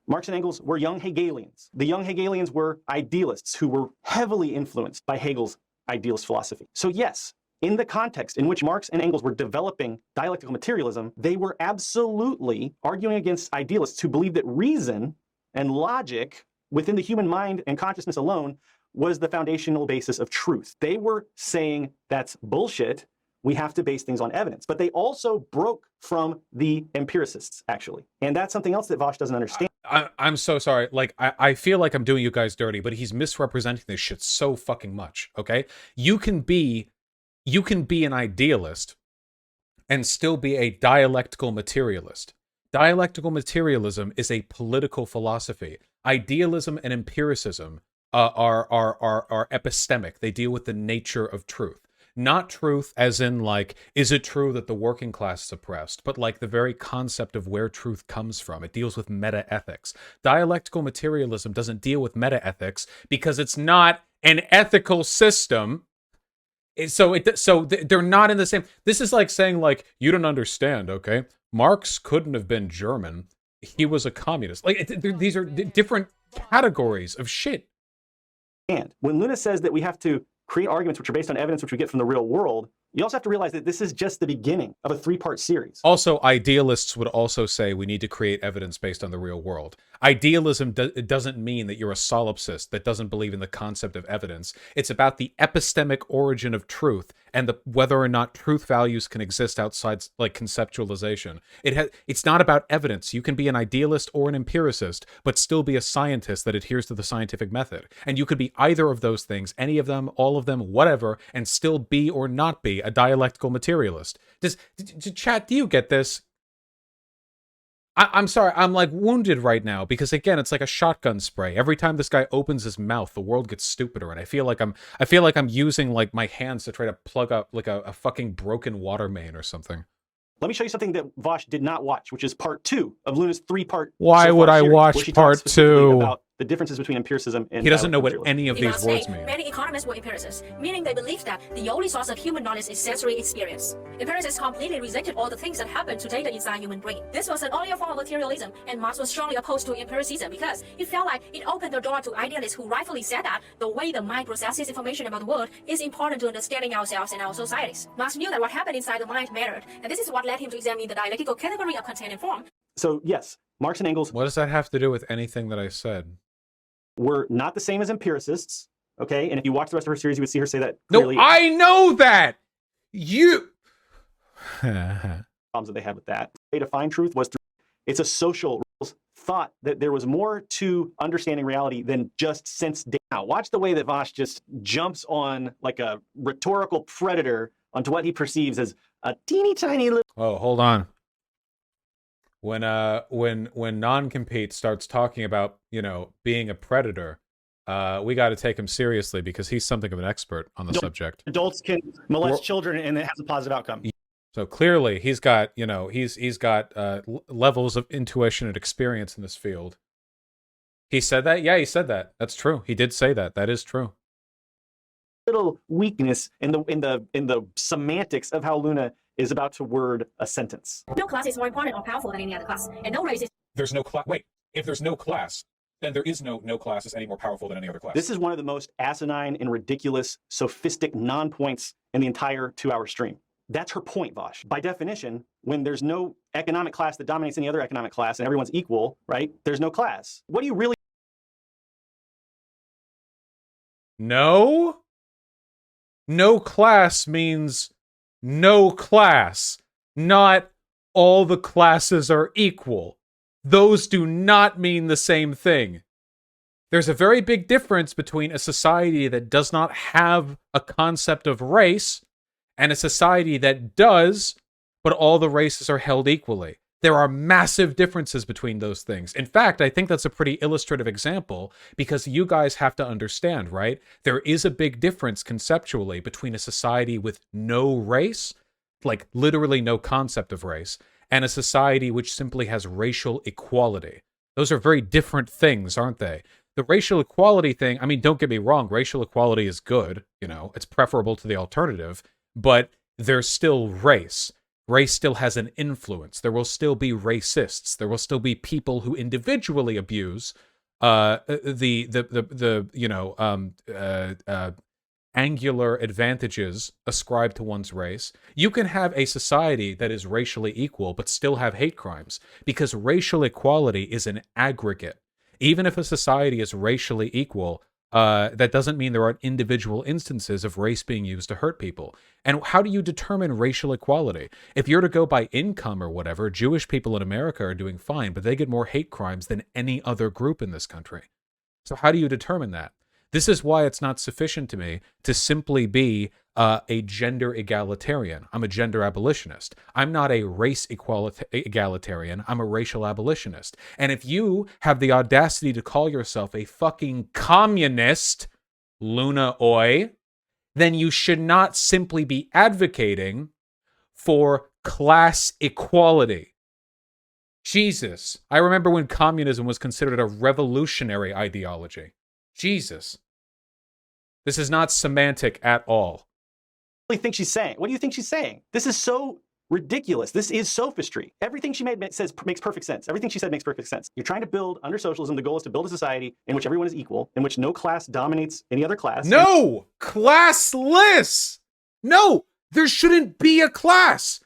Marx and Engels were young Hegelians. The young Hegelians were idealists who were heavily influenced by Hegel's idealist philosophy. So yes, in the context in which Marx and Engels were developing dialectical materialism, they were absolutely arguing against idealists who believed that reason and logic within the human mind and consciousness alone was the foundational basis of truth. They were saying that's bullshit. We have to base things on evidence. But they also broke from the empiricists, actually. And that's something else that Vaush doesn't understand. I'm so sorry. Like, I feel like I'm doing you guys dirty, but he's misrepresenting this shit so fucking much, okay? You can be an idealist and still be a dialectical materialist. Dialectical materialism is a political philosophy. Idealism and empiricism are epistemic. They deal with the nature of truth. Not truth as in, like, is it true that the working class is oppressed? But, like, the very concept of where truth comes from. It deals with meta-ethics. Dialectical materialism doesn't deal with meta-ethics because it's not an ethical system. So they're not in the same... This is like saying, like, you don't understand, okay? Marx couldn't have been German. He was a communist. Like, these are different categories of shit. And when Luna says that we have to create arguments which are based on evidence which we get from the real world, you also have to realize that this is just the beginning of a 3-part series. Also, idealists would also say we need to create evidence based on the real world. Idealism it doesn't mean that you're a solipsist that doesn't believe in the concept of evidence. It's about the epistemic origin of truth and whether or not truth values can exist outside, like, conceptualization. It's not about evidence. You can be an idealist or an empiricist, but still be a scientist that adheres to the scientific method. And you could be either of those things, any of them, all of them, whatever, and still be or not be a dialectical materialist. Chat, do you get this? I'm sorry, I'm like wounded right now because again, it's like a shotgun spray. Every time this guy opens his mouth, the world gets stupider, and I feel like I'm using like my hands to try to plug up like a fucking broken water main or something. Let me show you something that Vaush did not watch, which is part 2 of Luna's 3-part. Why would I watch part 2? About the differences between empiricism and... He doesn't know what any of these words mean. Many economists were empiricists, meaning they believed that the only source of human knowledge is sensory experience. Empiricists completely rejected all the things that happen to data inside human brain. This was an earlier form of materialism, and Marx was strongly opposed to empiricism because he felt like it opened the door to idealists who rightfully said that the way the mind processes information about the world is important to understanding ourselves and our societies. Marx knew that what happened inside the mind mattered, and this is what led him to examine the dialectical category of content and form. So yes, Marx and Engels... What does that have to do with anything that I said? ...were not the same as empiricists, okay? And if you watch the rest of her series, you would see her say that clearly. No, I know that! You... ...problems that they had with that. The way to find truth was through... It's a social... ...thought that there was more to understanding reality than just sense data. Now, watch the way that Vaush just jumps on like a rhetorical predator onto what he perceives as a teeny tiny little... Oh, hold on. When NonCompete starts talking about, you know, being a predator, we got to take him seriously because he's something of an expert on the subject. Adults can molest children and it has a positive outcome. So clearly he's got, you know, he's got levels of intuition and experience in this field. He said that? Yeah, he said that. That's true. He did say that. That is true. Little weakness in the semantics of how Luna is about to word a sentence. No class is more important or powerful than any other class, and no race is... There's no class. Wait, if there's no class, then there is no class is any more powerful than any other class. This is one of the most asinine and ridiculous, sophistic non-points in the entire 2-hour stream. That's her point, Vaush. By definition, when there's no economic class that dominates any other economic class and everyone's equal, right? There's no class. What do you really... No? No class means no class, not all the classes are equal. Those do not mean the same thing. There's a very big difference between a society that does not have a concept of race and a society that does, but all the races are held equally. There are massive differences between those things. In fact, I think that's a pretty illustrative example because you guys have to understand, right? There is a big difference conceptually between a society with no race, like literally no concept of race, and a society which simply has racial equality. Those are very different things, aren't they? The racial equality thing, I mean, don't get me wrong, racial equality is good, you know, it's preferable to the alternative, but there's still race. Race still has an influence. There will still be racists. There will still be people who individually abuse angular advantages ascribed to one's race. You can have a society that is racially equal but still have hate crimes because racial equality is an aggregate. Even if a society is racially equal, that doesn't mean there aren't individual instances of race being used to hurt people. And how do you determine racial equality? If you're to go by income or whatever, Jewish people in America are doing fine, but they get more hate crimes than any other group in this country. So how do you determine that? This is why it's not sufficient to me to simply be a gender egalitarian. I'm a gender abolitionist. I'm not a race egalitarian. I'm a racial abolitionist. And if you have the audacity to call yourself a fucking communist, Luna Oi, then you should not simply be advocating for class equality. Jesus. I remember when communism was considered a revolutionary ideology. Jesus. This is not semantic at all. What do you think she's saying? What do you think she's saying? This is so ridiculous. This is sophistry. Everything she makes perfect sense. Everything she said makes perfect sense. You're trying to build, under socialism, the goal is to build a society in which everyone is equal, in which no class dominates any other class. No! Classless! No! There shouldn't be a class!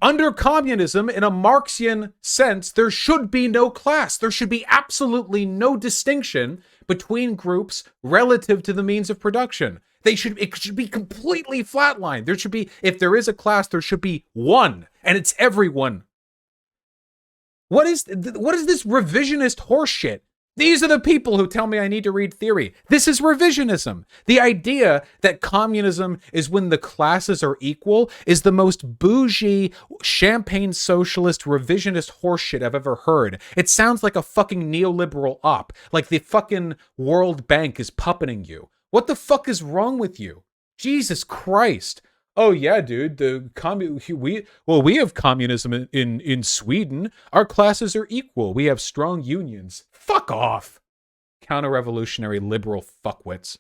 Under communism, in a Marxian sense, there should be no class. There should be absolutely no distinction between groups relative to the means of production. It should be completely flatlined. There should be, if there is a class, there should be one, and it's everyone. What is this revisionist horseshit? These are the people who tell me I need to read theory. This is revisionism. The idea that communism is when the classes are equal is the most bougie, champagne socialist, revisionist horseshit I've ever heard. It sounds like a fucking neoliberal op, like the fucking World Bank is puppeting you. What the fuck is wrong with you? Jesus Christ. Oh yeah, dude, we have communism in Sweden. Our classes are equal. We have strong unions. Fuck off. Counter-revolutionary liberal fuckwits.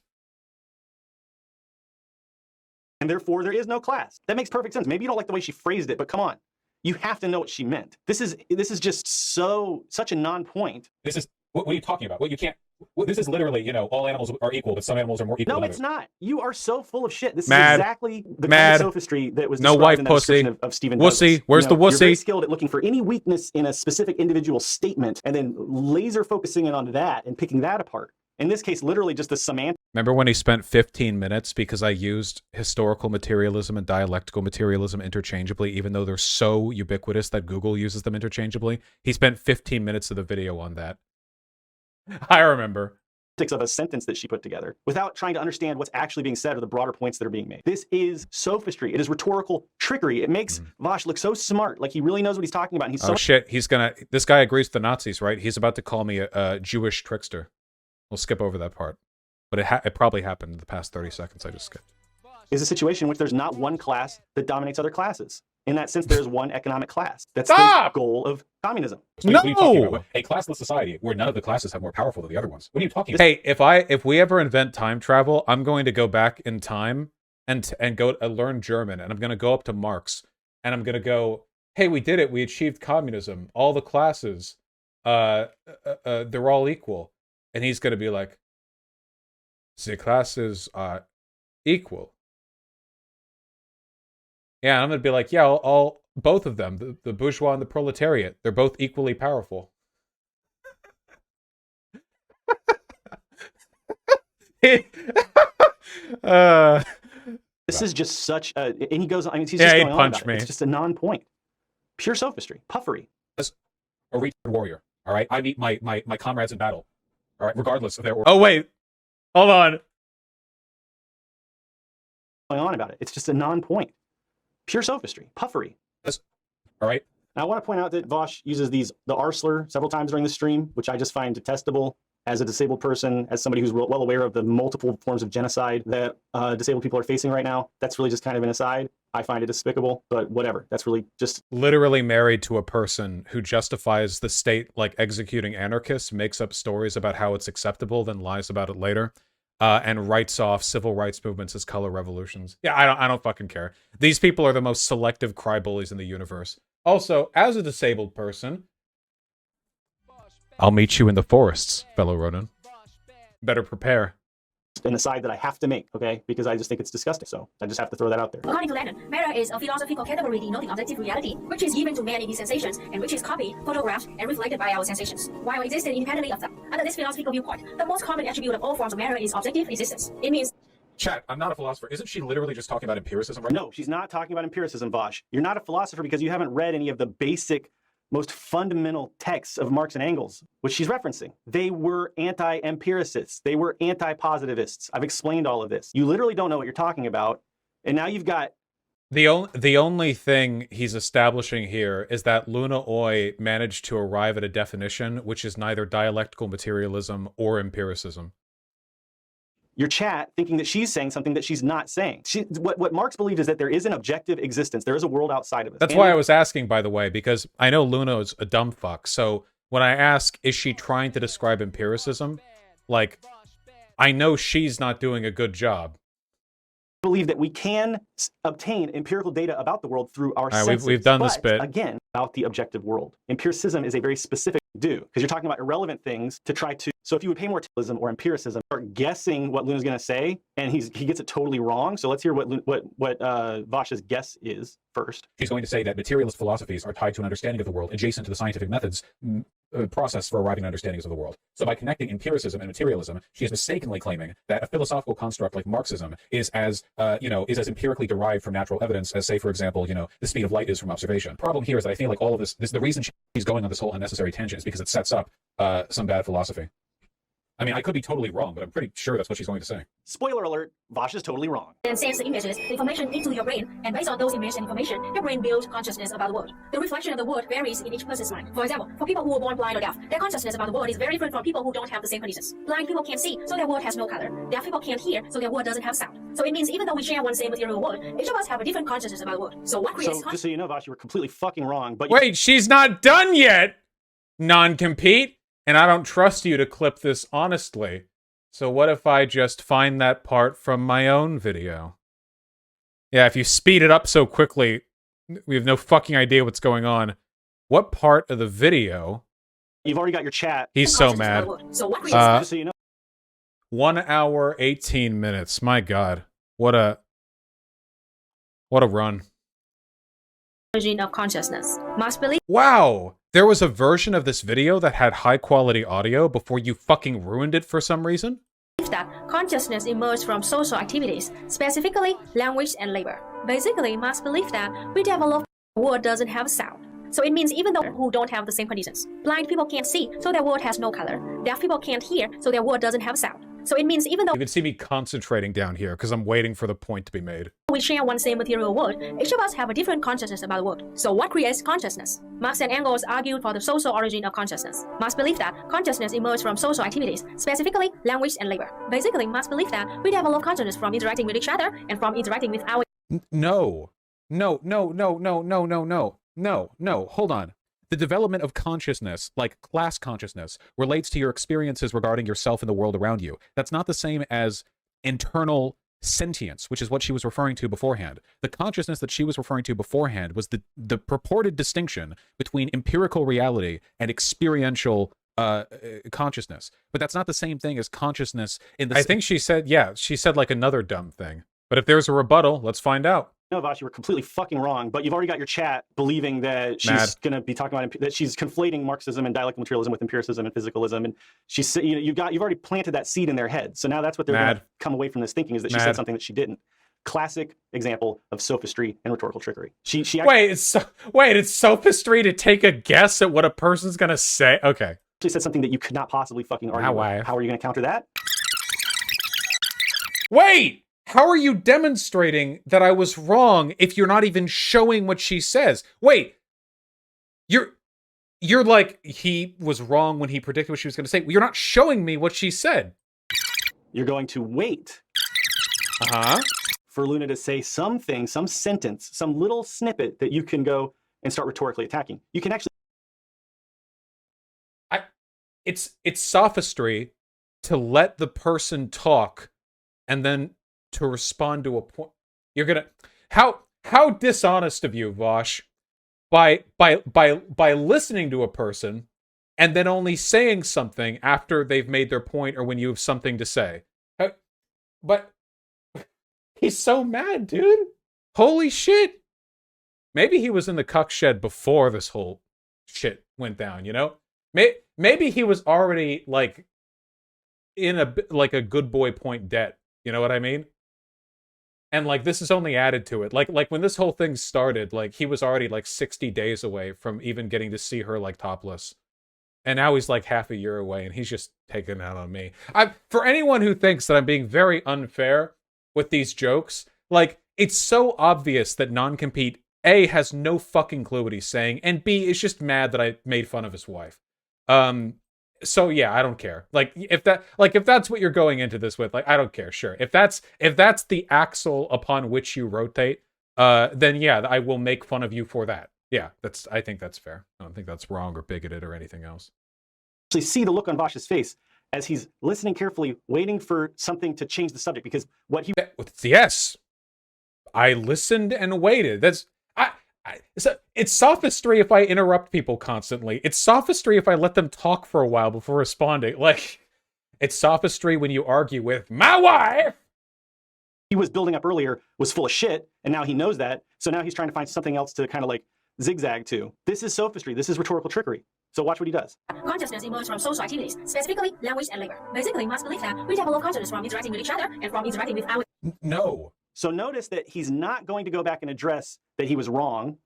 And therefore, there is no class. That makes perfect sense. Maybe you don't like the way she phrased it, but come on. You have to know what she meant. This is just such a non-point. What are you talking about? This is literally, all animals are equal, but some animals are more equal. No, it's not. You are so full of shit. This Mad. is exactly the kind of sophistry that was described No wife in that pussy. description of Stephen Wussy. Douglas. Where's the wussy? You're very skilled at looking for any weakness in a specific individual statement and then laser focusing in on that and picking that apart. In this case, literally just the semantic. Remember when he spent 15 minutes because I used historical materialism and dialectical materialism interchangeably, even though they're so ubiquitous that Google uses them interchangeably? He spent 15 minutes of the video on that. I remember. Of a sentence that she put together without trying to understand what's actually being said or the broader points that are being made. This is sophistry. It is rhetorical trickery. It makes Vaush look so smart, like he really knows what he's talking about. And he's so shit, this guy agrees with the Nazis, right? He's about to call me a Jewish trickster. We'll skip over that part. But it probably happened in the past 30 seconds I just skipped. Is a situation in which there's not one class that dominates other classes. In that sense, there's one economic class. That's the goal of communism. So what are you talking about? A classless society where none of the classes have more powerful than the other ones. What are you talking about? Hey, if we ever invent time travel, I'm going to go back in time and go learn German, and I'm going to go up to Marx, and I'm going to go, hey, we did it. We achieved communism. All the classes, they're all equal. And he's going to be like, the classes are equal. Yeah, I'm going to be like, yeah, both of them, the bourgeois and the proletariat, they're both equally powerful. This is just such a, and he goes, I mean, he's just going on about it. It's just a non-point. Pure sophistry, puffery. As a retard warrior, all right? I meet my comrades in battle, all right, regardless of their... Oh, wait. Hold on. Going on about it. It's just a non-point. Pure sophistry, puffery. All right? Now, I want to point out that Vaush uses the R slur several times during the stream, which I just find detestable as a disabled person, as somebody who's well aware of the multiple forms of genocide that disabled people are facing right now. That's really just kind of an aside. I find it despicable, but whatever. That's really just Literally married to a person who justifies the state like executing anarchists, makes up stories about how it's acceptable, then lies about it later, and writes off civil rights movements as color revolutions. Yeah, I don't fucking care. These people are the most selective crybullies in the universe. Also, as a disabled person, I'll meet you in the forests, fellow Ronin. Better prepare. an aside that I have to make, okay? Because I just think it's disgusting. So I just have to throw that out there. According to Landon, matter is a philosophical category denoting objective reality, which is given to man in his sensations, and which is copied, photographed, and reflected by our sensations, while existing independently of them. Under this philosophical viewpoint, the most common attribute of all forms of matter is objective existence. It means Chat, I'm not a philosopher. Isn't she literally just talking about empiricism right now? No, she's not talking about empiricism, Vaush. You're not a philosopher because you haven't read any of the basic, most fundamental texts of Marx and Engels, which she's referencing. They were anti-empiricists. They were anti-positivists. I've explained all of this. You literally don't know what you're talking about. And now you've got... The only thing he's establishing here is that Luna Oi managed to arrive at a definition which is neither dialectical materialism or empiricism. your chat thinking that she's saying something that she's not saying. What Marx believed is that there is an objective existence. There is a world outside of us. That's why I was asking, by the way, because I know Luna's a dumb fuck. So when I ask, is she trying to describe empiricism? Like, I know she's not doing a good job. Believe that we can obtain empirical data about the world through our senses. We've done this bit. Again, about the objective world. Empiricism is a very specific do, because you're talking about irrelevant things to try to... So if you would pay more materialism or empiricism, start guessing what Luna's going to say, and he gets it totally wrong. So let's hear what Vaush's guess is first. She's going to say that materialist philosophies are tied to an understanding of the world adjacent to the scientific methods process for arriving at understandings of the world. So by connecting empiricism and materialism, she is mistakenly claiming that a philosophical construct like Marxism is as empirically derived from natural evidence as, say, for example, the speed of light is from observation. The problem here is that I feel like all of this the reason she's going on this whole unnecessary tangent is because it sets up some bad philosophy. I mean, I could be totally wrong, but I'm pretty sure that's what she's going to say. Spoiler alert, Vaush is totally wrong. and sends the images, the information into your brain, and based on those images and information, your brain builds consciousness about the world. The reflection of the world varies in each person's mind. For example, for people who were born blind or deaf, their consciousness about the world is very different from people who don't have the same conditions. Blind people can't see, so their world has no color. Deaf people can't hear, so their world doesn't have sound. So it means even though we share one same material world, each of us have a different consciousness about the world. So what creates So just so you know, Vaush, you were completely fucking wrong. But Wait, she's not done yet! Non-compete? And I don't trust you to clip this honestly. So what if I just find that part from my own video? Yeah, if you speed it up so quickly, we have no fucking idea what's going on. What part of the video? you've already got your chat. He's so mad. So what creates Just so you know. 1 hour, 18 minutes. My God. What a run. origin of consciousness? Must believe Wow! There was a version of this video that had high quality audio before you fucking ruined it for some reason? that consciousness emerges from social activities, specifically language and labor. Basically, must believe that we develop the world doesn't have sound. So it means even though who don't have the same conditions. Blind people can't see, so their world has no color. Deaf people can't hear, so their world doesn't have sound. So it means even though You can see me concentrating down here because I'm waiting for the point to be made. we share one same material world, each of us have a different consciousness about the world. So what creates consciousness? Marx and Engels argued for the social origin of consciousness. Marx believed that consciousness emerges from social activities, specifically language and labor. Basically, Marx believed that we develop consciousness from interacting with each other and from interacting with our No. No, hold on. The development of consciousness, like class consciousness, relates to your experiences regarding yourself and the world around you. That's not the same as internal sentience, which is what she was referring to beforehand. The consciousness that she was referring to beforehand was the purported distinction between empirical reality and experiential consciousness. But that's not the same thing as consciousness in the... I think she said like another dumb thing. But if there's a rebuttal, let's find out. No, Vaush, you were completely fucking wrong, but you've already got your chat believing that she's going to be talking about that she's conflating Marxism and dialectical materialism with empiricism and physicalism, and she's you've already planted that seed in their head. So now that's what they're going to come away from this thinking is that she said something that she didn't. Classic example of sophistry and rhetorical trickery. She it's sophistry to take a guess at what a person's going to say. Okay, she said something that you could not possibly fucking argue with. How are you going to counter that? Wait. How are you demonstrating that I was wrong if you're not even showing what she says? Wait, You're like, he was wrong when he predicted what she was going to say. You're not showing me what she said. You're going to wait for Luna to say something, some sentence, some little snippet that you can go and start rhetorically attacking. You can actually... It's sophistry to let the person talk and then to respond to a point. You're gonna... How dishonest of you, Vaush. By listening to a person and then only saying something after they've made their point or when you have something to say. But he's so mad, dude. Holy shit. Maybe he was in the cuck shed before this whole shit went down, you know? Maybe he was already, like, in a good boy point debt. You know what I mean? And, like, this is only added to it. Like when this whole thing started, like, he was already, like, 60 days away from even getting to see her, like, topless. And now he's, like, half a year away, and he's just taking it out on me. For anyone who thinks that I'm being very unfair with these jokes, like, it's so obvious that Non-Compete, A, has no fucking clue what he's saying, and B, is just mad that I made fun of his wife. So yeah, I don't care. Like if that's what you're going into this with, like I don't care. Sure, if that's the axle upon which you rotate, then yeah, I will make fun of you for that. Yeah, I think that's fair. I don't think that's wrong or bigoted or anything else. Actually see the look on Vaush's face as he's listening carefully, waiting for something to change the subject, because what he... Yes, I listened and waited. It's sophistry if I interrupt people constantly. It's sophistry if I let them talk for a while before responding. Like, it's sophistry when you argue with my wife. He was building up earlier was full of shit, and now he knows that. So now he's trying to find something else to kind of like zigzag to. This is sophistry. This is rhetorical trickery. So watch what he does. Consciousness emerges from social activities, specifically language and labor. Basically, must believe that we develop consciousness from interacting with each other and from interacting with our... No. So notice that he's not going to go back and address that he was wrong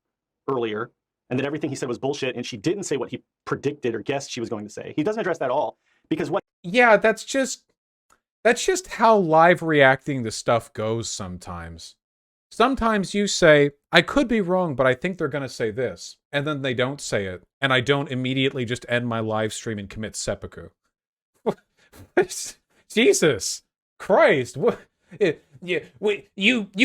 earlier and that everything he said was bullshit and she didn't say what he predicted or guessed she was going to say. He doesn't address that at all because what... Yeah, that's just how live reacting to stuff goes sometimes. Sometimes you say, I could be wrong, but I think they're going to say this. And then they don't say it. And I don't immediately just end my live stream and commit seppuku. Jesus Christ. What? You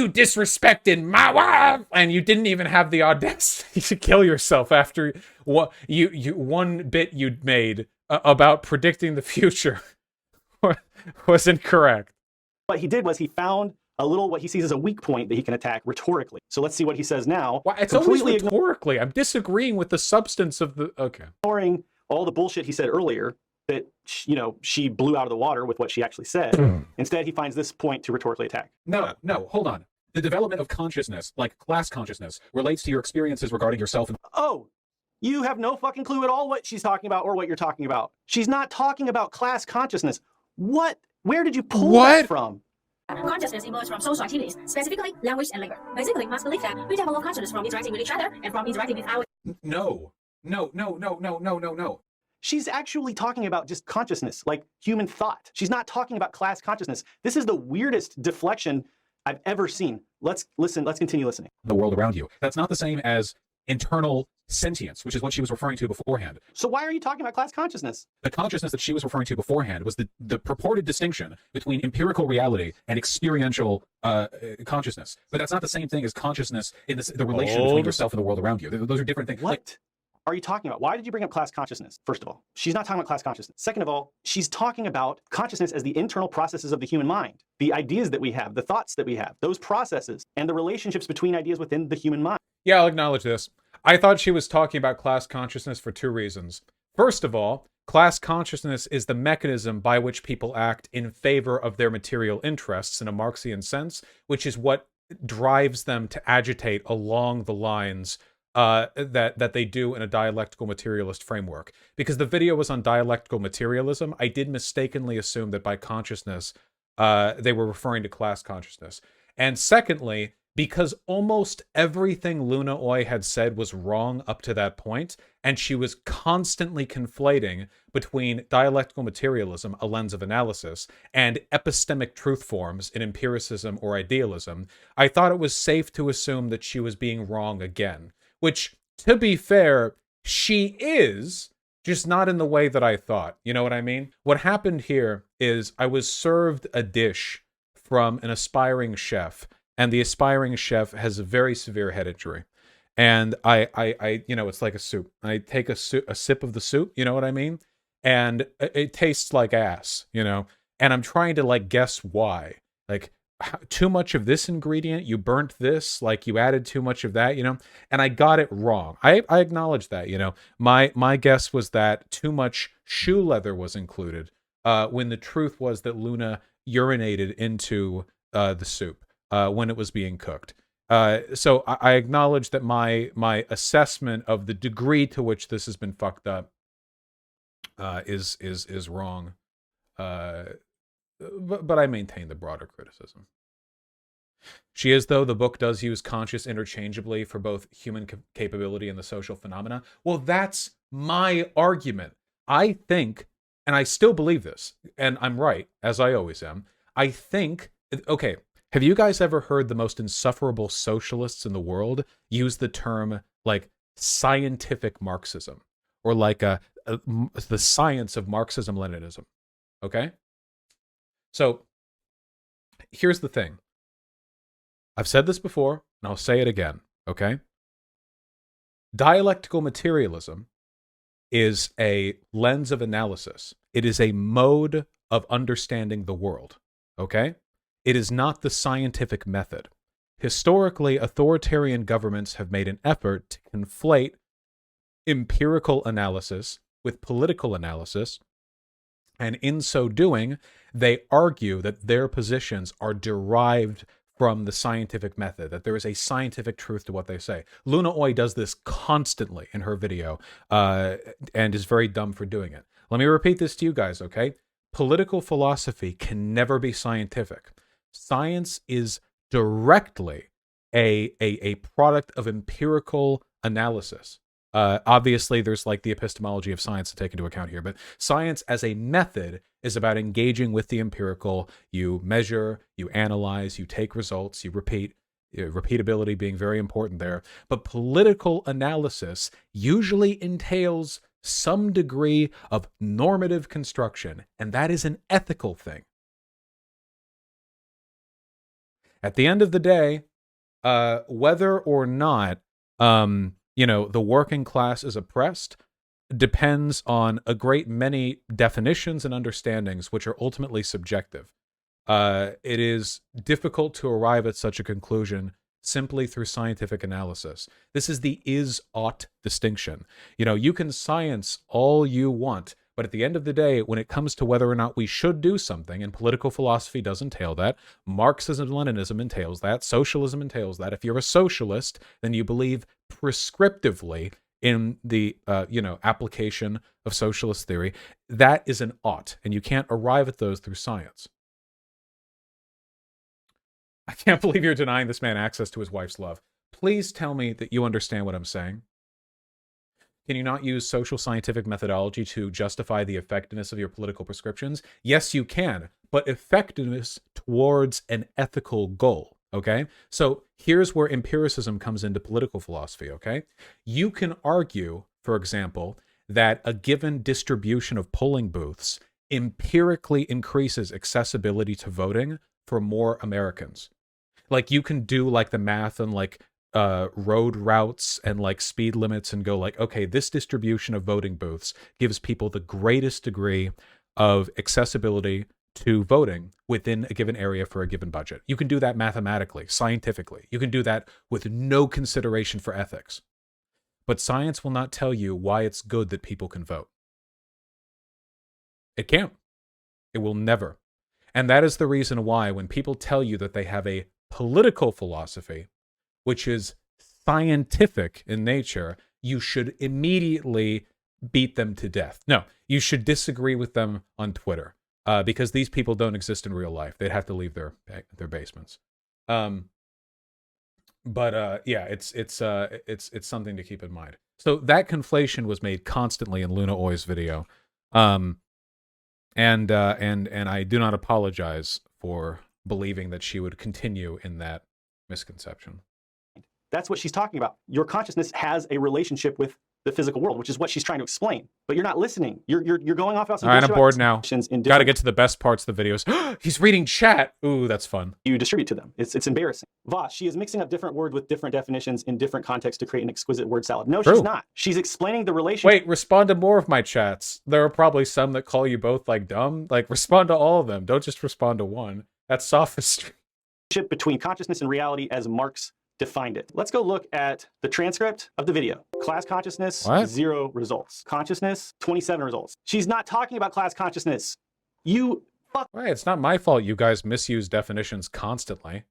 disrespected my wife, and you didn't even have the audacity to kill yourself after what you one bit you'd made about predicting the future was incorrect. What he did was he found a little what he sees as a weak point that he can attack rhetorically. So let's see what he says now. Well, it's always rhetorically. I'm disagreeing with the substance of the... Okay. Ignoring all the bullshit he said earlier that, you know, she blew out of the water with what she actually said. Instead, he finds this point to rhetorically attack. No, hold on. The development of consciousness, like class consciousness, relates to your experiences regarding yourself. Oh, you have no fucking clue at all what she's talking about or what you're talking about. She's not talking about class consciousness. What? Where did you pull that from? Consciousness emerges from social activities, specifically language and labor. Basically, must believe that we develop consciousness from interacting with each other and from interacting with our... No. She's actually talking about just consciousness, like human thought. She's not talking about class consciousness. This is the weirdest deflection I've ever seen. Let's listen. Let's continue listening. The world around you. That's not the same as internal sentience, which is what she was referring to beforehand. So why are you talking about class consciousness? The consciousness that she was referring to beforehand was the purported distinction between empirical reality and experiential consciousness. But that's not the same thing as consciousness in the relation between yourself and the world around you. Those are different things. What are you talking about? Why did you bring up class consciousness? First of all, she's not talking about class consciousness. Second of all, she's talking about consciousness as the internal processes of the human mind, the ideas that we have, the thoughts that we have, those processes, and the relationships between ideas within the human mind. Yeah, I'll acknowledge this. I thought she was talking about class consciousness for two reasons. First of all, class consciousness is the mechanism by which people act in favor of their material interests in a Marxian sense, which is what drives them to agitate along the lines that they do in a dialectical materialist framework. Because the video was on dialectical materialism, I did mistakenly assume that by consciousness, they were referring to class consciousness. And secondly, because almost everything Luna Oi had said was wrong up to that point, and she was constantly conflating between dialectical materialism, a lens of analysis, and epistemic truth forms in empiricism or idealism, I thought it was safe to assume that she was being wrong again. Which, to be fair, She is, just not in the way that I thought. You know what I mean? What happened here is I was served a dish from an aspiring chef, and the aspiring chef has a very severe head injury. And I you know, it's like a soup. I take a sip of the soup, you know what I mean? And it tastes like ass, you know? And I'm trying to like guess why. Like, too much of this ingredient, you burnt this, like you added too much of that, you know? And I got it wrong. I acknowledge that, you know. My guess was that too much shoe leather was included, when the truth was that Luna urinated into the soup when it was being cooked. So I acknowledge that my assessment of the degree to which this has been fucked up is wrong. But I maintain the broader criticism. She is, though, the book does use conscious interchangeably for both human capability and the social phenomena. Well, that's my argument. I think, and I still believe this, and I'm right, as I always am, I think, okay, have you guys ever heard the most insufferable socialists in the world use the term, like, scientific Marxism? Or like the science of Marxism-Leninism, okay? So, here's the thing. I've said this before, and I'll say it again, okay? Dialectical materialism is a lens of analysis. It is a mode of understanding the world, okay? It is not the scientific method. Historically, authoritarian governments have made an effort to conflate empirical analysis with political analysis, and in so doing, they argue that their positions are derived from the scientific method, that there is a scientific truth to what they say. Luna Oi does this constantly in her video, and is very dumb for doing it. Let me repeat this to you guys, okay? Political philosophy can never be scientific. Science is directly a product of empirical analysis. Obviously, there's like the epistemology of science to take into account here, but science as a method is about engaging with the empirical. You measure, you analyze, you take results, you repeat, repeatability being very important there. But political analysis usually entails some degree of normative construction, and that is an ethical thing. At the end of the day, whether or not, you know, the working class is oppressed depends on a great many definitions and understandings, which are ultimately subjective. It is difficult to arrive at such a conclusion simply through scientific analysis. This is the is-ought distinction. You know, you can science all you want, but at the end of the day, when it comes to whether or not we should do something, and political philosophy does entail that, Marxism-Leninism entails that, socialism entails that. If you're a socialist, then you believe prescriptively in the you know, application of socialist theory. That is an ought, and you can't arrive at those through science. I can't believe you're denying this man access to his wife's love. Please tell me that you understand what I'm saying. Can you not use social scientific methodology to justify the effectiveness of your political prescriptions? Yes, you can, but effectiveness towards an ethical goal, okay? So here's where empiricism comes into political philosophy, okay? You can argue, for example, that a given distribution of polling booths empirically increases accessibility to voting for more Americans. Like, you can do like the math and like road routes and like speed limits and go like, okay, this distribution of voting booths gives people the greatest degree of accessibility to voting within a given area for a given budget. You can do that mathematically, scientifically. You can do that with no consideration for ethics. But science will not tell you why it's good that people can vote. It can't. It will never. And that is the reason why when people tell you that they have a political philosophy, which is scientific in nature, you should immediately beat them to death. No, you should disagree with them on Twitter, because these people don't exist in real life. They'd have to leave their basements. Yeah, it's something to keep in mind. So that conflation was made constantly in Luna Oi's video, and I do not apologize for believing that she would continue in that misconception. That's what she's talking about. Your consciousness has a relationship with the physical world, which is what she's trying to explain. But you're not listening. You're going off about some All right, I'm bored now. definitions Got to get to the best parts of the videos. He's reading chat. Ooh, that's fun. you distribute to them. It's embarrassing. Vaush, she is mixing up different words with different definitions in different contexts to create an exquisite word salad. No, True. she's not. She's explaining the relationship Wait, respond to more of my chats. There are probably some that call you both like dumb. Like, respond to all of them. Don't just respond to one. That's sophistry. between consciousness and reality as Marx defined it. Let's go look at the transcript of the video. Class consciousness, What? 0 results. Consciousness, 27 results. She's not talking about class consciousness. You fuck. Right, it's not my fault you guys misuse definitions constantly.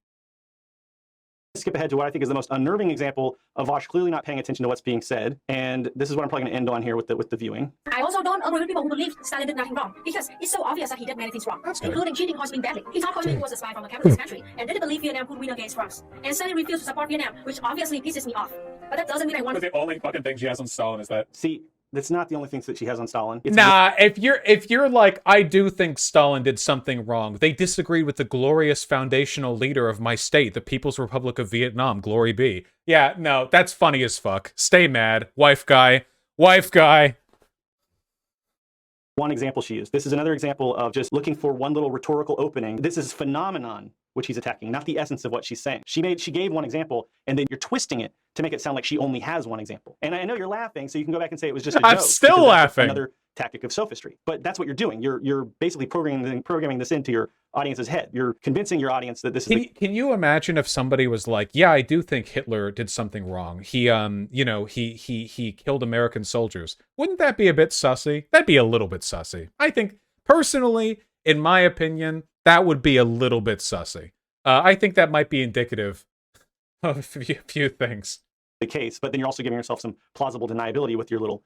Skip ahead to what I think is the most unnerving example of Vaush clearly not paying attention to what's being said. And this is what I'm probably going to end on here with the viewing. I also don't agree with people who believe Stalin did nothing wrong, because it's so obvious that he did many things wrong, including cheating Ho Chi Minh badly. He thought Ho Chi Minh was a spy from a capitalist country and didn't believe Vietnam could win against France. And Stalin refused to support Vietnam, which obviously pisses me off. But that doesn't mean I want to. The only fucking thing she has on Stalin is that. See, that's not the only things that she has on Stalin. It's Nah, if you're like, I do think Stalin did something wrong. They disagreed with the glorious foundational leader of my state, the People's Republic of Vietnam, glory be. Yeah, no, that's funny as fuck. Stay mad, wife guy. Wife guy. one example she used. This is another example of just looking for one little rhetorical opening. This is phenomenon which he's attacking, not the essence of what she's saying. She gave one example, and then you're twisting it to make it sound like she only has one example. And I know you're laughing, so you can go back and say it was just a joke. I'm still because that's laughing. Another tactic of sophistry. But that's what you're doing. You're basically programming this into your audience's head. You're convincing your audience that this is. Can you imagine if somebody was like, "Yeah, I do think Hitler did something wrong. He he killed American soldiers." Wouldn't that be a bit sussy? That'd be a little bit sussy. I think personally, in my opinion, that would be a little bit sussy. I think that might be indicative of a few things. The case, but then you're also giving yourself some plausible deniability with your little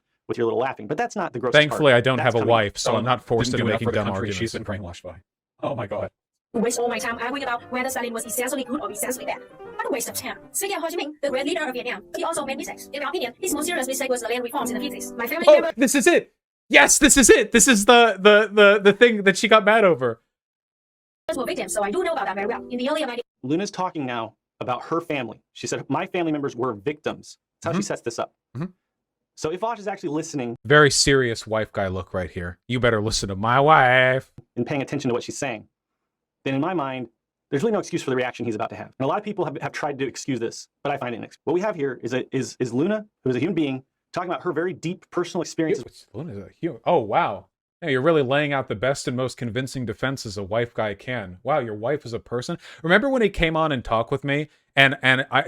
laughing. But that's not the gross. Thankfully, I don't That's have a coming- wife, so I'm not forced into making dumb country arguments. she's been brainwashed by. Oh my god. waste all my time arguing about whether Stalin was essentially good or essentially bad. What a waste of time. Speaking of Ho Chi Minh, the great leader of Vietnam, he also made mistakes. In my opinion, his most serious mistake was the land reforms in the 50s. My family Oh, never this is it. Yes, this is it. This is the thing that she got mad over. were victims, so I do know about that very well. In the earlier 90s, Luna's talking now about her family. She said, my family members were victims. That's how she sets this up. So if Vaush is actually listening Very serious wife guy look right here. You better listen to my wife. and paying attention to what she's saying, then in my mind, there's really no excuse for the reaction he's about to have. And a lot of people have tried to excuse this, but I find it inexcusable. What we have here is Luna, who is a human being, talking about her very deep personal experiences. Oh, wow. Yeah, you're really laying out the best and most convincing defenses a wife guy can. Wow, your wife is a person? Remember when he came on and talked with me, and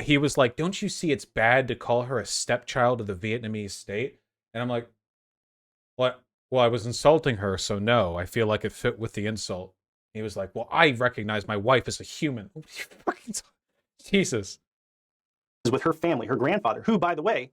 he was like, don't you see it's bad to call her a stepchild of the Vietnamese state? And I'm like, what? Well, I was insulting her, so no, I feel like it fit with the insult. He was like, well, I recognize my wife as a human. Jesus. With her family, her grandfather, who, by the way,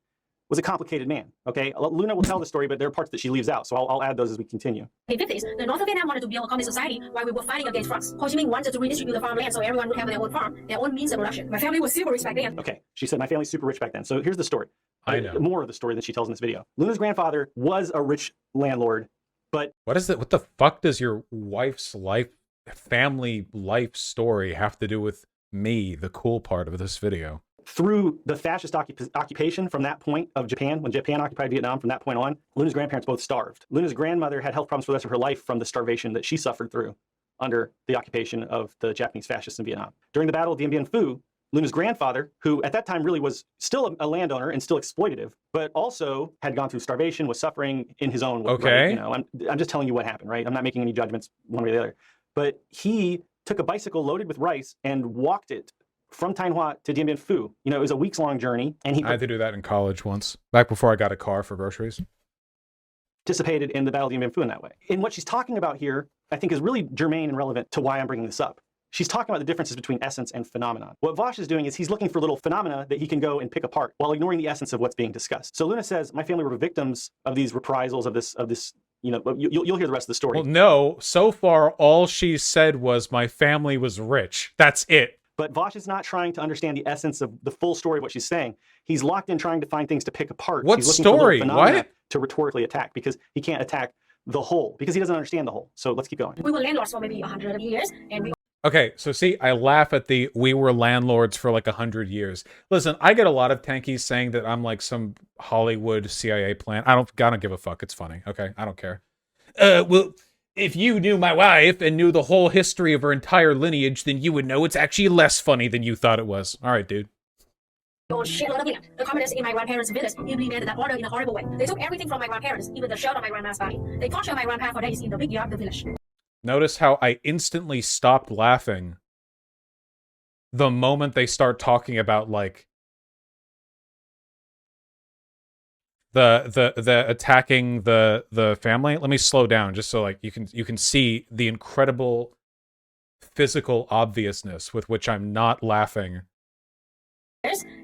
was a complicated man. Okay, Luna will tell the story, but there are parts that she leaves out, so I'll add those as we continue. in the 50s, the North of Vietnam wanted to build a communist society while we were fighting against France. Ho Chi Minh wanted to redistribute the farmland so everyone would have their own farm, their own means of production. My family was super rich back then. Okay, she said my family's super rich back then. So here's the story. I know. More of the story that she tells in this video. Luna's grandfather was a rich landlord, but What the fuck does your wife's family life story have to do with me, the cool part of this video? through the fascist occupation from that point of Japan, when Japan occupied Vietnam, from that point on, Luna's grandparents both starved. Luna's grandmother had health problems for the rest of her life from the starvation that she suffered through under the occupation of the Japanese fascists in Vietnam. During the Battle of Dien Bien Phu, Luna's grandfather, who at that time really was still a landowner and still exploitative, but also had gone through starvation, was suffering in his own way. Okay. Right? You know, I'm just telling you what happened, right? I'm not making any judgments one way or the other. But he took a bicycle loaded with rice and walked it from Thanh Hoa to Dien Bien Phu. You know, it was a weeks-long journey, and he I had to do that in college once, back before I got a car for groceries. participated in the Battle of Dien Bien Phu in that way. And what she's talking about here, I think, is really germane and relevant to why I'm bringing this up. She's talking about the differences between essence and phenomenon. What Vaush is doing is he's looking for little phenomena that he can go and pick apart while ignoring the essence of what's being discussed. So Luna says, my family were victims of these reprisals, of this, you know, you'll hear the rest of the story. Well, no, so far all she said was my family was rich. That's it. But Vaush is not trying to understand the essence of the full story of what she's saying. He's locked in trying to find things to pick apart. What He's looking story? For little phenomena What? to rhetorically attack, because he can't attack the whole, because he doesn't understand the whole. So let's keep going. We were landlords for maybe 100 years, and we Okay, so see, I laugh at the "we were landlords for like 100 years." Listen, I get a lot of tankies saying that I'm like some Hollywood CIA plant. I don't give a fuck. It's funny. Okay, I don't care. Well, if you knew my wife and knew the whole history of her entire lineage, then you would know it's actually less funny than you thought it was. All right, dude. Oh shit, lot of land. The communists in my grandparents' village implemented that order in a horrible way. They took everything from my grandparents, even the shirt on my grandma's body. They tortured my grandpa for days in the big yard of the village. Notice how I instantly stopped laughing the moment they start talking about like the attacking the family. Let me slow down just so like you can see the incredible physical obviousness with which I'm not laughing.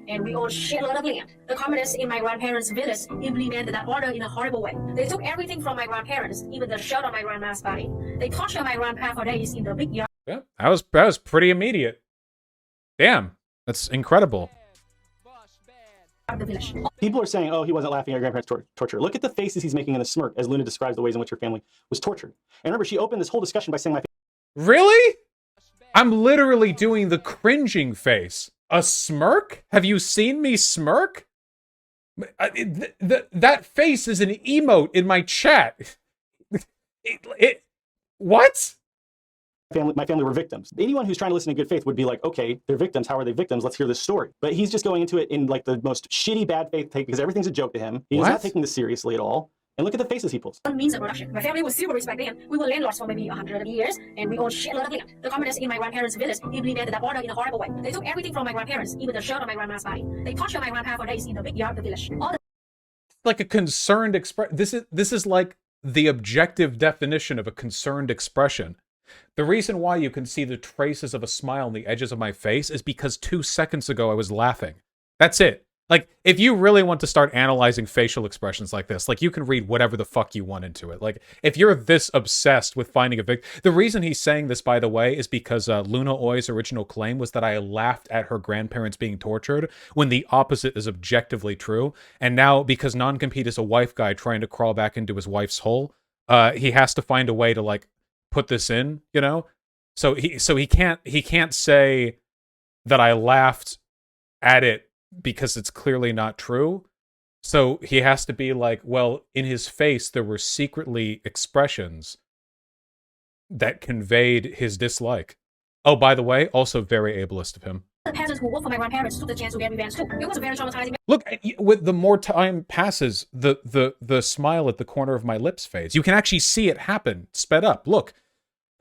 And we own shitload of land. The communists in my grandparents' village implemented that order in a horrible way. They took everything from my grandparents, even the shirt on my grandma's body. They tortured my grandpa for days in the big yard. Yeah, that was pretty immediate. Damn, that's incredible. Of the village. People are saying, oh, he wasn't laughing at your grandparents' torture. Look at the faces he's making in the smirk as Luna describes the ways in which her family was tortured. And remember, she opened this whole discussion by saying, Really? I'm literally doing the cringing face. A smirk? Have you seen me smirk? That face is an emote in my chat. What? my family were victims. Anyone who's trying to listen in good faith would be like, okay, they're victims. How are they victims? Let's hear this story. But he's just going into it in like the most shitty bad faith take because everything's a joke to him. He's not taking this seriously at all. And look at the faces he pulls. Means of production. My family was super rich back then. We were landlords for maybe 100 years, and we owned shitload of land. The communists in my grandparents' village implemented that order in a horrible way. They took everything from my grandparents, even the shirt on my grandma's body. They tortured my grandpa for days in the big yard of the village. Like a concerned expression. This is like the objective definition of a concerned expression. The reason why you can see the traces of a smile on the edges of my face is because 2 seconds ago I was laughing. That's it. Like, if you really want to start analyzing facial expressions like this, like, you can read whatever the fuck you want into it. Like, if you're this obsessed with finding a victim... The reason he's saying this, by the way, is because Luna Oi's original claim was that I laughed at her grandparents being tortured, when the opposite is objectively true. And now, because Non-Compete is a wife guy trying to crawl back into his wife's hole, he has to find a way to, like, put this in, you know? So he can't say that I laughed at it because it's clearly not true. So he has to be like, well, in his face there were secretly expressions that conveyed his dislike. Oh, by the way, also very ableist of him. The peasants who worked for my grandparents took the chance to get revenge too. It was a very traumatizing. Look, with the more time passes, the smile at the corner of my lips fades. You can actually see it happen, sped up. Look,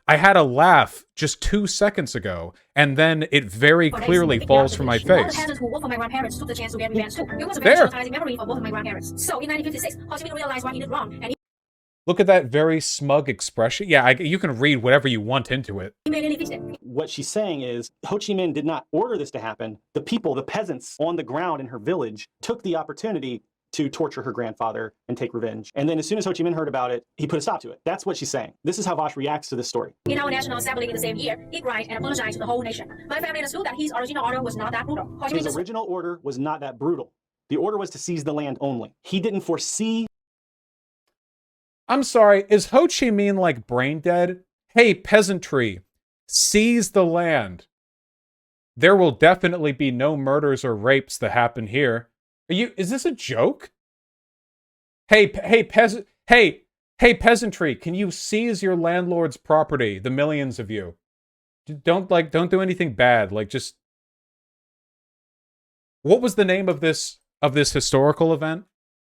I had a laugh just 2 seconds ago, and then it very clearly falls from my face. All the peasants who worked for my grandparents took the chance to get revenge too. It was a very traumatizing memory for both of my grandparents. So in 1956, Ho Chi Minh realized what he did wrong, and look at that very smug expression. Yeah, you can read whatever you want into it. he made it. What she's saying is Ho Chi Minh did not order this to happen. The people, the peasants on the ground in her village, took the opportunity to torture her grandfather and take revenge. And then as soon as Ho Chi Minh heard about it, he put a stop to it. That's what she's saying. This is how Vaush reacts to this story. In our National Assembly in the same year, he cried and apologized to the whole nation. My family understood that his original order was not that brutal. His original order was not that brutal. The order was to seize the land only. He didn't foresee... I'm sorry, is Ho Chi Minh like brain dead? Hey, peasantry, seize the land. There will definitely be no murders or rapes that happen here. Is this a joke? Hey, peasantry, can you seize your landlord's property, the millions of you? Don't do anything bad, like just... What was the name of this historical event?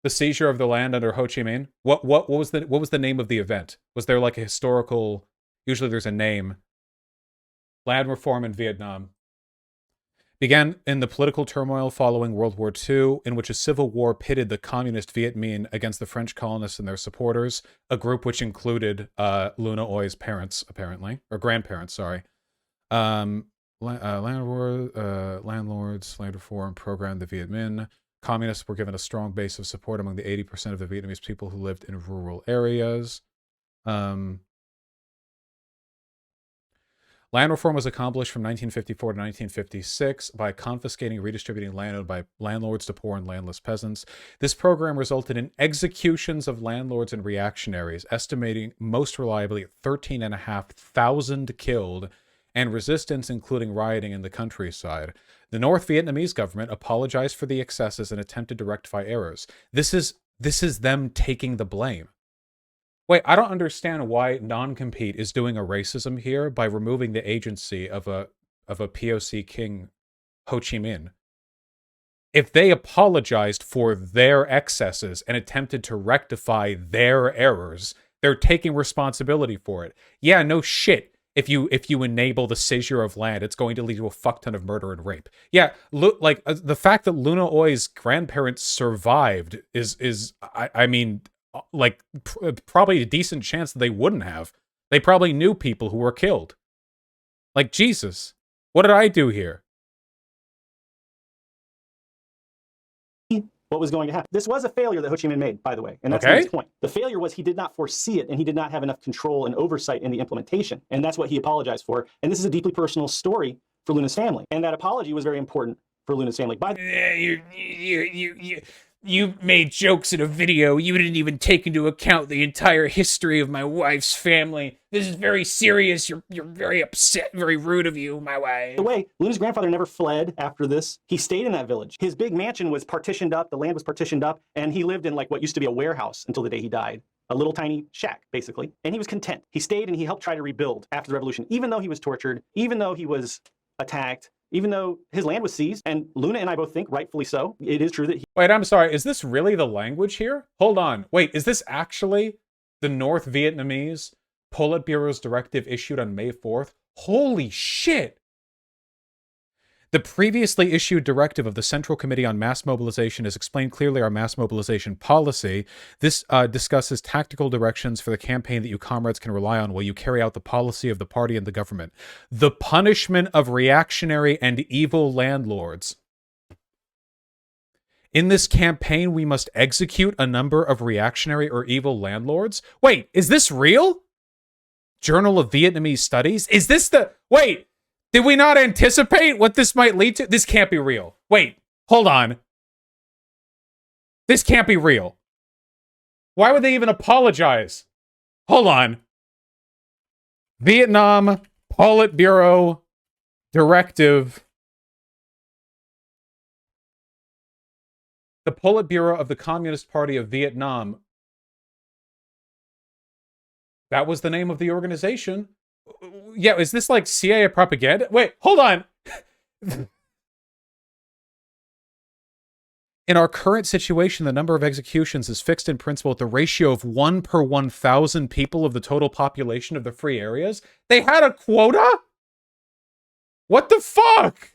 The seizure of the land under Ho Chi Minh? What was the name of the event? Was there like a historical... Usually there's a name. Land reform in Vietnam. Began in the political turmoil following World War II, in which a civil war pitted the communist Viet Minh against the French colonists and their supporters, a group which included Luna Oi's parents, apparently, or grandparents, sorry. Landlords, land reform program, the Viet Minh. Communists were given a strong base of support among the 80% of the Vietnamese people who lived in rural areas. Land reform was accomplished from 1954 to 1956 by confiscating and redistributing land owned by landlords to poor and landless peasants. This program resulted in executions of landlords and reactionaries, estimating most reliably 13,500 killed and resistance, including rioting in the countryside. The North Vietnamese government apologized for the excesses and attempted to rectify errors. This is them taking the blame. Wait, I don't understand why Non-Compete is doing a racism here by removing the agency of a POC king, Ho Chi Minh. If they apologized for their excesses and attempted to rectify their errors, they're taking responsibility for it. Yeah, no shit. If you enable the seizure of land, it's going to lead to a fuck ton of murder and rape. Yeah, like the fact that Luna Oi's grandparents survived is I mean, like probably a decent chance that they wouldn't have. They probably knew people who were killed. Like, Jesus, what did I do here? What was going to happen. This was a failure that Ho Chi Minh made, by the way, and that's Okay. his point. The failure was he did not foresee it, and he did not have enough control and oversight in the implementation, and that's what he apologized for. And this is a deeply personal story for Luna's family, and that apology was very important for Luna's family. By You made jokes in a video. You didn't even take into account the entire history of my wife's family. This is very serious. You're very upset. Very rude of you, my wife. the way, Luna's grandfather never fled after this. He stayed in that village. His big mansion was partitioned up. The land was partitioned up, and he lived in like what used to be a warehouse until the day he died. A little tiny shack, basically. And he was content. He stayed and he helped try to rebuild after the revolution, even though he was tortured, even though he was attacked, even though his land was seized. And Luna and I both think, rightfully so, it is true that he Wait, I'm sorry. Is this really the language here? Hold on. Wait, is this actually the North Vietnamese Politburo's directive issued on May 4th? Holy shit! The previously issued directive of the Central Committee on Mass Mobilization has explained clearly our mass mobilization policy. This discusses tactical directions for the campaign that you comrades can rely on while you carry out the policy of the party and the government. The punishment of reactionary and evil landlords. In this campaign, we must execute a number of reactionary or evil landlords. Wait, is this real? Journal of Vietnamese Studies? Is this the... Wait, did we not anticipate what this might lead to? This can't be real. Wait, hold on. This can't be real. Why would they even apologize? Hold on. Vietnam Politburo Directive. The Politburo of the Communist Party of Vietnam. That was the name of the organization. Yeah, is this like CIA propaganda? Wait, hold on. In our current situation, the number of executions is fixed in principle at the ratio of 1 per 1,000 people of the total population of the free areas. They had a quota? What the fuck?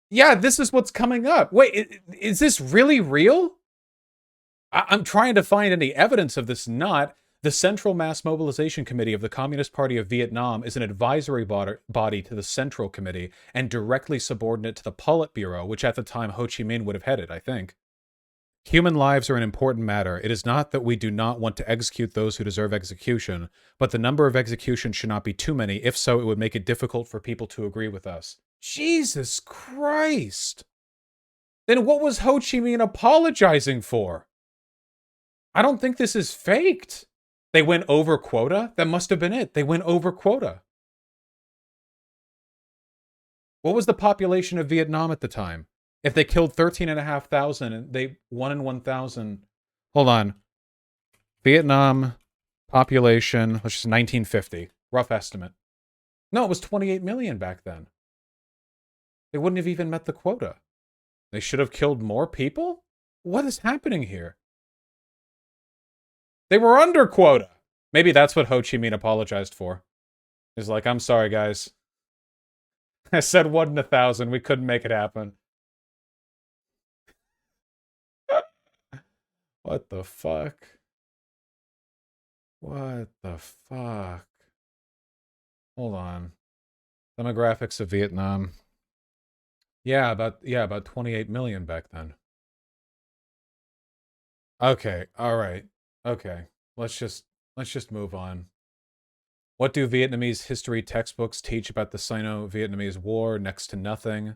Yeah, this is what's coming up. Wait, is this really real? I'm trying to find any evidence of this not. The Central Mass Mobilization Committee of the Communist Party of Vietnam is an advisory body to the Central Committee and directly subordinate to the Politburo, which at the time Ho Chi Minh would have headed, I think. Human lives are an important matter. It is not that we do not want to execute those who deserve execution, but the number of executions should not be too many. If so, it would make it difficult for people to agree with us. Jesus Christ! Then what was Ho Chi Minh apologizing for? I don't think this is faked. They went over quota? That must have been it. They went over quota. What was the population of Vietnam at the time? If they killed 13,500 and they 1 in 1,000... Hold on. Vietnam population, which is 1950. Rough estimate. No, it was 28 million back then. They wouldn't have even met the quota. They should have killed more people? What is happening here? They were under quota. Maybe that's what Ho Chi Minh apologized for. He's like, I'm sorry, guys. I said 1 in 1,000. We couldn't make it happen. What the fuck? What the fuck? Hold on. Demographics of Vietnam. Yeah, about 28 million back then. Okay, all right. Okay, let's just move on. What do Vietnamese history textbooks teach about the Sino-Vietnamese War? Next to nothing.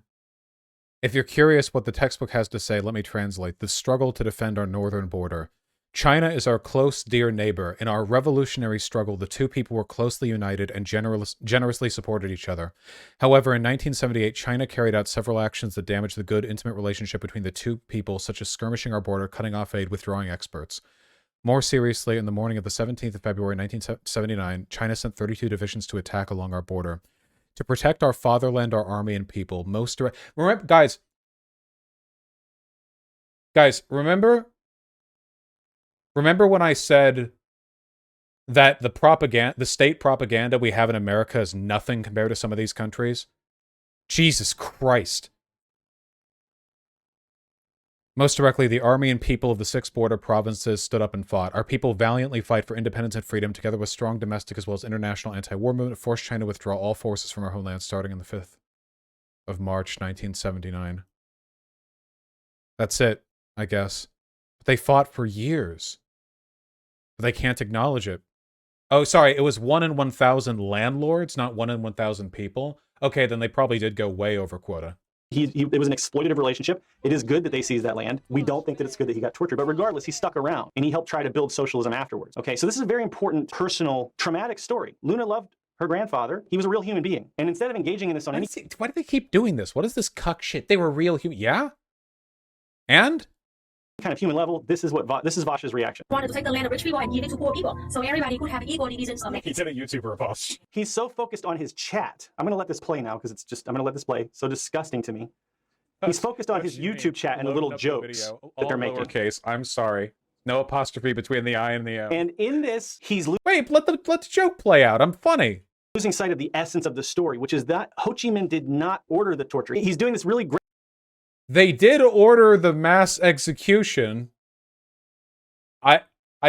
If you're curious what the textbook has to say, let me translate. The struggle to defend our northern border. China is our close, dear neighbor. In our revolutionary struggle, the two people were closely united and generously supported each other. However, in 1978, China carried out several actions that damaged the good, intimate relationship between the two people, such as skirmishing our border, cutting off aid, withdrawing experts. More seriously, in the morning of the 17th of February 1979, China sent 32 divisions to attack along our border. To protect our fatherland, our army, and people, remember, guys, remember when I said that the state propaganda we have in America is nothing compared to some of these countries? Jesus Christ. Most directly, the army and people of the 6 border provinces stood up and fought. Our people valiantly fight for independence and freedom, together with strong domestic as well as international anti-war movement, forced China to withdraw all forces from our homeland starting on the 5th of March, 1979. That's it, I guess. But they fought for years. But they can't acknowledge it. Oh, sorry, it was 1 in 1,000 landlords, not 1 in 1,000 people. Okay, then they probably did go way over quota. It was an exploitative relationship. It is good that they seized that land. We don't think that it's good that he got tortured, but regardless, he stuck around and he helped try to build socialism afterwards. Okay, so this is a very important, personal, traumatic story. Luna loved her grandfather. He was a real human being. And instead of engaging in this on any... Why do they keep doing this? What is this cuck shit? They were real human... Yeah? And? kind of human level, this is Vaush's reaction. Wanted to take the land of rich people and give it to poor people, so everybody could have equal divisions of land. He did a YouTuber, Vaush. He's so focused on his chat. I'm going to let this play now because I'm going to let this play. So disgusting to me. He's focused on his YouTube chat and the little jokes that they're making. Lowercase. I'm sorry. No apostrophe between the I and the O. And in this, he's wait. Let the joke play out. I'm funny. Losing sight of the essence of the story, which is that Ho Chi Minh did not order the torture. He's doing this really great. They did order the mass execution. I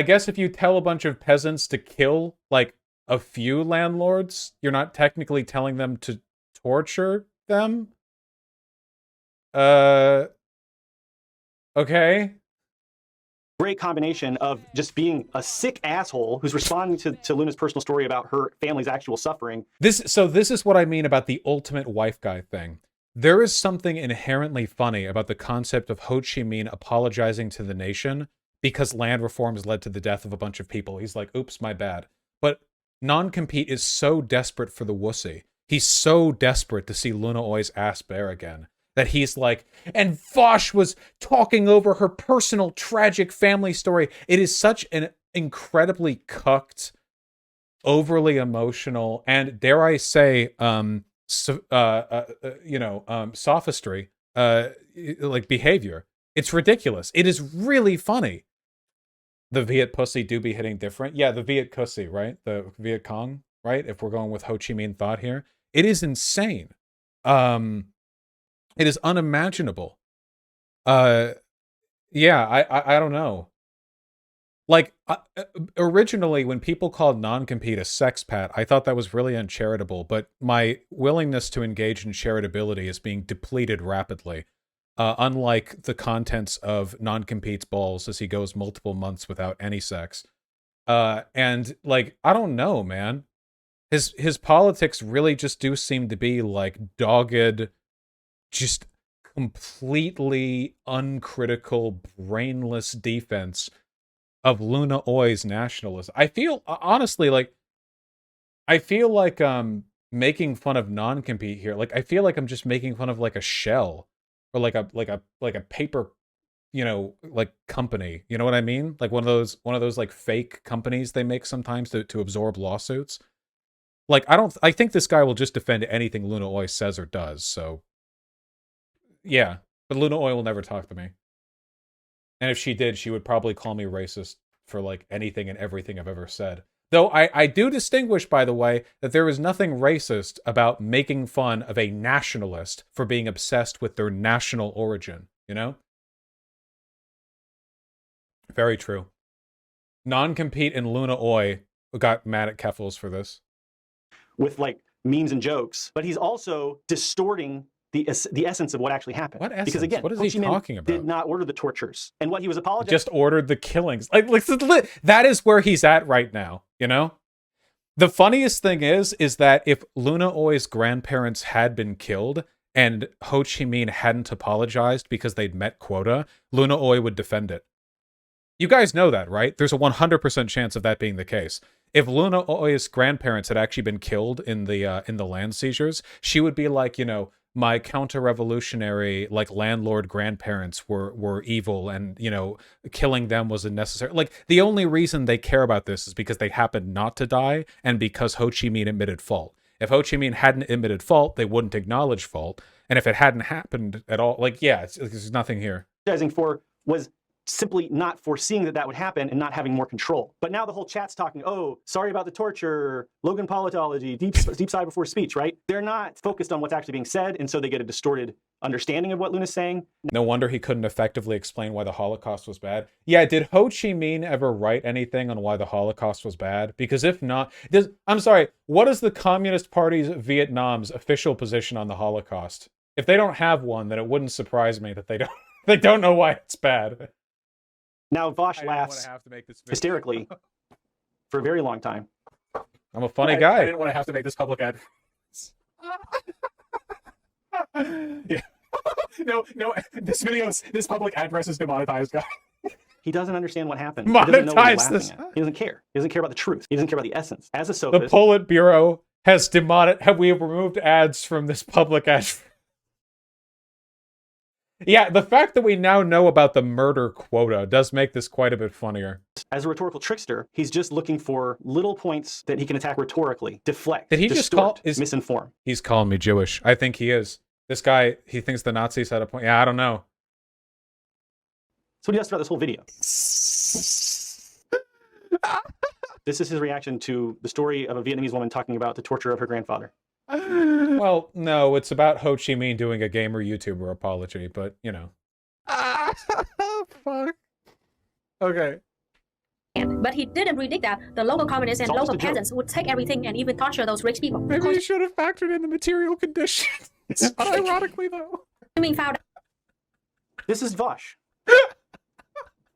guess if you tell a bunch of peasants to kill like a few landlords, you're not technically telling them to torture them. Okay. Great combination of just being a sick asshole who's responding to Luna's personal story about her family's actual suffering. This is what I mean about the ultimate wife guy thing. There is something inherently funny about the concept of Ho Chi Minh apologizing to the nation because land reforms led to the death of a bunch of people. He's like, oops, my bad. But Non-Compete is so desperate for the wussy. He's so desperate to see Luna Oi's ass bare again that he's like, and Vaush was talking over her personal tragic family story. It is such an incredibly cucked, overly emotional, and dare I say, sophistry, like behavior. It's ridiculous. It is really funny. The Viet pussy do be hitting different. Yeah, the Viet cussy, right? The Viet Cong, right? If we're going with Ho Chi Minh thought here. It is insane. It is unimaginable. Yeah, I don't know. Like, originally, when people called Non-Compete a sex pat, I thought that was really uncharitable, but my willingness to engage in charitability is being depleted rapidly. Unlike the contents of Non-Compete's balls as he goes multiple months without any sex. And, like, I don't know, man. His politics really just do seem to be, like, dogged, just completely uncritical, brainless defense of Luna Oi's nationalism. I feel like making fun of Non-Compete here. Like I feel like I'm just making fun of like a shell or like a paper, like company. You know what I mean? Like one of those like fake companies they make sometimes to absorb lawsuits. Like I think this guy will just defend anything Luna Oi says or does. So yeah, but Luna Oi will never talk to me. And if she did, she would probably call me racist for like anything and everything I've ever said. Though I do distinguish, by the way, that there is nothing racist about making fun of a nationalist for being obsessed with their national origin, you know? Very true. Non-Compete and Luna Oi got mad at Keffels for this. With like memes and jokes, but he's also distorting the essence of what actually happened. What essence? Because again, what is he talking about? Did not order the tortures, and what he was apologizing. Just ordered the killings. Like that is where he's at right now. You know, the funniest thing is that if Luna Oi's grandparents had been killed and Ho Chi Minh hadn't apologized because they'd met quota, Luna Oi would defend it. You guys know that, right? There's a 100% chance of that being the case. If Luna Oi's grandparents had actually been killed in the land seizures, she would be like, you know, my counter-revolutionary, like, landlord grandparents were evil, and, you know, killing them was unnecessary. Like, the only reason they care about this is because they happened not to die, and because Ho Chi Minh admitted fault. If Ho Chi Minh hadn't admitted fault, they wouldn't acknowledge fault. And if it hadn't happened at all, like, yeah, there's nothing here. For was simply not foreseeing that that would happen and not having more control. But now the whole chat's talking, oh, sorry about the torture, Logan politology, deep side before speech, right? They're not focused on what's actually being said, and so they get a distorted understanding of what Luna's saying. No wonder he couldn't effectively explain why the Holocaust was bad. Yeah, did Ho Chi Minh ever write anything on why the Holocaust was bad? Because if not, I'm sorry, what is the Communist Party's Vietnam's official position on the Holocaust? If they don't have one, then it wouldn't surprise me that they don't know why it's bad. Now Vaush laughs hysterically for a very long time. I'm a funny guy. I didn't want to have to make this public ad. Yeah. No, this public address is demonetized, guys. He doesn't understand what happened. Monetize this. He doesn't care. He doesn't care about the truth. He doesn't care about the essence. As a sophist, the Politburo has have we removed ads from this public ad? Yeah, the fact that we now know about the murder quota does make this quite a bit funnier. As a rhetorical trickster, he's just looking for little points that he can attack rhetorically, deflect, Did he distort, just misinform. He's calling me Jewish. I think he is. This guy, he thinks the Nazis had a point. Yeah, I don't know. So what he does throughout this whole video. This is his reaction to the story of a Vietnamese woman talking about the torture of her grandfather. Well, no, it's about Ho Chi Minh doing a gamer YouTuber apology, but, you know. Fuck. Okay. But he didn't predict that the local communists and local peasants would take everything and even torture those rich people. Maybe he should have factored in the material conditions. Unironically, though. Found This is Vaush.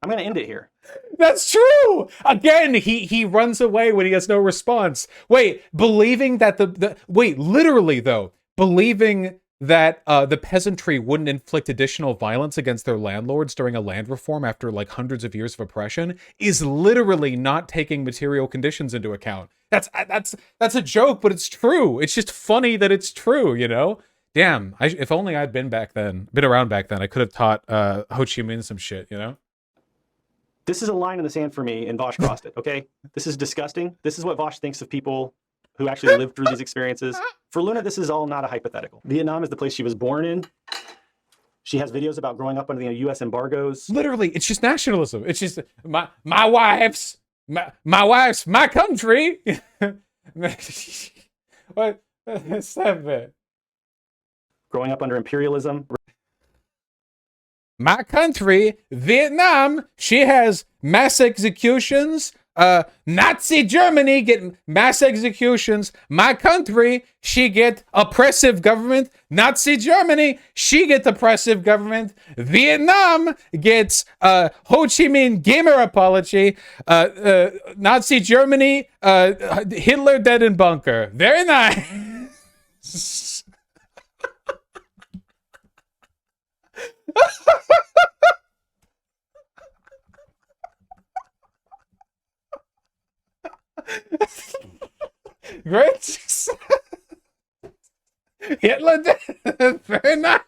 I'm going to end it here. That's true. Again, he runs away when he has no response. Wait, believing that literally though, believing that the peasantry wouldn't inflict additional violence against their landlords during a land reform after like hundreds of years of oppression is literally not taking material conditions into account. That's a joke, but it's true. It's just funny that it's true, you know? Damn, if only I'd been around back then, I could have taught Ho Chi Minh some shit, you know? This is a line in the sand for me, and Vaush crossed it, okay? This is disgusting. This is what Vaush thinks of people who actually lived through these experiences. For Luna, this is all not a hypothetical. Vietnam is the place she was born in. She has videos about growing up under the U.S. embargoes. Literally, it's just nationalism. It's just my wife's my country. What? Stop it. Growing up under imperialism. My country, Vietnam, she has mass executions. Nazi Germany get mass executions. My country, she get oppressive government. Nazi Germany, she get oppressive government. Vietnam gets Ho Chi Minh gamer apology. Nazi Germany, Hitler dead in bunker. Very nice. Great success. Hitler did very nice.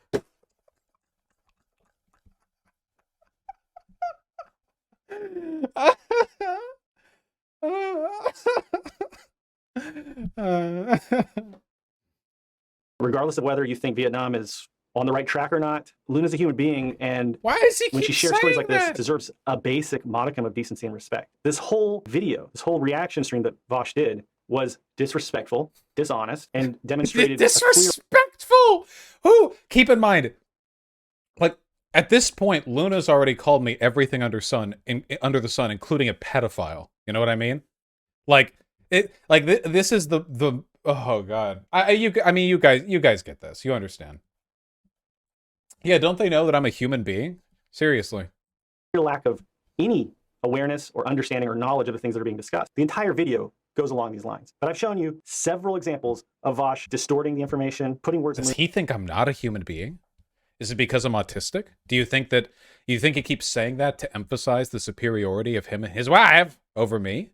Regardless of whether you think Vietnam is on the right track or not, Luna's a human being, and why is he when she shares saying stories like that? this, deserves a basic modicum of decency and respect. This whole video, this whole reaction stream that Vaush did was disrespectful, dishonest, and demonstrated disrespectful. Who? Keep in mind, like at this point, Luna's already called me everything under the sun, including a pedophile. You know what I mean? Like it. Like this is the. Oh God. You guys get this. You understand. Yeah, don't they know that I'm a human being? Seriously. lack of any awareness or understanding or knowledge of the things that are being discussed. The entire video goes along these lines. But I've shown you several examples of Vaush distorting the information, putting words in. Does he think I'm not a human being? Is it because I'm autistic? Do you think that You think he keeps saying that to emphasize the superiority of him and his wife over me?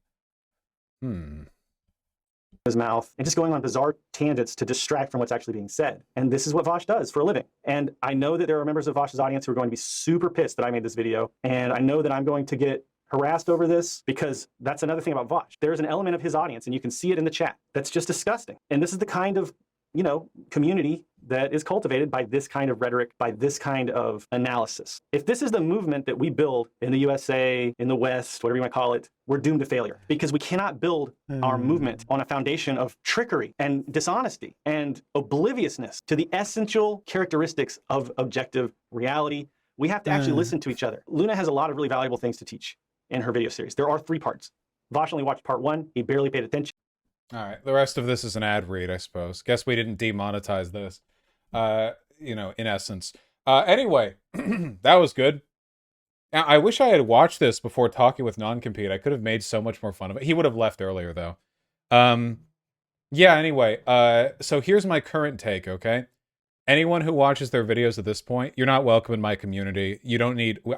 His mouth and just going on bizarre tangents to distract from what's actually being said. And this is what Vaush does for a living. And I know that there are members of Vaush's audience who are going to be super pissed that I made this video. And I know that I'm going to get harassed over this because that's another thing about Vaush. There's an element of his audience, and you can see it in the chat, that's just disgusting. And this is the kind of, you know, community that is cultivated by this kind of rhetoric, by this kind of analysis. If this is the movement that we build in the USA, in the West, whatever you want to call it, we're doomed to failure because we cannot build our movement on a foundation of trickery and dishonesty and obliviousness to the essential characteristics of objective reality. We have to actually listen to each other. Luna has a lot of really valuable things to teach in her video series. There are 3 parts. Vaush only watched part 1. He barely paid attention. All right, the rest of this is an ad read, I suppose. Guess we didn't demonetize this, you know, in essence. Anyway, that was good. Now, I wish I had watched this before talking with NonCompete. I could have made so much more fun of it. He would have left earlier, though. Yeah, anyway, so here's my current take, okay? Anyone who watches their videos at this point, you're not welcome in my community.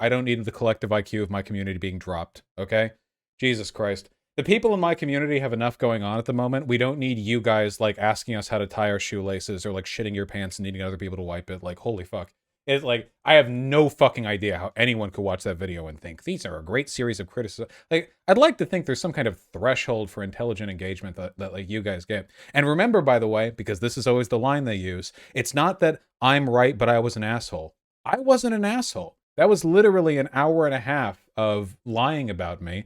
I don't need the collective IQ of my community being dropped, okay? Jesus Christ. The people in my community have enough going on at the moment. We don't need you guys, like, asking us how to tie our shoelaces or, like, shitting your pants and needing other people to wipe it. Like, holy fuck. It's like, I have no fucking idea how anyone could watch that video and think, these are a great series of criticism. Like, I'd like to think there's some kind of threshold for intelligent engagement that like, you guys get. And remember, by the way, because this is always the line they use, it's not that I'm right, but I was an asshole. I wasn't an asshole. That was literally an hour and a half of lying about me.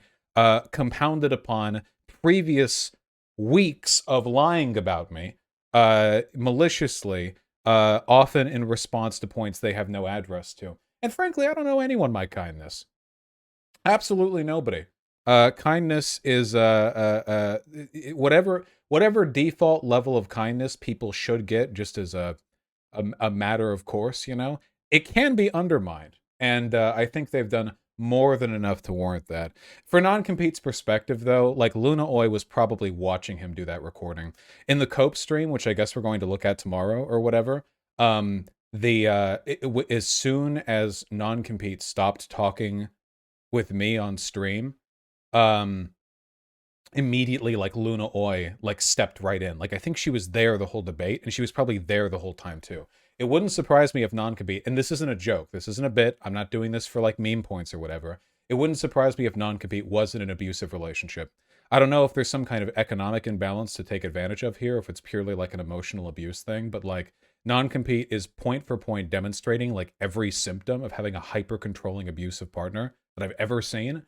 Compounded upon previous weeks of lying about me, maliciously, often in response to points they have no address to. And frankly, I don't know anyone my kindness. Absolutely nobody. Kindness is whatever default level of kindness people should get, just as a matter of course, you know, it can be undermined, and I think they've done more than enough to warrant that. For NonCompete's perspective, though, like, Luna Oi was probably watching him do that recording. In the Cope stream, which I guess we're going to look at tomorrow or whatever, as soon as NonCompete stopped talking with me on stream, immediately, like, Luna Oi, like, stepped right in. Like, I think she was there the whole debate, and she was probably there the whole time, too. It wouldn't surprise me if NonCompete, and this isn't a joke, this isn't a bit, I'm not doing this for, like, meme points or whatever. It wouldn't surprise me if NonCompete was in an abusive relationship. I don't know if there's some kind of economic imbalance to take advantage of here, if it's purely, like, an emotional abuse thing, but, like, NonCompete is point for point demonstrating, like, every symptom of having a hyper-controlling abusive partner that I've ever seen,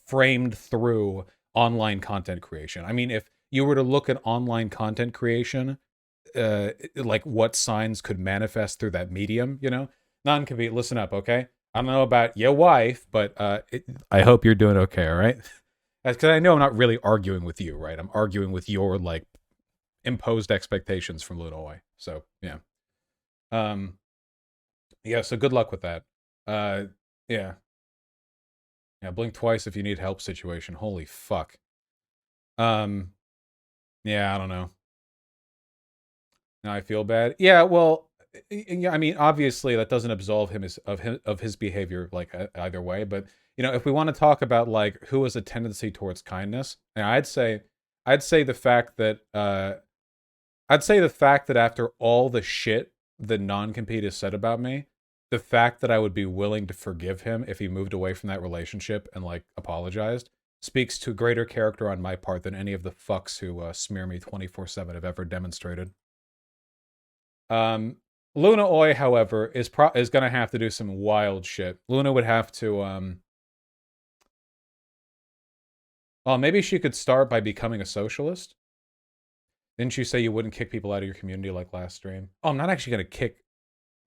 framed through online content creation. I mean, if you were to look at online content creation, like, what signs could manifest through that medium, you know? NonCompete, listen up, okay? I don't know about your wife, but I hope you're doing okay, all right? Because I know I'm not really arguing with you, right? I'm arguing with your, like, imposed expectations from Lunoy. So, yeah. Yeah, so good luck with that. Yeah. Yeah, blink twice if you need help situation. Holy fuck. Yeah, I don't know. Now I feel bad. Yeah, well, yeah, I mean, obviously that doesn't absolve him of his behavior, like, either way. But, you know, if we want to talk about, like, who has a tendency towards kindness, I'd say the fact that after all the shit that NonCompete has said about me, the fact that I would be willing to forgive him if he moved away from that relationship and, like, apologized speaks to greater character on my part than any of the fucks who smear me 24/7 have ever demonstrated. Luna Oi, however, is gonna have to do some wild shit. Luna would have to, well, maybe she could start by becoming a socialist. Didn't you say you wouldn't kick people out of your community like last stream? Oh, I'm not actually gonna,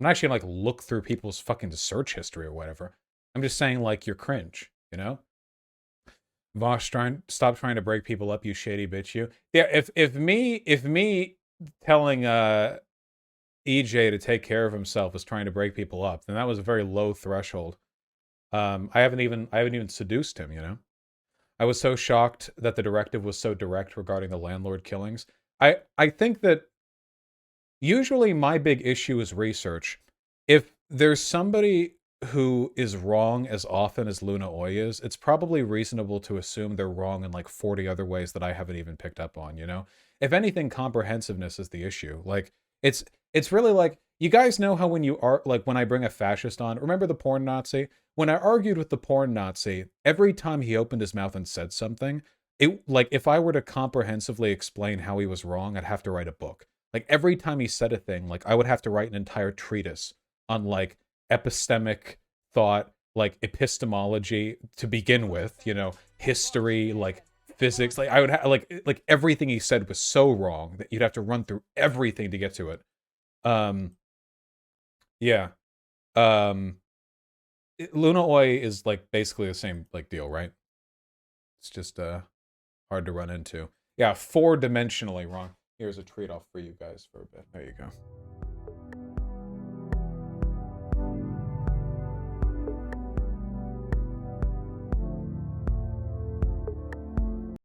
like, look through people's fucking search history or whatever. I'm just saying, like, you're cringe, you know? Vaush, stop trying to break people up, you shady bitch, you. Yeah, if me telling, EJ to take care of himself was trying to break people up, then that was a very low threshold. I haven't even seduced him, you know? I was so shocked that the directive was so direct regarding the landlord killings. I think that usually my big issue is research. If there's somebody who is wrong as often as Luna Oi is, it's probably reasonable to assume they're wrong in like 40 other ways that I haven't even picked up on, you know? If anything, comprehensiveness is the issue. Like, it's really like, you guys know how when you are, like, when I bring a fascist on, remember the porn Nazi? When I argued with the porn Nazi, every time he opened his mouth and said something, like, if I were to comprehensively explain how he was wrong, I'd have to write a book. Like, every time he said a thing, like, I would have to write an entire treatise on, like, epistemic thought, like epistemology to begin with, you know, history, like physics. Like I would have like everything he said was so wrong that you'd have to run through everything to get to it. Yeah. Luna Oi is like basically the same like deal, right? It's just hard to run into. Yeah, 4-dimensionally wrong. Here's a trade-off for you guys for a bit. There you go.